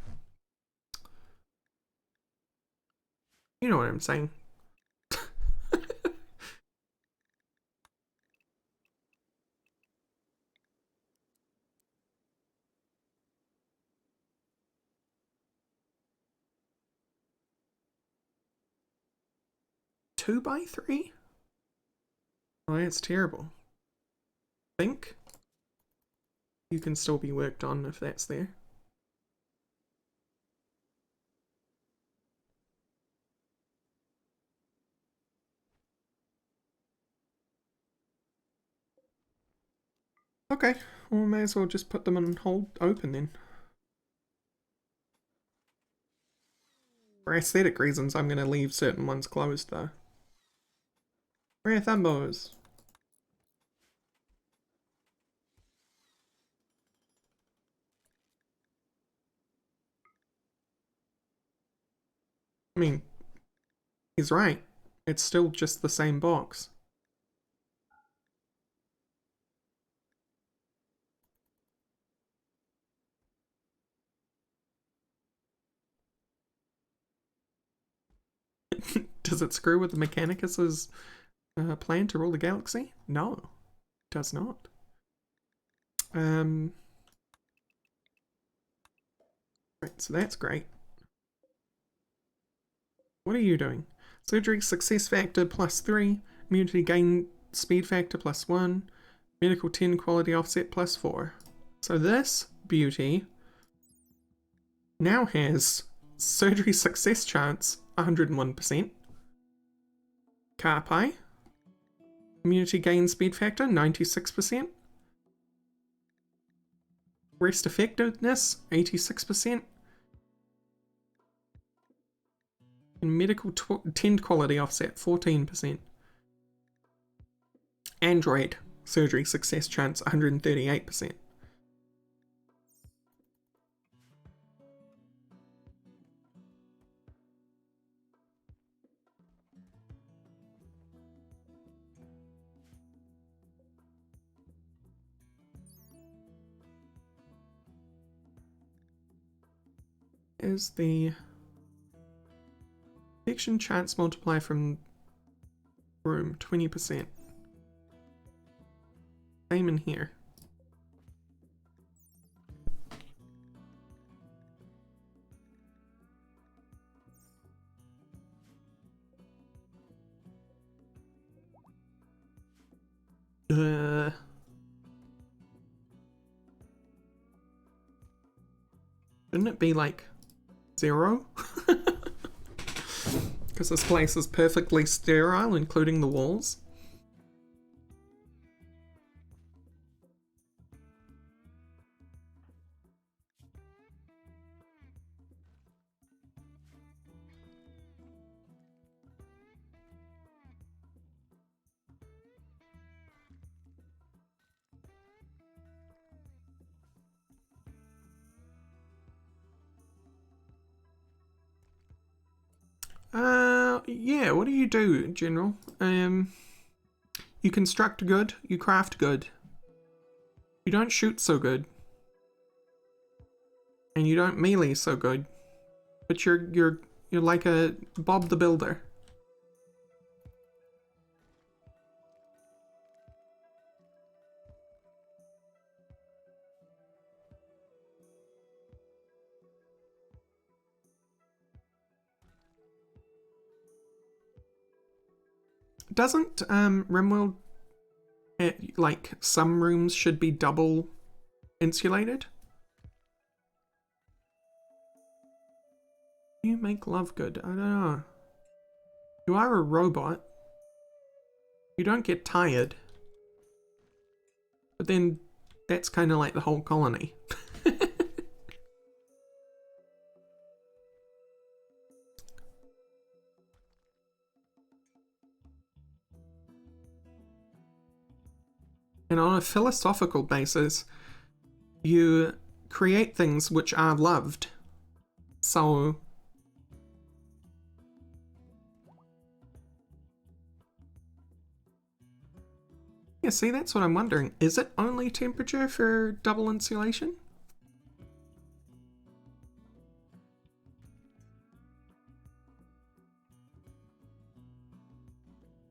know what I'm saying? 2x3? Oh, that's terrible. Think you can still be worked on if that's there. Okay, well, we may as well just put them on hold open then. For aesthetic reasons, I'm going to leave certain ones closed though. Rare thumbos. I mean, he's right. It's still just the same box. Does it screw with the Mechanicus's plan to rule the galaxy? No, it does not. Right, so that's great. What are you doing? Surgery success factor +3, immunity gain speed factor +1, medical 10 quality offset +4. So this beauty now has surgery success chance 101%, Carpi, immunity gain speed factor 96%, rest effectiveness 86%, and medical 10 quality offset 14%. Android surgery success chance 138%. Is the infection chance multiply from room 20%. Same in here. Shouldn't it be like 0? Because this place is perfectly sterile, including the walls. Yeah, what do you do, General? You construct good, you craft good. You don't shoot so good. And you don't melee so good. But you're like a Bob the Builder. Doesn't RimWorld, like, some rooms should be double insulated? You make love good. I don't know. You are a robot. You don't get tired. But then that's kind of like the whole colony. And on a philosophical basis, you create things which are loved. So Yeah, see, that's what I'm wondering. Is it only temperature for double insulation?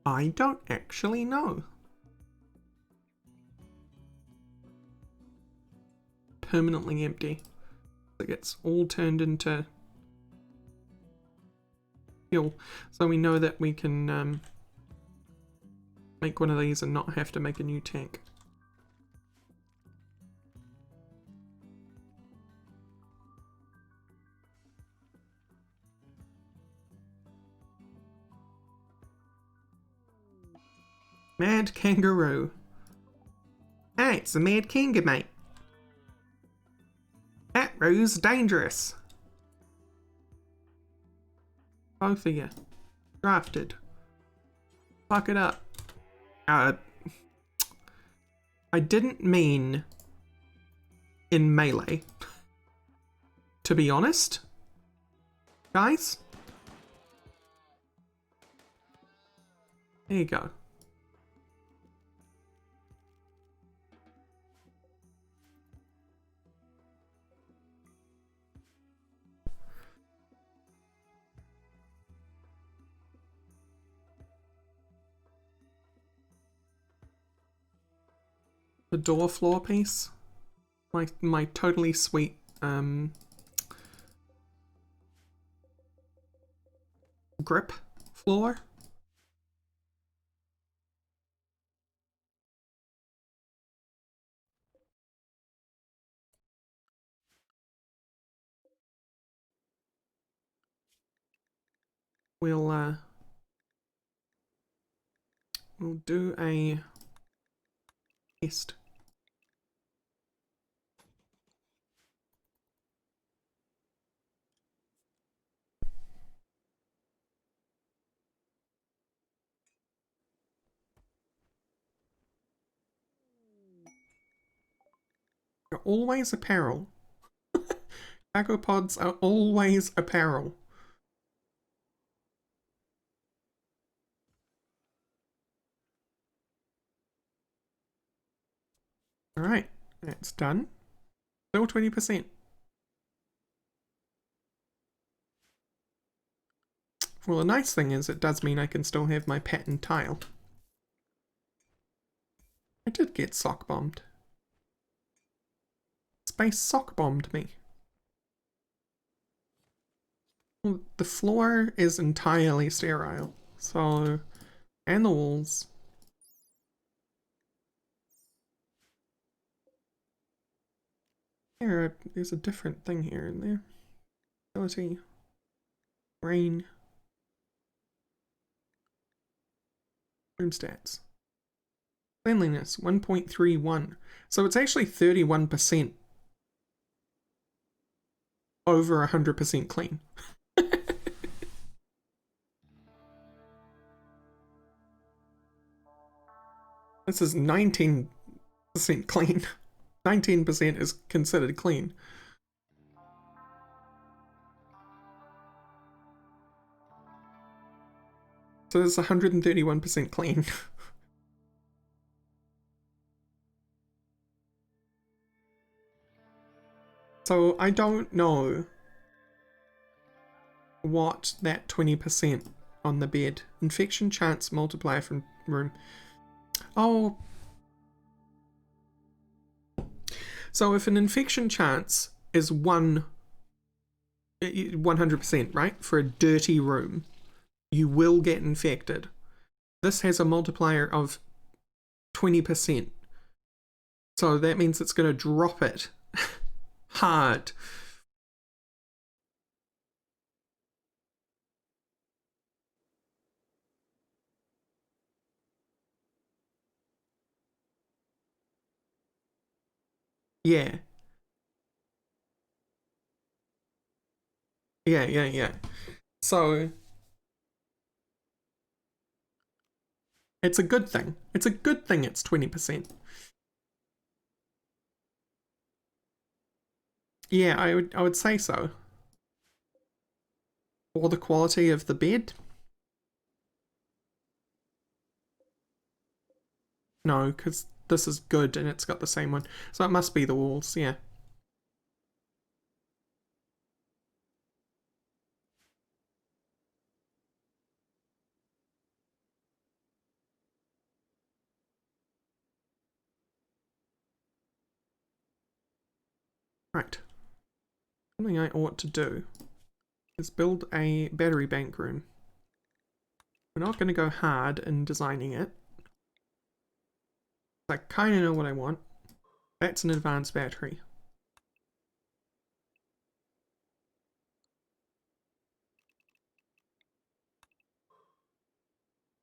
I don't actually know. Permanently empty. It gets all turned into fuel. So we know that we can make one of these and not have to make a new tank. Mad kangaroo. Hey, it's a mad kangaroo, mate. That roo's dangerous. Both of you. Drafted. Fuck it up. I didn't mean in melee. To be honest. Guys. There you go. The door floor piece. My totally sweet grip floor. We'll do a test. You're always apparel. Cargo pods are always apparel. Alright, that's done. Still 20%. Well, the nice thing is it does mean I can still have my pattern tile. I did get sock bombed. Space sock bombed me. Well, the floor is entirely sterile, so, and the walls. There's a different thing here and there. Ability, rain, room stats. Cleanliness, 1.31. So it's actually 31% over 100% clean. This is 19% clean. 19% is considered clean. So this is 131% clean. So I don't know what that 20% on the bed. Infection chance multiplier from room. Oh. So if an infection chance is 100%, right? For a dirty room, you will get infected. This has a multiplier of 20%. So that means it's going to drop it hard. Yeah. Yeah. So it's a good thing. It's a good thing it's 20%. Yeah, I would say so. Or the quality of the bed. No, because this is good and it's got the same one. So it must be the walls, yeah. Right. Something I ought to do is build a battery bank room. We're not going to go hard in designing it. I kind of know what I want. That's an advanced battery.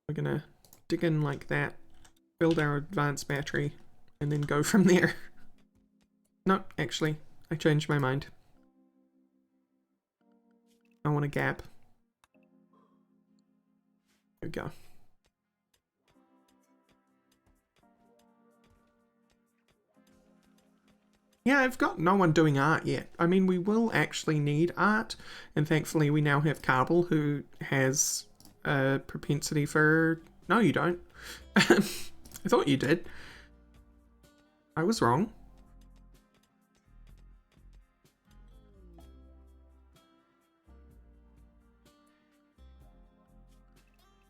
We're going to dig in like that, build our advanced battery, and then go from there. No, actually, I changed my mind. I want a gap. There we go. Yeah, I've got no one doing art yet. I mean, we will actually need art, and thankfully we now have Carbel, who has a propensity for... No, you don't. I thought you did. I was wrong.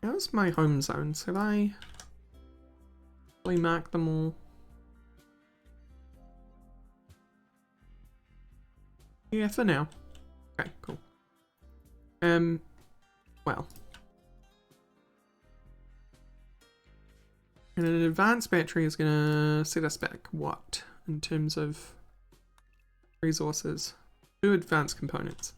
How's my home zones? Have I really marked them all? Yeah, for now. Okay, cool. Well. And an advanced battery is gonna set us back what? In terms of resources? 2 advanced components.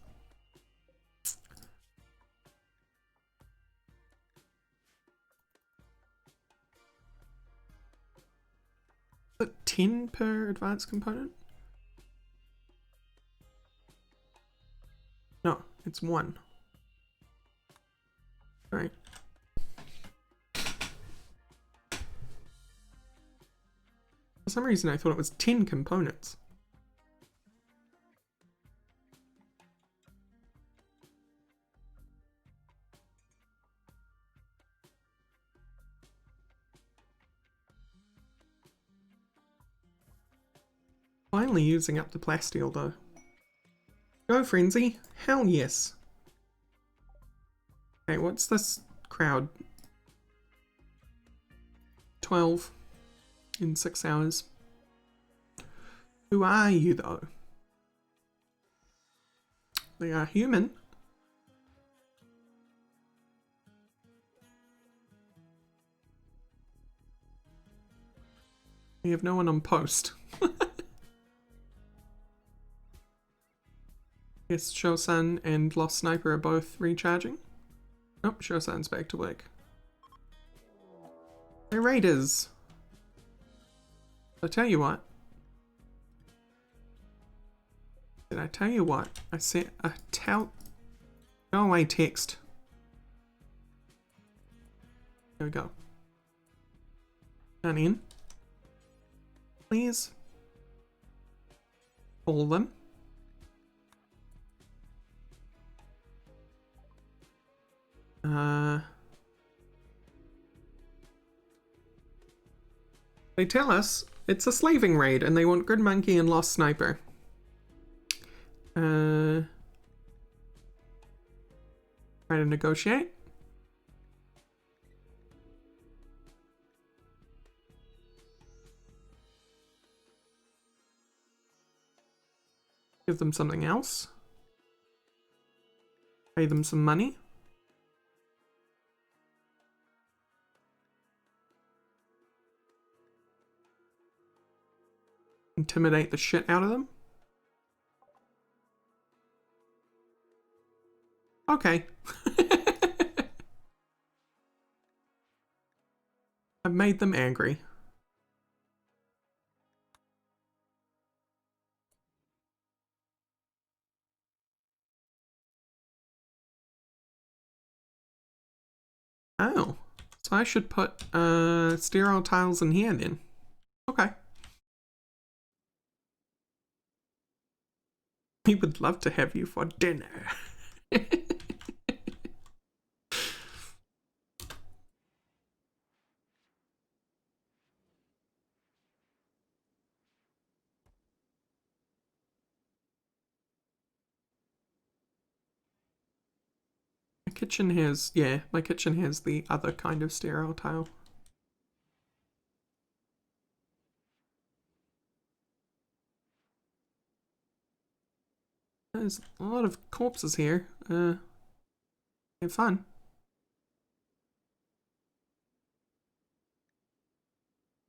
Is it 10 per advanced component? No, it's 1. Right. For some reason I thought it was 10 components. Finally using up the plasteel though. Go Frenzy! Hell yes! Okay, what's this crowd? 12 in 6 hours. Who are you though? They are human. We have no one on post. Yes, Shosan and Lost Sniper are both recharging. Oh, Shosan's back to work. They're raiders. I'll tell you what. Did I tell you what? I sent a Go away text. There we go. Turn in. Please. Call them. They tell us it's a slaving raid and they want Good Monkey and Lost Sniper. Try to negotiate. Give them something else. Pay them some money. Intimidate the shit out of them. Okay. I've made them angry. Oh. So I should put sterile tiles in here then. Okay. We would love to have you for dinner. kitchen has, yeah, my kitchen has the other kind of sterile tile. There's a lot of corpses here. Have fun.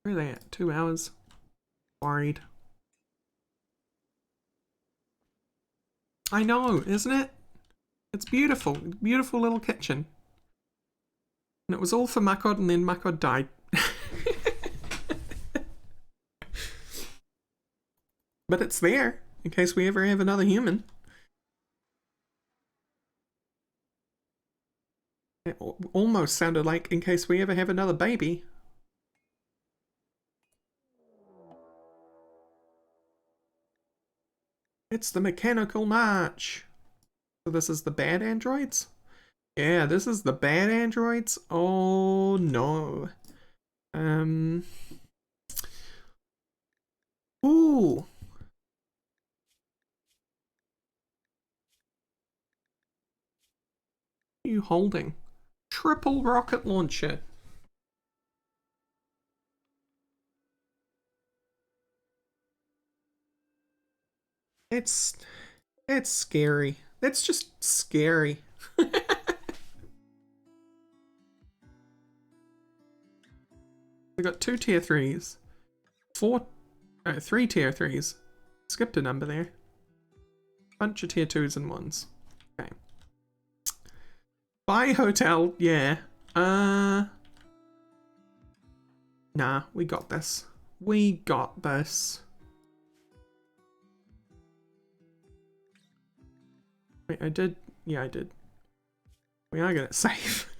Where are they at? 2 hours. Worried. I know, isn't it? It's beautiful. Beautiful little kitchen. And it was all for Makod, and then Makod died. But it's there, in case we ever have another human. It almost sounded like in case we ever have another baby. It's the mechanical march. So this is the bad androids? Yeah, this is the bad androids. Oh no. Ooh. What are you holding? Triple rocket launcher. It's scary. It's just scary. We got 2 tier 3s. 3 tier 3s. Skipped a number there. Bunch of tier 2s and 1s. Okay. Buy hotel, yeah. Nah, we got this. We got this. Wait, I did. Yeah, I did. We are gonna save.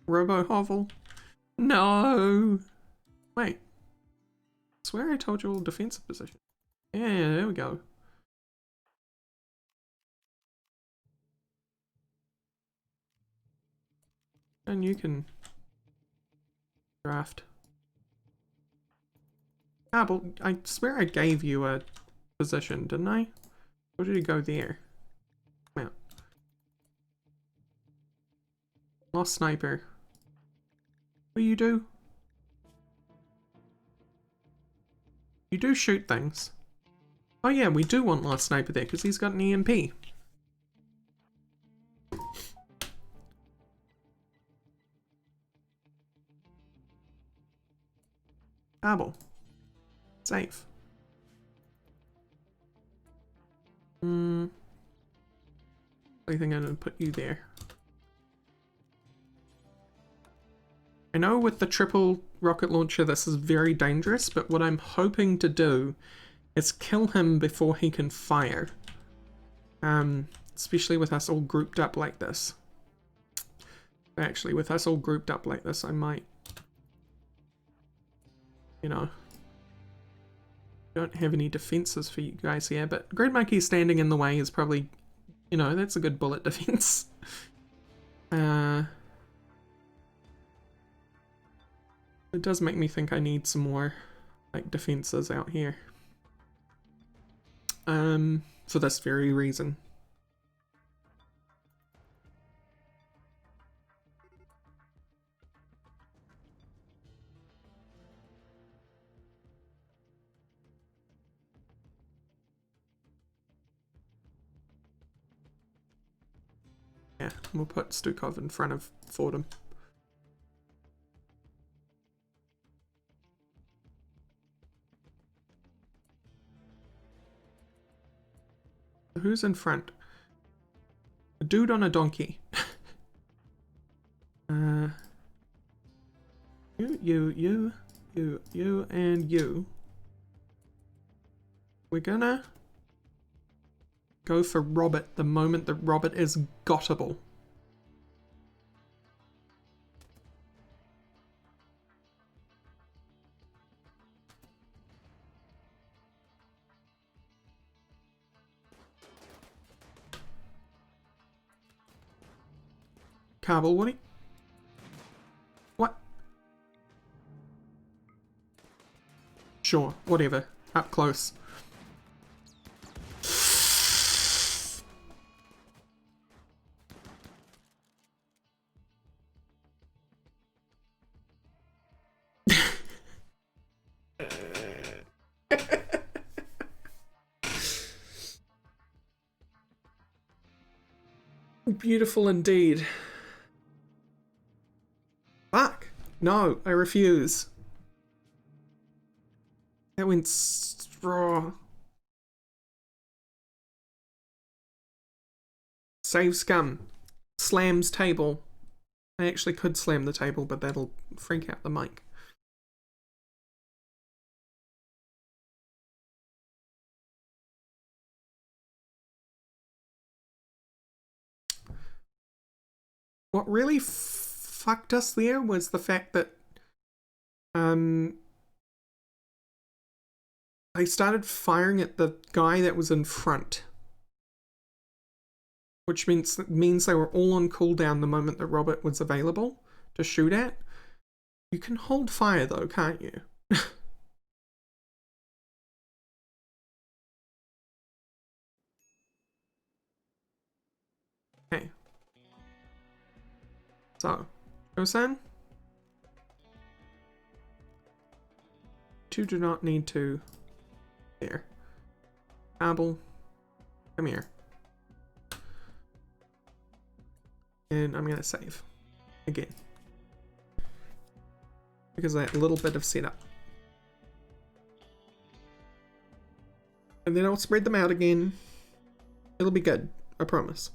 Robo hovel. No. Wait. I swear I told you all defensive position. Yeah, there we go. And you can draft. Ah, but I swear I gave you a position, didn't I? Or did you go there? Come out. Lost sniper. What do you do? You do shoot things. Oh yeah, we do want Lost Sniper there because he's got an EMP. Babel. Safe. I think I'm gonna put you there. I know with the triple rocket launcher this is very dangerous, but what I'm hoping to do is kill him before he can fire. Especially with us all grouped up like this. Actually, with us all grouped up like this, I might, you know, don't have any defenses for you guys here, but Great Monkey standing in the way is probably, you know, that's a good bullet defense. It does make me think I need some more, like, defenses out here. For this very reason. Yeah, we'll put Stukov in front of Fordham. Who's in front? A dude on a donkey. You, and you. We're gonna go for Robert the moment that Robert is gottable. Kabul, what? What? Sure, whatever. up close. Beautiful indeed. Fuck. No, I refuse. That went straw. Save scum. Slams table. I actually could slam the table, but that'll freak out the mic. What really fucked us there was the fact that they started firing at the guy that was in front, which means they were all on cooldown the moment the robot was available to shoot at. You can hold fire though, can't you? Okay. So, Osan? You do not need to... There. Apple, come here. And I'm gonna save. Again. Because of that little bit of setup. And then I'll spread them out again. It'll be good, I promise.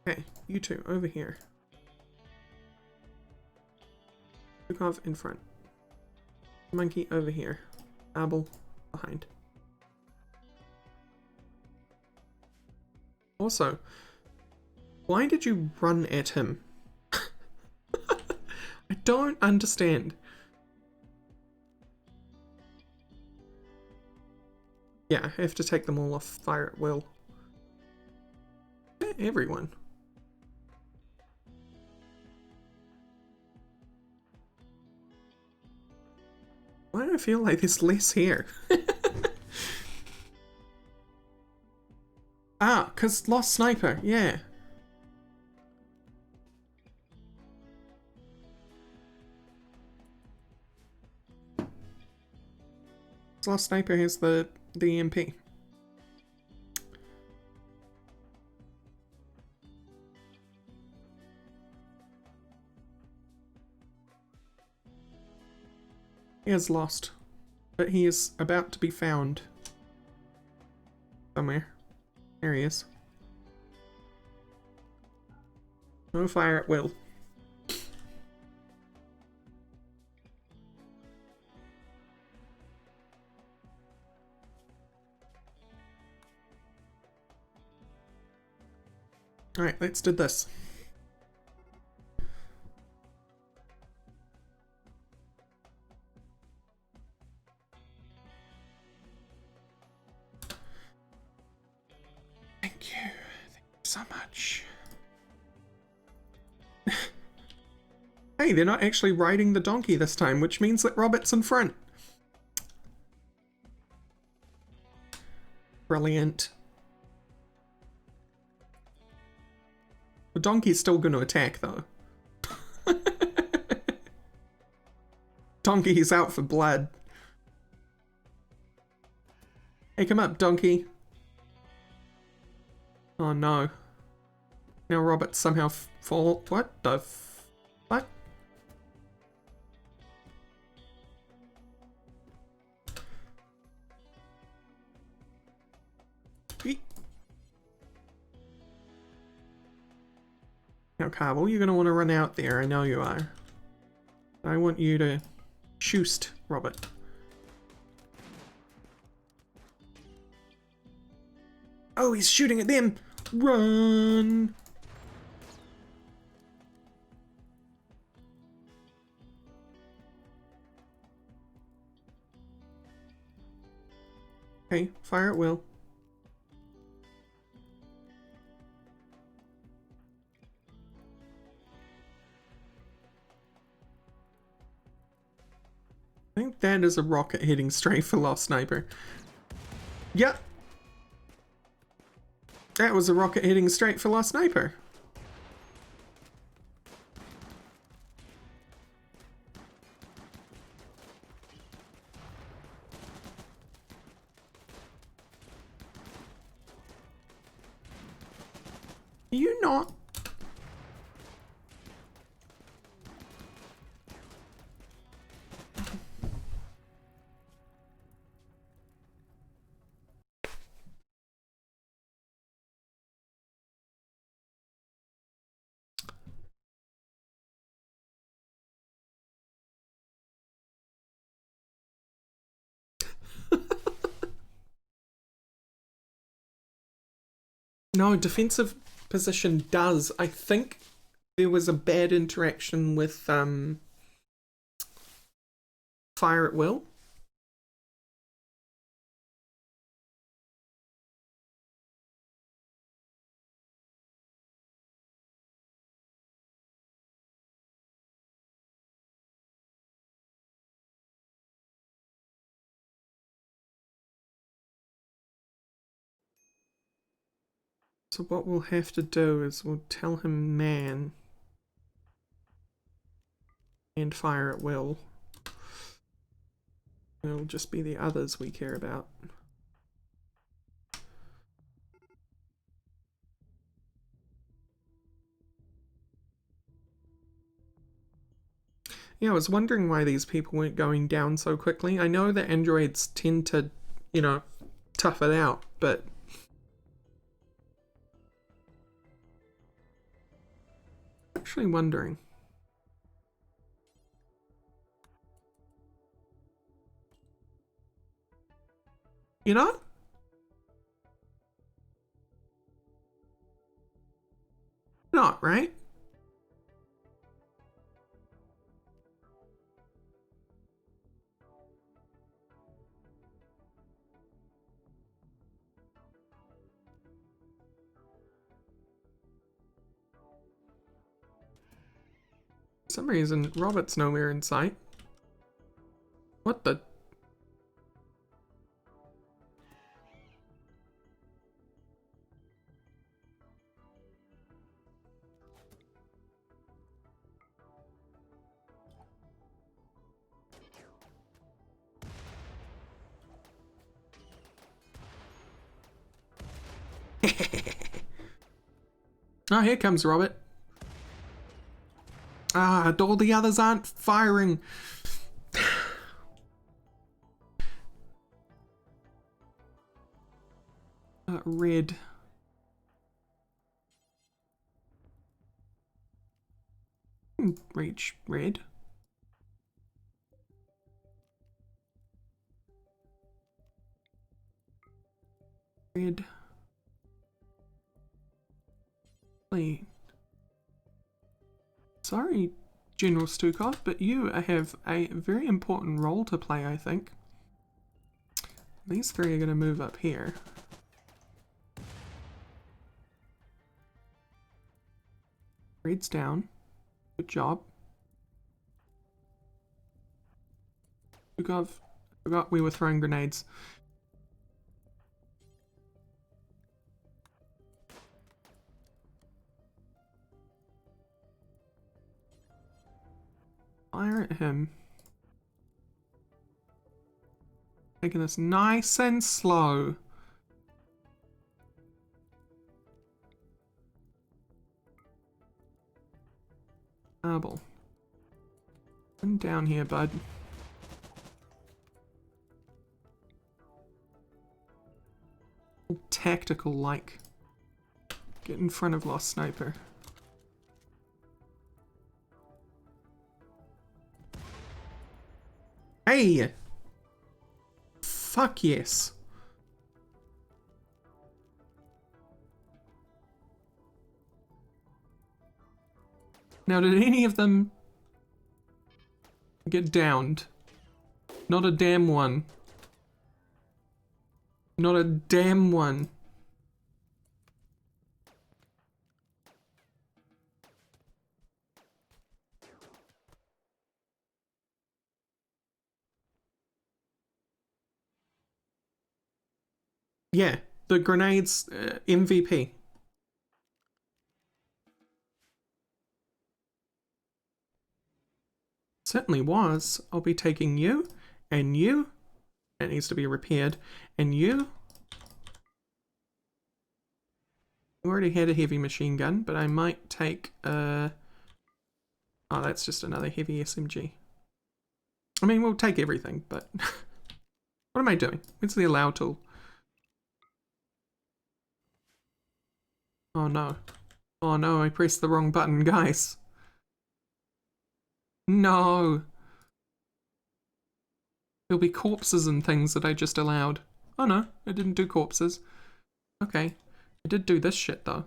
Okay, you two, over here. Zukov in front. Monkey over here. Abel behind. Also, why did you run at him? I don't understand. Yeah, I have to take them all off fire at will. Everyone. Why do I feel like there's less here? Ah, 'cause lost sniper, yeah. Lost sniper has the EMP. He is lost, but he is about to be found somewhere. There he is. No fire at will. Alright, let's do this. Thank you so much. Hey, they're not actually riding the donkey this time, which means that Robert's in front. Brilliant. The donkey's still going to attack, though. Donkey's out for blood. Hey, come up, donkey. Oh no. Now Robert somehow fall. What the what? Eek. Now, Carvel, you're gonna want to run out there. I know you are. I want you to shoot Robert. Oh, he's shooting at them! Run! Okay, fire at will. I think that is a rocket heading straight for Lost Sniper. Yep. That was a rocket heading straight for Lost Sniper. You not? No, defensive position does. I think there was a bad interaction with fire at will. So what we'll have to do is we'll tell him man and fire at will. It'll just be the others we care about. Yeah, I was wondering why these people weren't going down so quickly. I know that androids tend to, you know, tough it out, but actually wondering. You know? Not, right? For some reason, Robert's nowhere in sight. What the? Oh, here comes Robert. Ah, all the others aren't firing. Red. Reach red. Red. Wait. Sorry, General Stukov, but you have a very important role to play, I think. These three are going to move up here. Red's down. Good job. Stukov, forgot we were throwing grenades. Fire at him. Taking this nice and slow. Marble. And down here, bud. Tactical like. Get in front of Lost Sniper. Hey! Fuck yes. Now, did any of them get downed? Not a damn one. Not a damn one. Yeah, the grenades MVP. Certainly was. I'll be taking you, and you. That needs to be repaired. And you. I already had a heavy machine gun, but I might take oh, that's just another heavy SMG. I mean, we'll take everything, but what am I doing? Where's the allow tool? Oh no. Oh no, I pressed the wrong button, guys. No. There'll be corpses and things that I just allowed. Oh no, I didn't do corpses. Okay. I did do this shit though.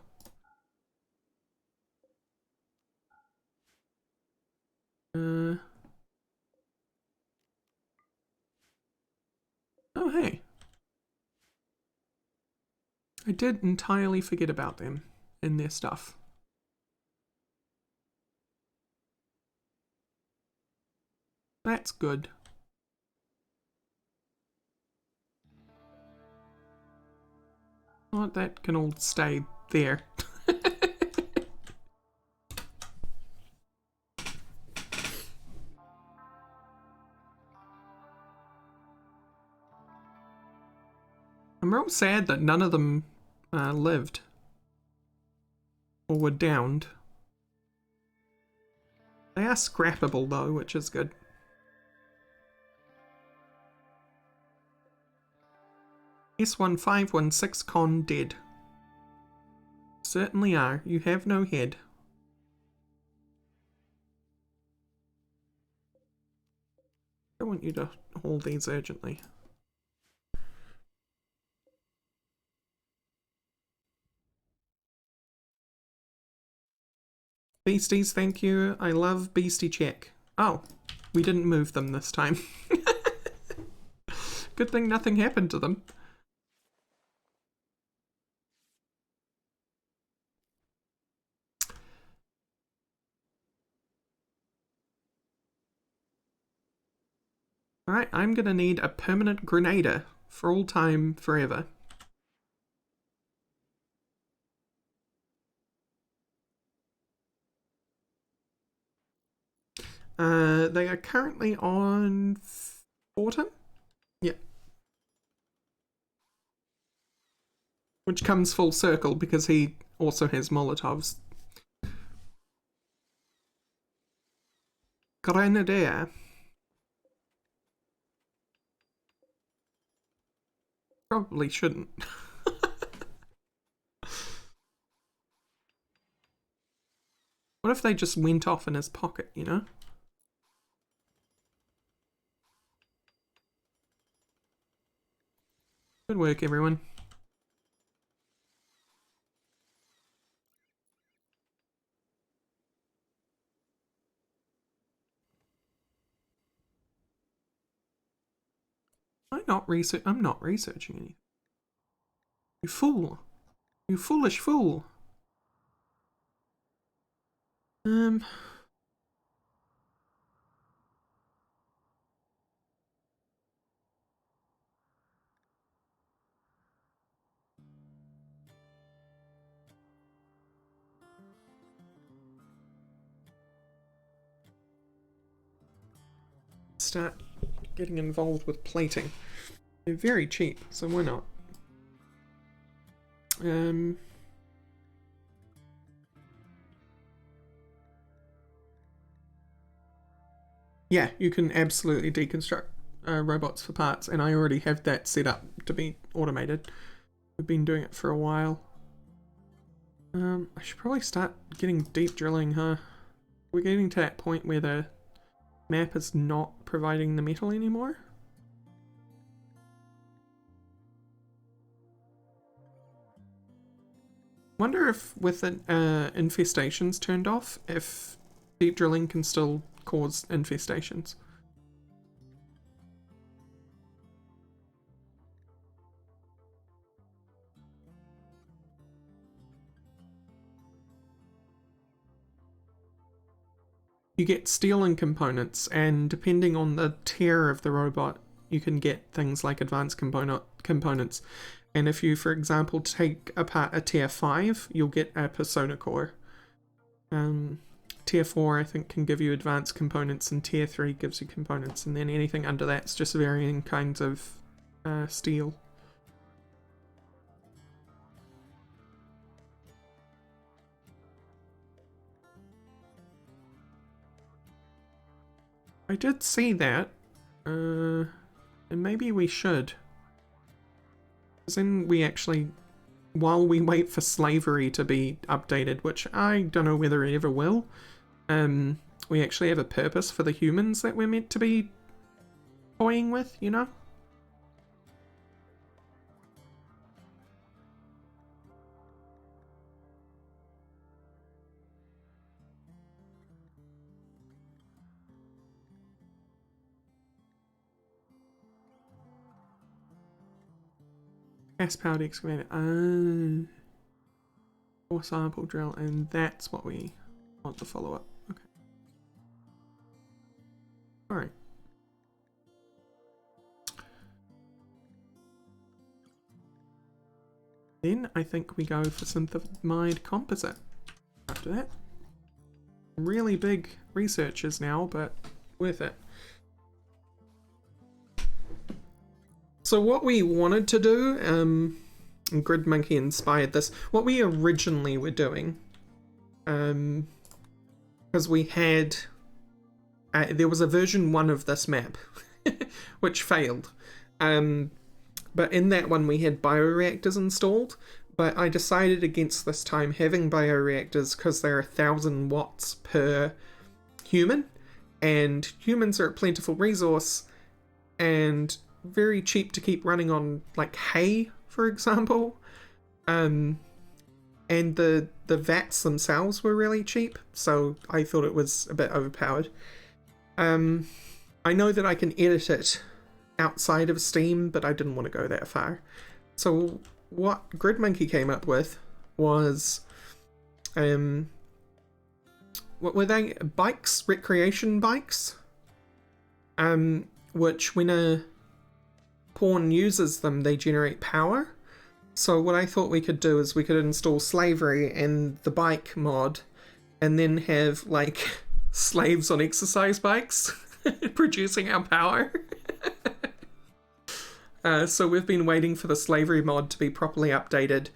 Oh hey. I did entirely forget about them and their stuff. That's good. Oh, that can all stay there. I'm real sad that none of them lived. Or were downed. They are scrappable though, which is good. S1516 con dead. Certainly are. You have no head. I want you to haul these urgently. Beasties, thank you. I love Beastie Check. Oh, we didn't move them this time. Good thing nothing happened to them. Alright, I'm gonna need a permanent grenader for all time, forever. They are currently on Fortin? Yeah. Which comes full circle because he also has Molotovs. Grenadier. Probably shouldn't. What if they just went off in his pocket, you know? Good work, everyone. I'm not researching anything. You fool. You foolish fool. Start getting involved with plating. They're very cheap, so why not? Yeah, you can absolutely deconstruct robots for parts, and I already have that set up to be automated. We've been doing it for a while. I should probably start getting deep drilling, huh? We're getting to that point where the map is not providing the metal anymore. Wonder if with the infestations turned off, if deep drilling can still cause infestations. you get steel and components, and depending on the tier of the robot, you can get things like advanced components. And if you, for example, take apart a tier 5, you'll get a persona core. Tier 4, I think, can give you advanced components, and tier 3 gives you components, and then anything under that's just varying kinds of steel. I did see that, and maybe we should. Because then we actually, while we wait for slavery to be updated, which I don't know whether it ever will, we actually have a purpose for the humans that we're meant to be toying with, you know? Gas-powered excavator. Or sample drill, and that's what we want to follow up. Okay. Alright. Then I think we go for synthemide composite. After that. Really big researchers now, but worth it. So what we wanted to do, and GridMonkey inspired this, what we originally were doing, because we had, there was a version 1 of this map, which failed, but in that one we had bioreactors installed, but I decided against this time having bioreactors because they're 1,000 watts per human, and humans are a plentiful resource, and very cheap to keep running on, like, hay, for example. And the vats themselves were really cheap, so I thought it was a bit overpowered. I know that I can edit it outside of Steam, but I didn't want to go that far. So what GridMonkey came up with was, what were they? Bikes? Recreation bikes? Which when a pawn uses them, they generate power. So what I thought we could do is we could install slavery and the bike mod, and then have, like, slaves on exercise bikes producing our power. So we've been waiting for the slavery mod to be properly updated,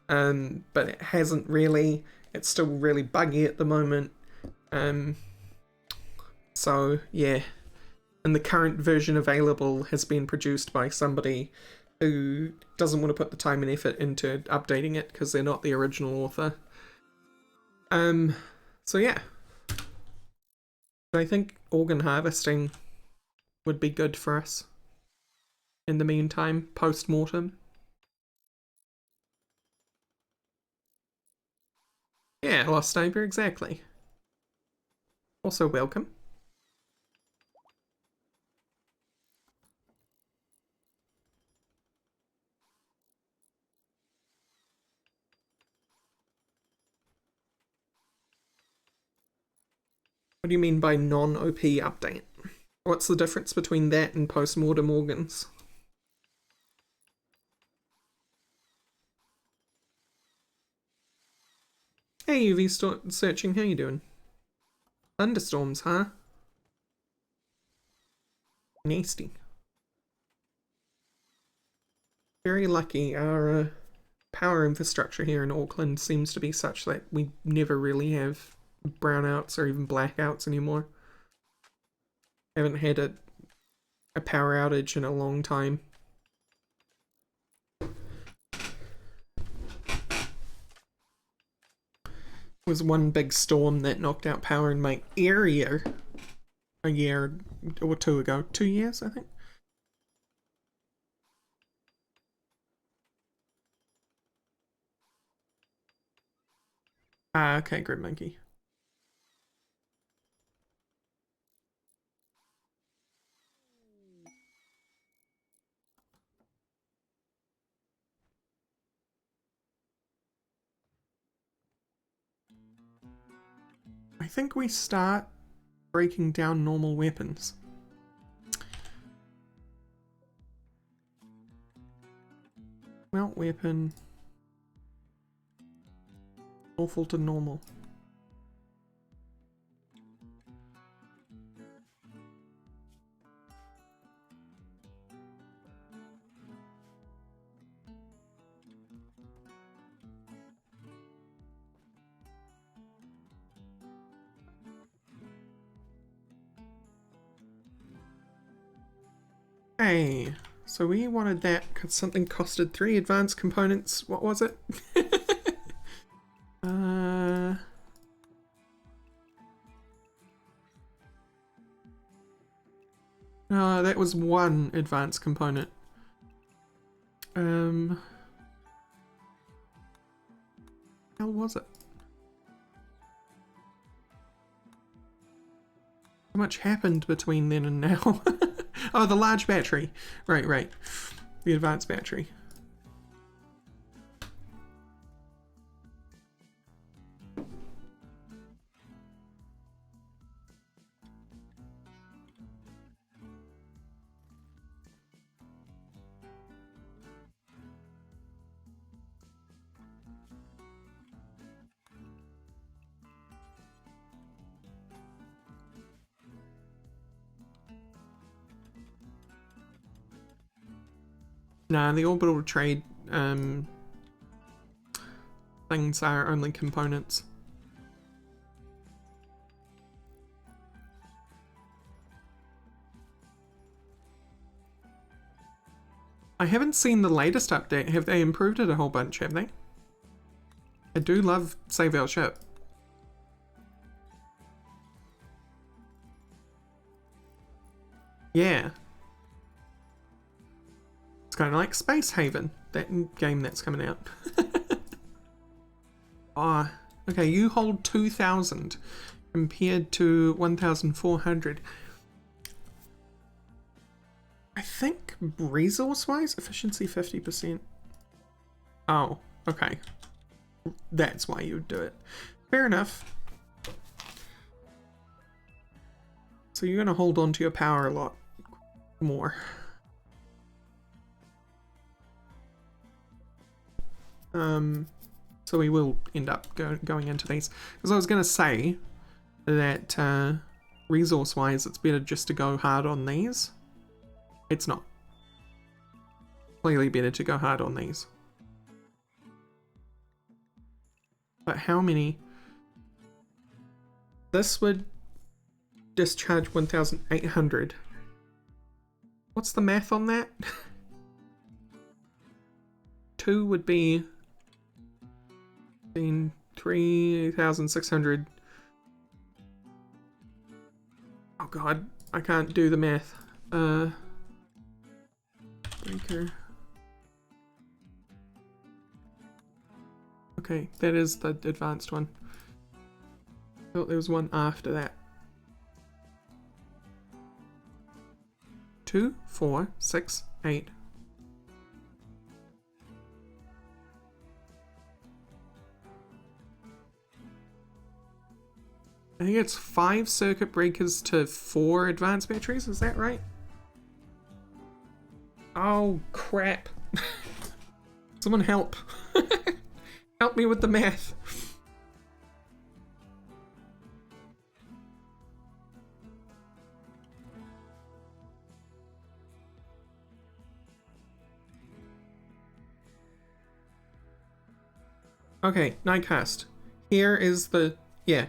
but it hasn't really. It's still really buggy at the moment. So yeah. And the current version available has been produced by somebody who doesn't want to put the time and effort into updating it because they're not the original author. So yeah. I think organ harvesting would be good for us. In the meantime, post-mortem. Yeah, Lost Neighbor, exactly. Also welcome. What do you mean by non-OP update? What's the difference between that and post-mortem organs? Hey UV searching, how you doing? Thunderstorms, huh? Nasty. Very lucky. Our power infrastructure here in Auckland seems to be such that we never really have brownouts or even blackouts anymore. Haven't had a power outage in a long time. It was one big storm that knocked out power in my area a year or two ago. 2 years, I think. Ah, okay, GridMonkey. I think we start breaking down normal weapons. Melt weapon. Awful to normal. Hey, so we wanted that because something costed 3 advanced components. What was it? No, that was 1 advanced component. How was it? How much happened between then and now? Oh, the large battery. Right, right. The advanced battery. Nah, the orbital trade things are only components. I haven't seen the latest update. Have they improved it a whole bunch, have they? I do love Save Our Ship. Yeah. It's kind of like Space Haven, that game that's coming out. Ah, oh, okay, you hold 2,000 compared to 1,400. I think resource-wise, efficiency 50%. Oh, okay. That's why you would do it. Fair enough. So you're going to hold on to your power a lot more. So we will end up going into these. Because I was going to say that resource-wise, it's better just to go hard on these. It's not. Clearly better to go hard on these. But how many? This would discharge 1,800. What's the math on that? 2 would be 3,600. Oh god, I can't do the math. Breaker. Okay, that is the advanced one. I thought there was one after that. 2, 4, 6, 8. I think it's 5 circuit breakers to 4 advanced batteries, is that right? Oh, crap. Someone help. Help me with the math. Okay, Nightcast. Here is the... yeah.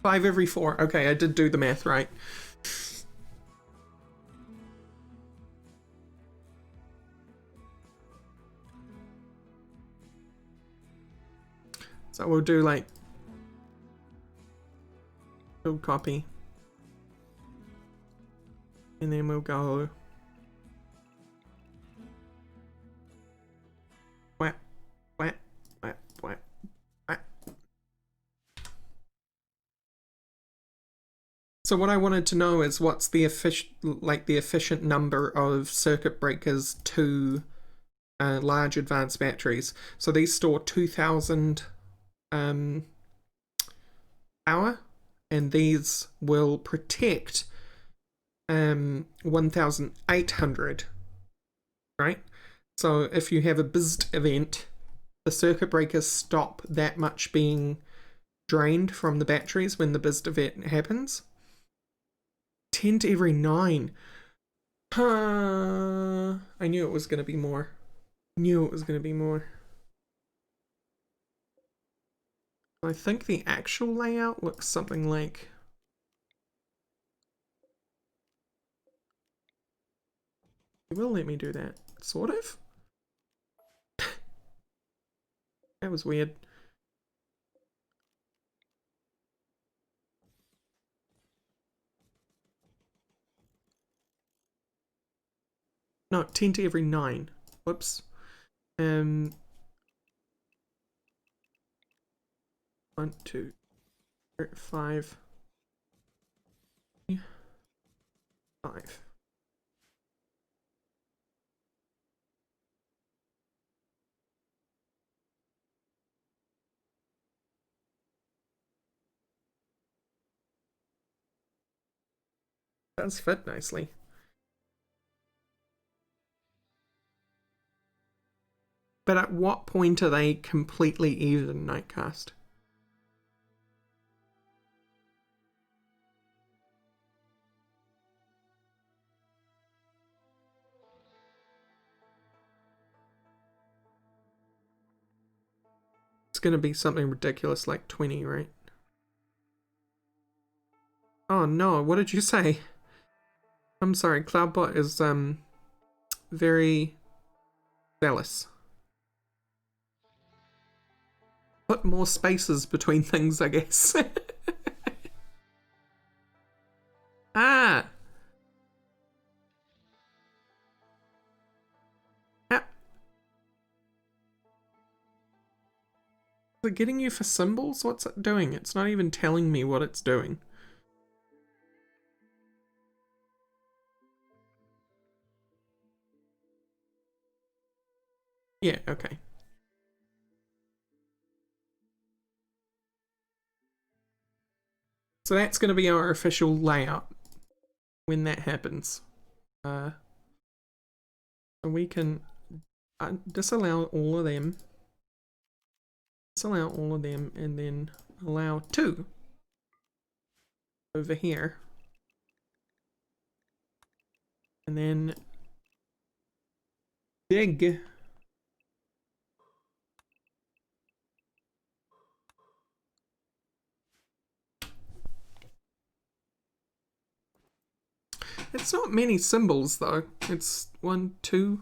5 every 4. Okay, I did do the math right. So we'll do like build copy. And then we'll go whap, whap, whap, whap, whap. So what I wanted to know is what's the efficient number of circuit breakers to large advanced batteries. So these store 2,000 power and these will protect 1800, right? So if you have a BISD event, the circuit breakers stop that much being drained from the batteries when the BISD event happens. 10 to every 9. I knew it was going to be more. I think the actual layout looks something like... It will let me do that. Sort of? That was weird. No, 10 to every 9. Whoops. 1, 2, 5. 5. Does fit nicely. But at what point are they completely even, Nightcast? It's gonna be something ridiculous like 20, right? Oh no, what did you say? I'm sorry, Cloudbot is very zealous. Put more spaces between things, I guess. Ah! Is it getting you for symbols? What's it doing? It's not even telling me what it's doing. Yeah, okay. So that's going to be our official layout when that happens. So we can disallow all of them. Disallow all of them and then allow 2 over here. And then dig. It's not many symbols though. It's 1, 2,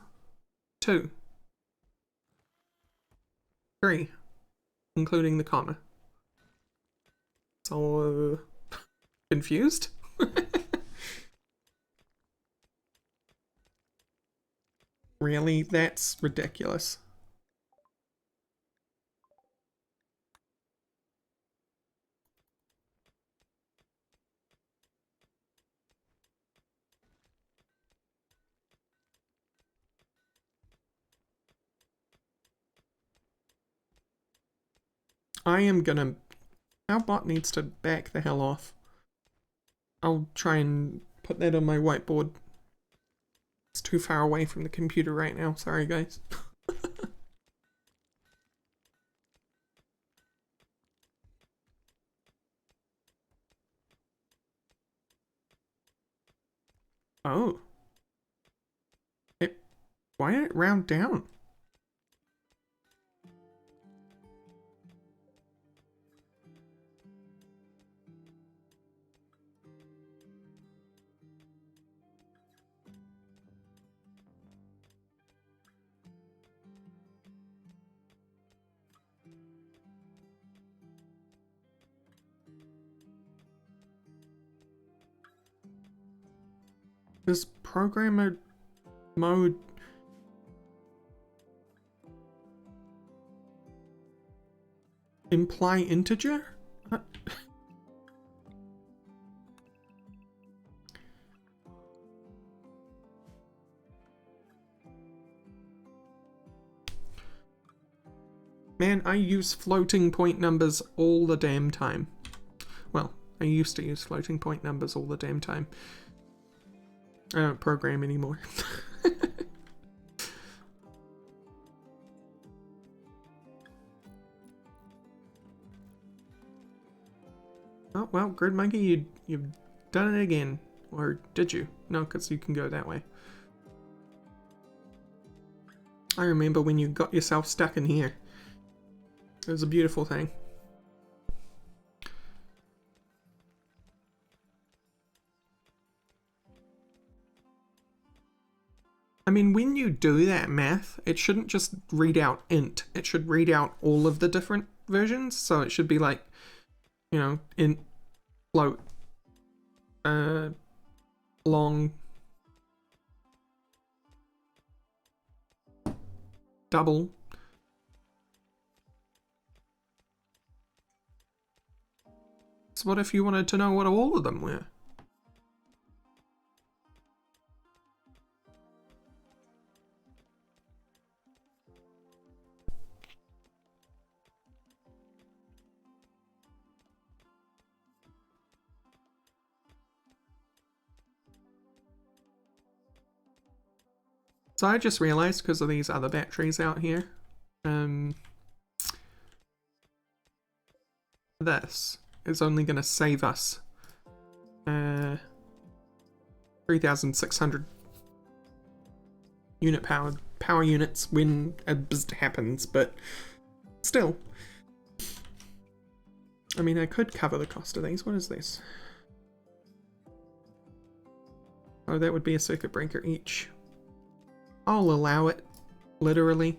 2, 3, including the comma. So confused? Really? That's ridiculous. I am gonna... Our bot needs to back the hell off. I'll try and put that on my whiteboard. It's too far away from the computer right now. Sorry, guys. Oh. Why did it round down? Does programmer mode imply integer? Man, I use floating point numbers all the damn time. Well, I used to use floating point numbers all the damn time. I don't program anymore. Oh, well, Grid Monkey, you've done it again. Or did you? No, because you can go that way. I remember when you got yourself stuck in here. It was a beautiful thing. I mean, when you do that math, it shouldn't just read out int. It should read out all of the different versions. So it should be like, you know, int, float, long, double. So what if you wanted to know what all of them were? So I just realized because of these other batteries out here, this is only going to save us 3,600 unit power units when a bzz happens, but still. I mean, I could cover the cost of these. What is this? Oh, that would be a circuit breaker each. I'll allow it, literally.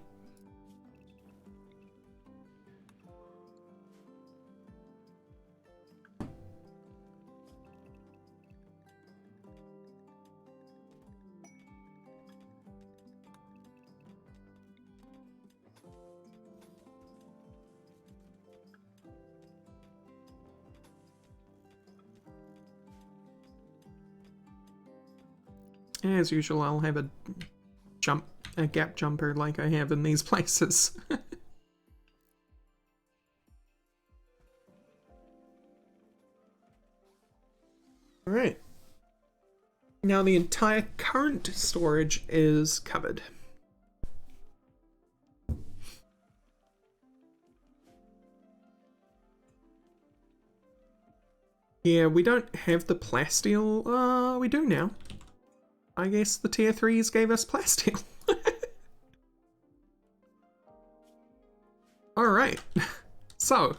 As usual, I'll have a gap jumper like I have in these places. Alright. Now the entire current storage is covered. Yeah, we don't have the plasteel. We do now. I guess the tier 3s gave us plasteel. Alright. So,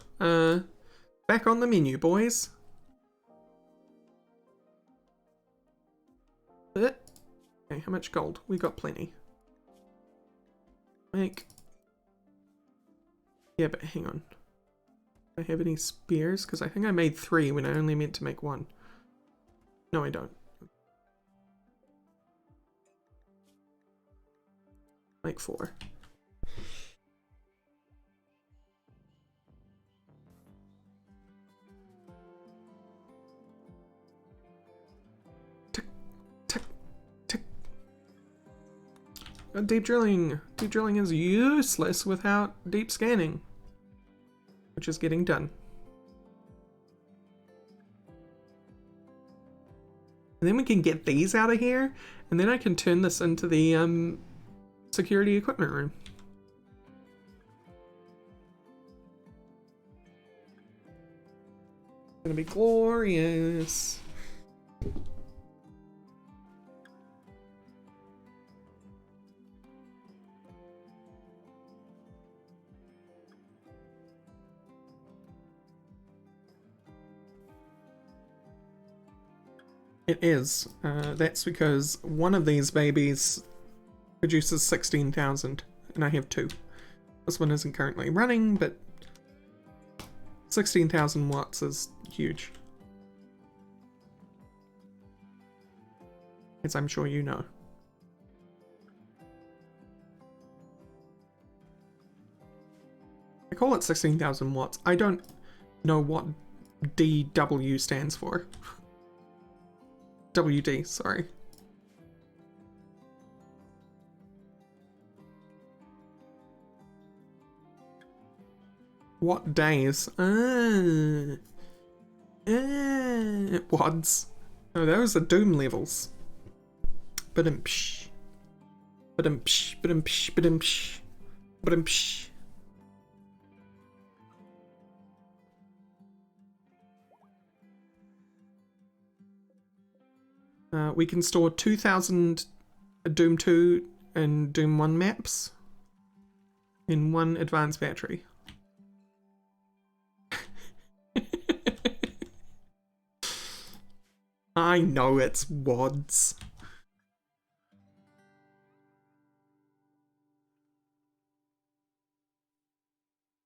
back on the menu, boys. Okay, how much gold? We got plenty. Make. Yeah, but hang on. Do I have any spears? Because I think I made 3 when I only meant to make 1. No, I don't. Make 4. Tick, tick, tick. Deep drilling. Deep drilling is useless without deep scanning, which is getting done. And then we can get these out of here, and then I can turn this into the security equipment room. It's gonna be glorious. It is. That's because one of these babies produces 16,000, and I have 2. This one isn't currently running, but 16,000 watts is huge. As I'm sure you know. I call it 16,000 watts. I don't know what DW stands for. WD, sorry. What days? Ah. Wads. Oh, those are Doom levels. Ba-dum-psh. Ba-dum-psh, ba-dum-psh, ba-dum-psh. Ba-dum-psh. We can store 2,000 Doom 2 and Doom 1 maps in one advanced battery. I know it's wads.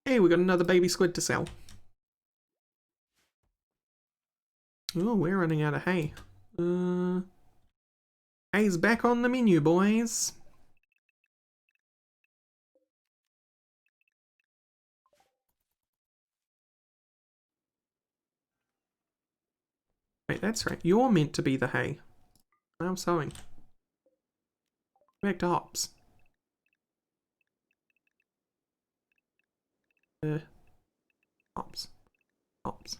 Hey, we got another baby squid to sell. Oh, we're running out of hay. Hay's back on the menu, boys. Wait, that's right. You're meant to be the hay. I'm sowing. Back to hops. Hops. Hops.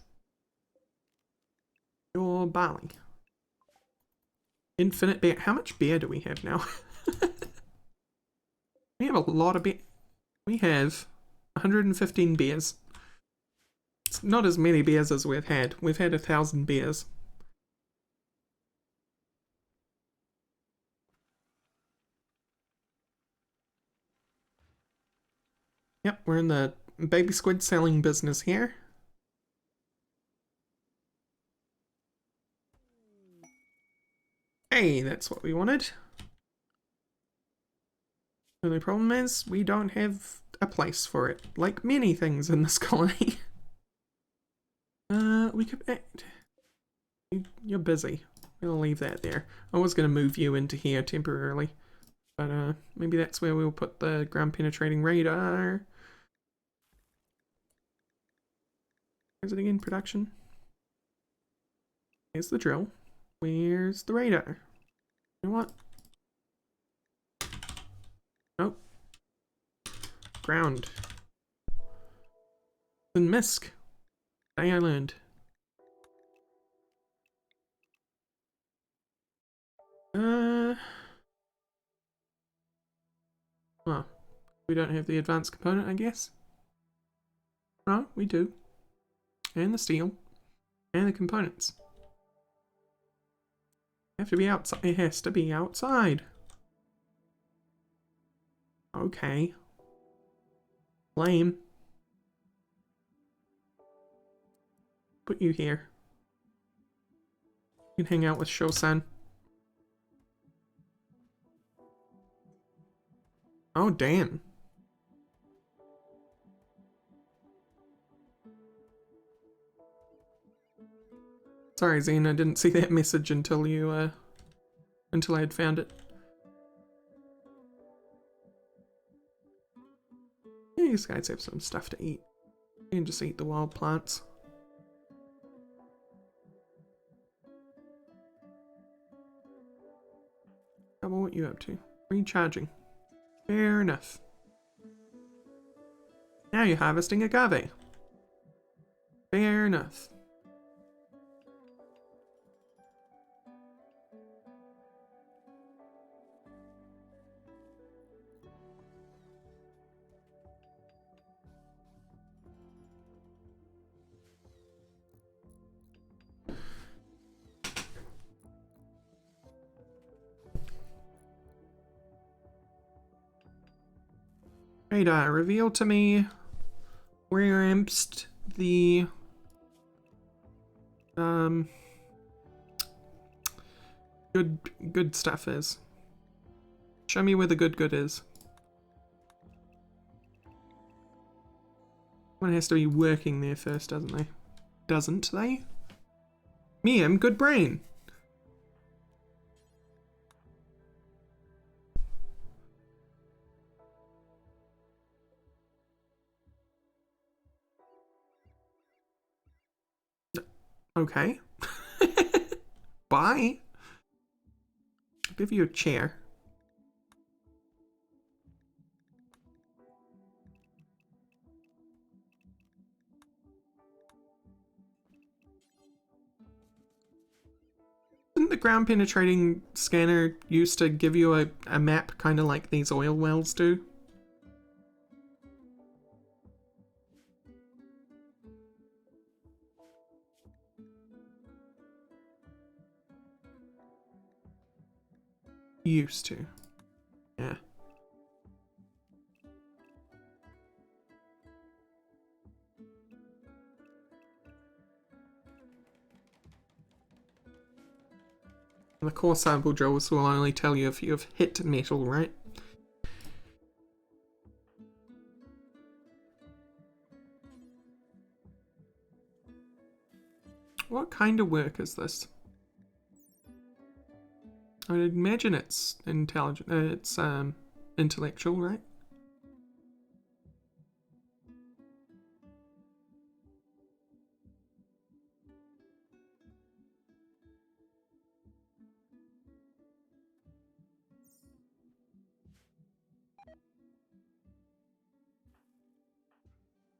You're barley. Infinite beer. How much beer do we have now? We have a lot of beer. We have 115 beers. It's not as many beers as we've had. We've had 1,000 beers. Yep, we're in the baby squid selling business here. Hey, that's what we wanted. The only problem is we don't have a place for it, like many things in this colony. We could... You're busy. We'll leave that there. I was going to move you into here temporarily, but maybe that's where we'll put the ground penetrating radar. Is it again? Production? Here's the drill. Where's the radar? You know what? Nope. Ground. And misc. Thing I learned. Well, we don't have the advanced component, I guess. No, we do. And the steel. And the components. Have to be outside. It has to be outside. Okay. Lame. Put you here. You can hang out with Shosan. Oh, damn. Sorry, Zane, I didn't see that message until you, until I had found it. Yeah, these guys have some stuff to eat. You can just eat the wild plants. Double, what you up to? Recharging. Fair enough. Now you're harvesting agave. Fair enough. Radar, reveal to me where amps the good stuff is. Show me where the good is. One has to be working there first, doesn't they? Doesn't they? Me, I'm good brain. Okay. Bye. I'll give you a chair. Didn't the ground penetrating scanner used to give you a map kind of like these oil wells do? Used to. Yeah. And the core sample drills will only tell you if you've hit metal, right? What kind of work is this? I would imagine it's intelligent. It's intellectual, right?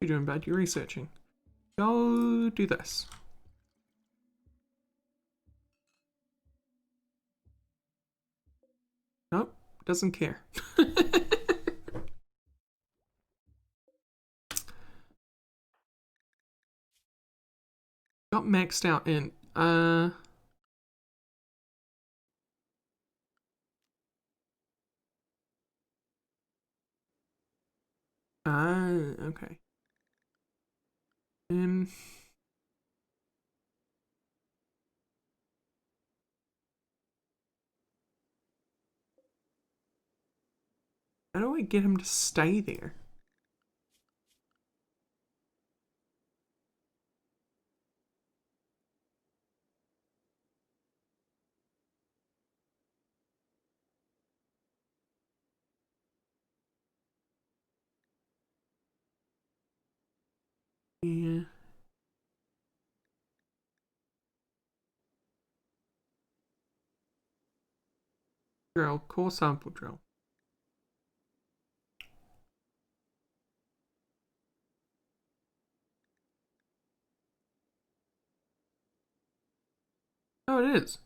You're doing bad. You're researching. Go do this. Nope, doesn't care. Got maxed out in. Okay. How do I get him to stay there? Yeah. Drill, core sample drill. Oh, it is.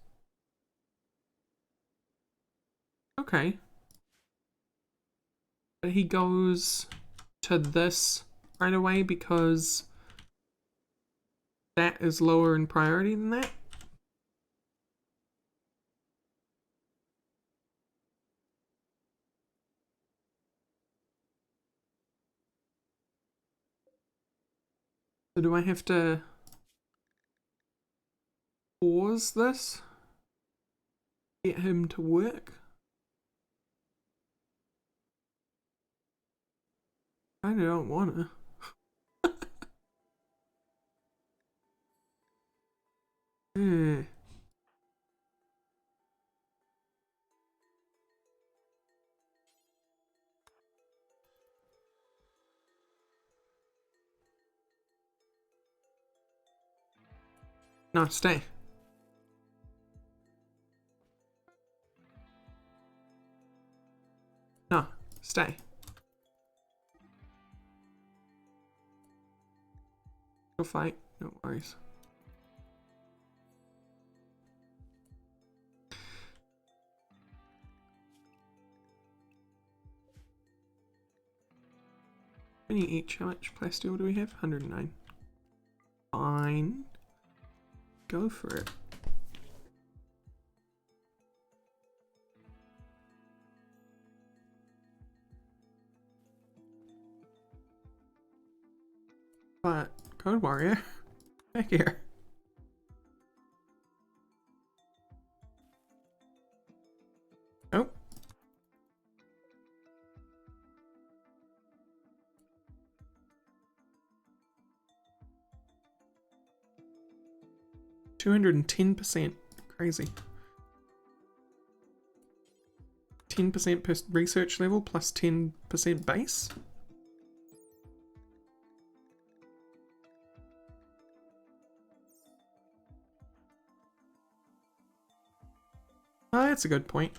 Okay. But he goes to this right away because that is lower in priority than that? So do I have to pause this? Get him to work? I don't wanna. Hmm. No, stay. No, stay. Go fight. No worries. How many each? How much plasteel do we have? 109. Fine. Go for it. But, Code Warrior, back here. Oh. $210%. Crazy. 10% per research level plus 10% base. Oh, that's a good point.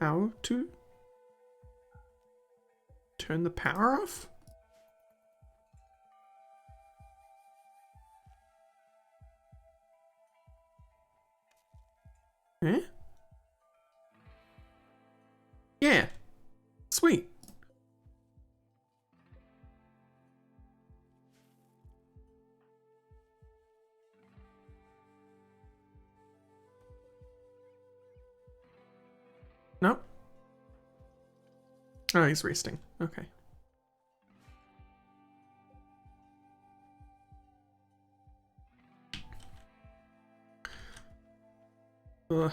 How to turn the power off? sweet. Nope. Oh, he's resting. Okay. Ugh.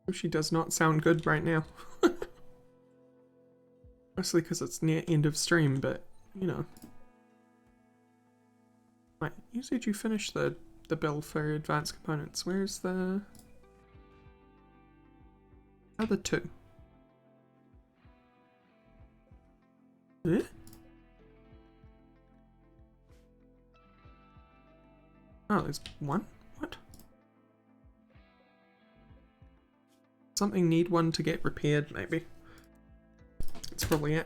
Sushi does not sound good right now. Mostly because it's near end of stream, but, you know. Wait, you said you finished the build for advanced components. Where's the other two? Eh? Oh, there's one? What? Something need one to get repaired, maybe. That's probably it.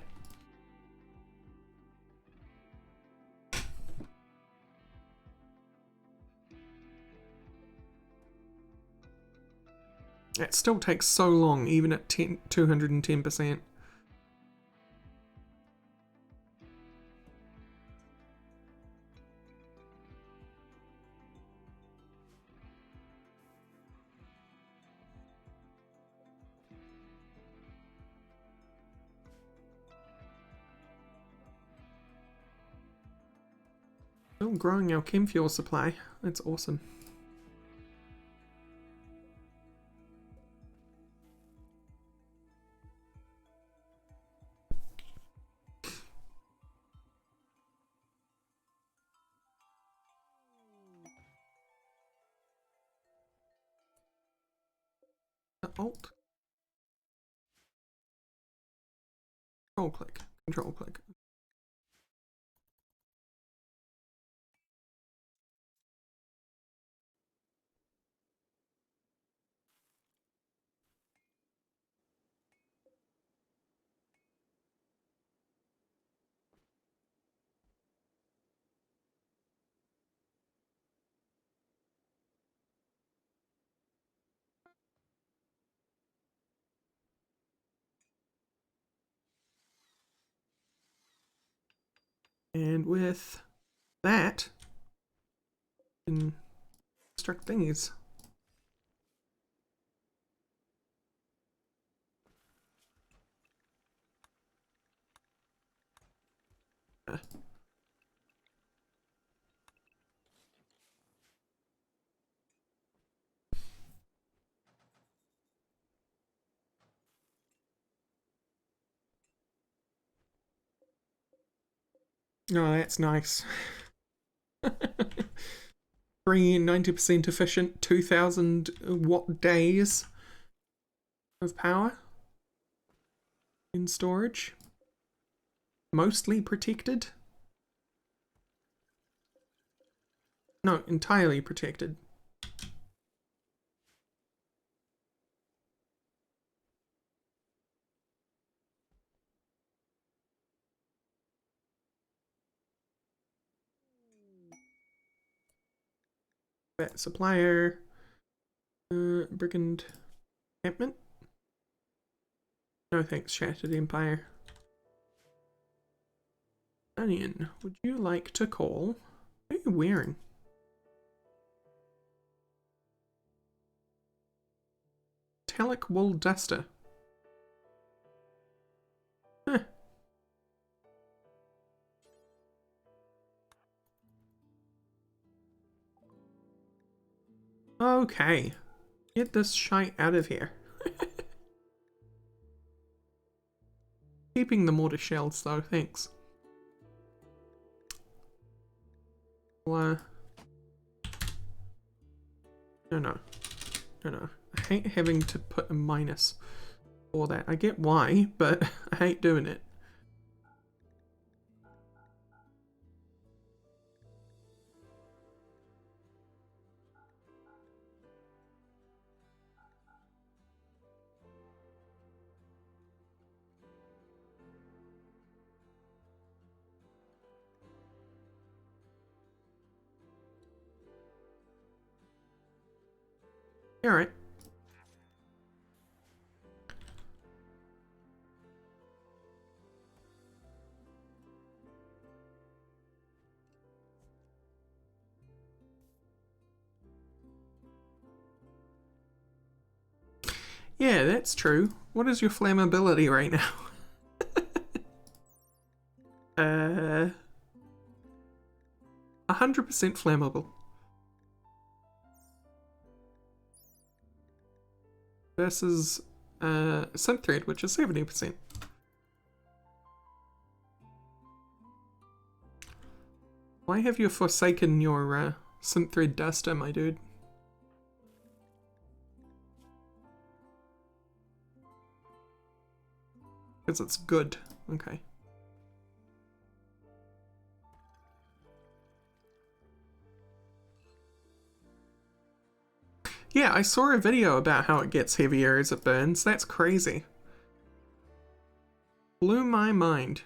It still takes so long, even at 210%. Still growing our chem fuel supply. That's awesome. Alt. Control click. Control click. And with that, we can construct thingies. Oh, that's nice. 90% efficient, 2000 watt days of power in storage. Mostly protected. No, entirely protected. That supplier, brigand encampment. No thanks, Shattered Empire. Onion, would you like to call? What are you wearing? Metallic wool duster. Huh. Okay. Get this shite out of here. Keeping the mortar shells though, thanks. Well, no. I hate having to put a minus for that. I get why, but I hate doing it. Alright. Yeah, that's true. What is your flammability right now? 100% flammable. Versus synth thread, which is 70%. Why have you forsaken your synth thread duster, my dude? Because it's good. Okay. Yeah, I saw a video about how it gets heavier as it burns. That's crazy. Blew my mind.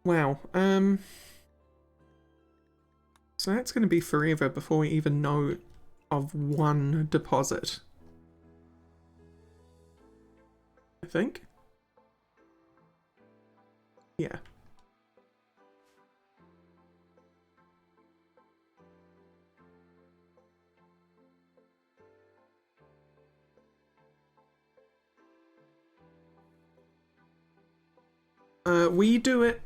Wow, so that's going to be forever before we even know of one deposit. I think? Yeah. We do it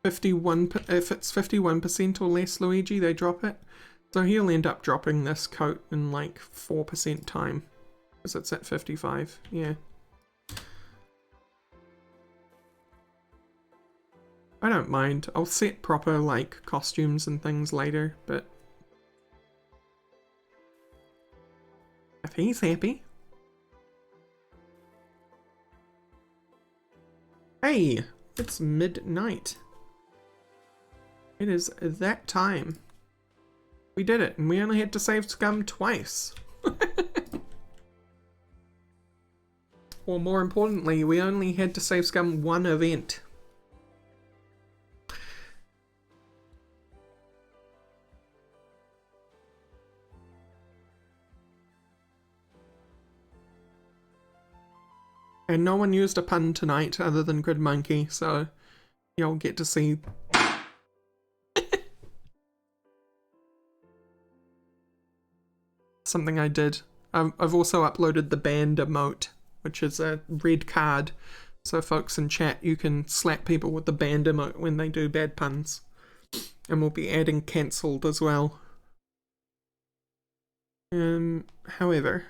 51, if it's 51% or less, Luigi, they drop it. So he'll end up dropping this coat in like 4% time. Because it's at 55, yeah. I don't mind. I'll set proper like costumes and things later, but if he's happy. Hey, it's midnight. It is that time. We did it, and we only had to save scum twice. Or more importantly, we only had to save scum one event. And no one used a pun tonight other than Grid Monkey, so you'll get to see. Something I did. I've also uploaded the banned emote, which is a red card. So folks in chat, you can slap people with the banned emote when they do bad puns. And we'll be adding cancelled as well. However...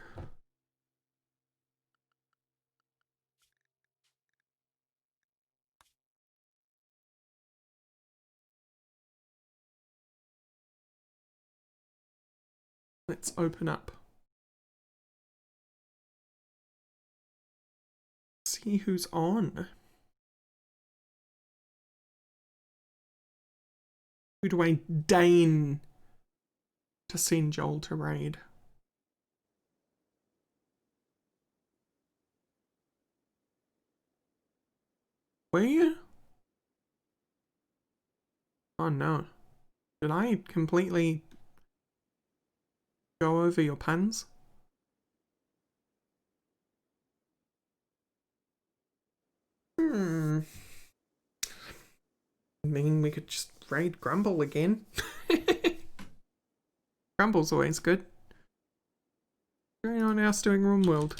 let's open up. See who's on. Who do I deign to send Joel to raid? Were you? Oh no. Did I completely go over your puns? I mean, we could just raid Grumble again. Grumble's always good. Anyone else doing RimWorld?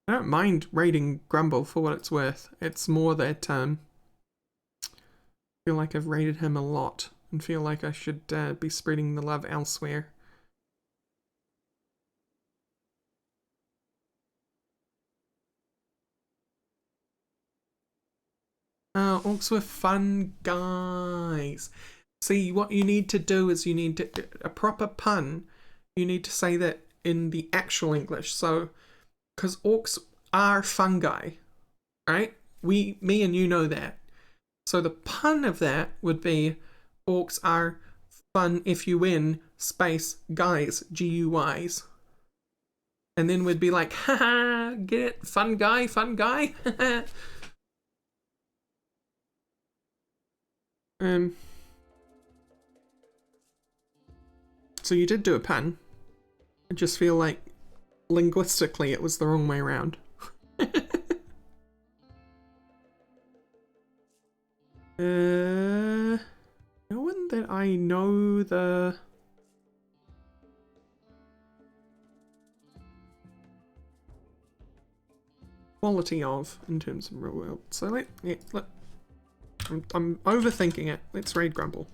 I don't mind raiding Grumble for what it's worth. It's more that I feel like I've raided him a lot and feel like I should be spreading the love elsewhere. Orcs were fun guys. See, what you need to do is you need to, a proper pun, you need to say that in the actual English. So, because orcs are fungi, right? Me and you know that. So the pun of that would be orcs are fun F-U-N space guys, G-U-Ys. And then we'd be like, haha, get it? Fun guy, fun guy. So you did do a pun. I just feel like linguistically it was the wrong way around. No one that I know the quality of in terms of RimWorld. So I'm overthinking it. Let's raid Grumble.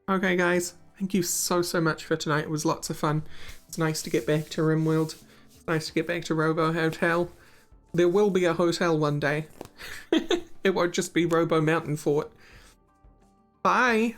Okay guys, thank you so much for tonight. It was lots of fun. It's nice to get back to RimWorld. It's nice to get back to Robo Hotel. There will be a hotel one day. It won't just be Robo Mountain Fort. Bye!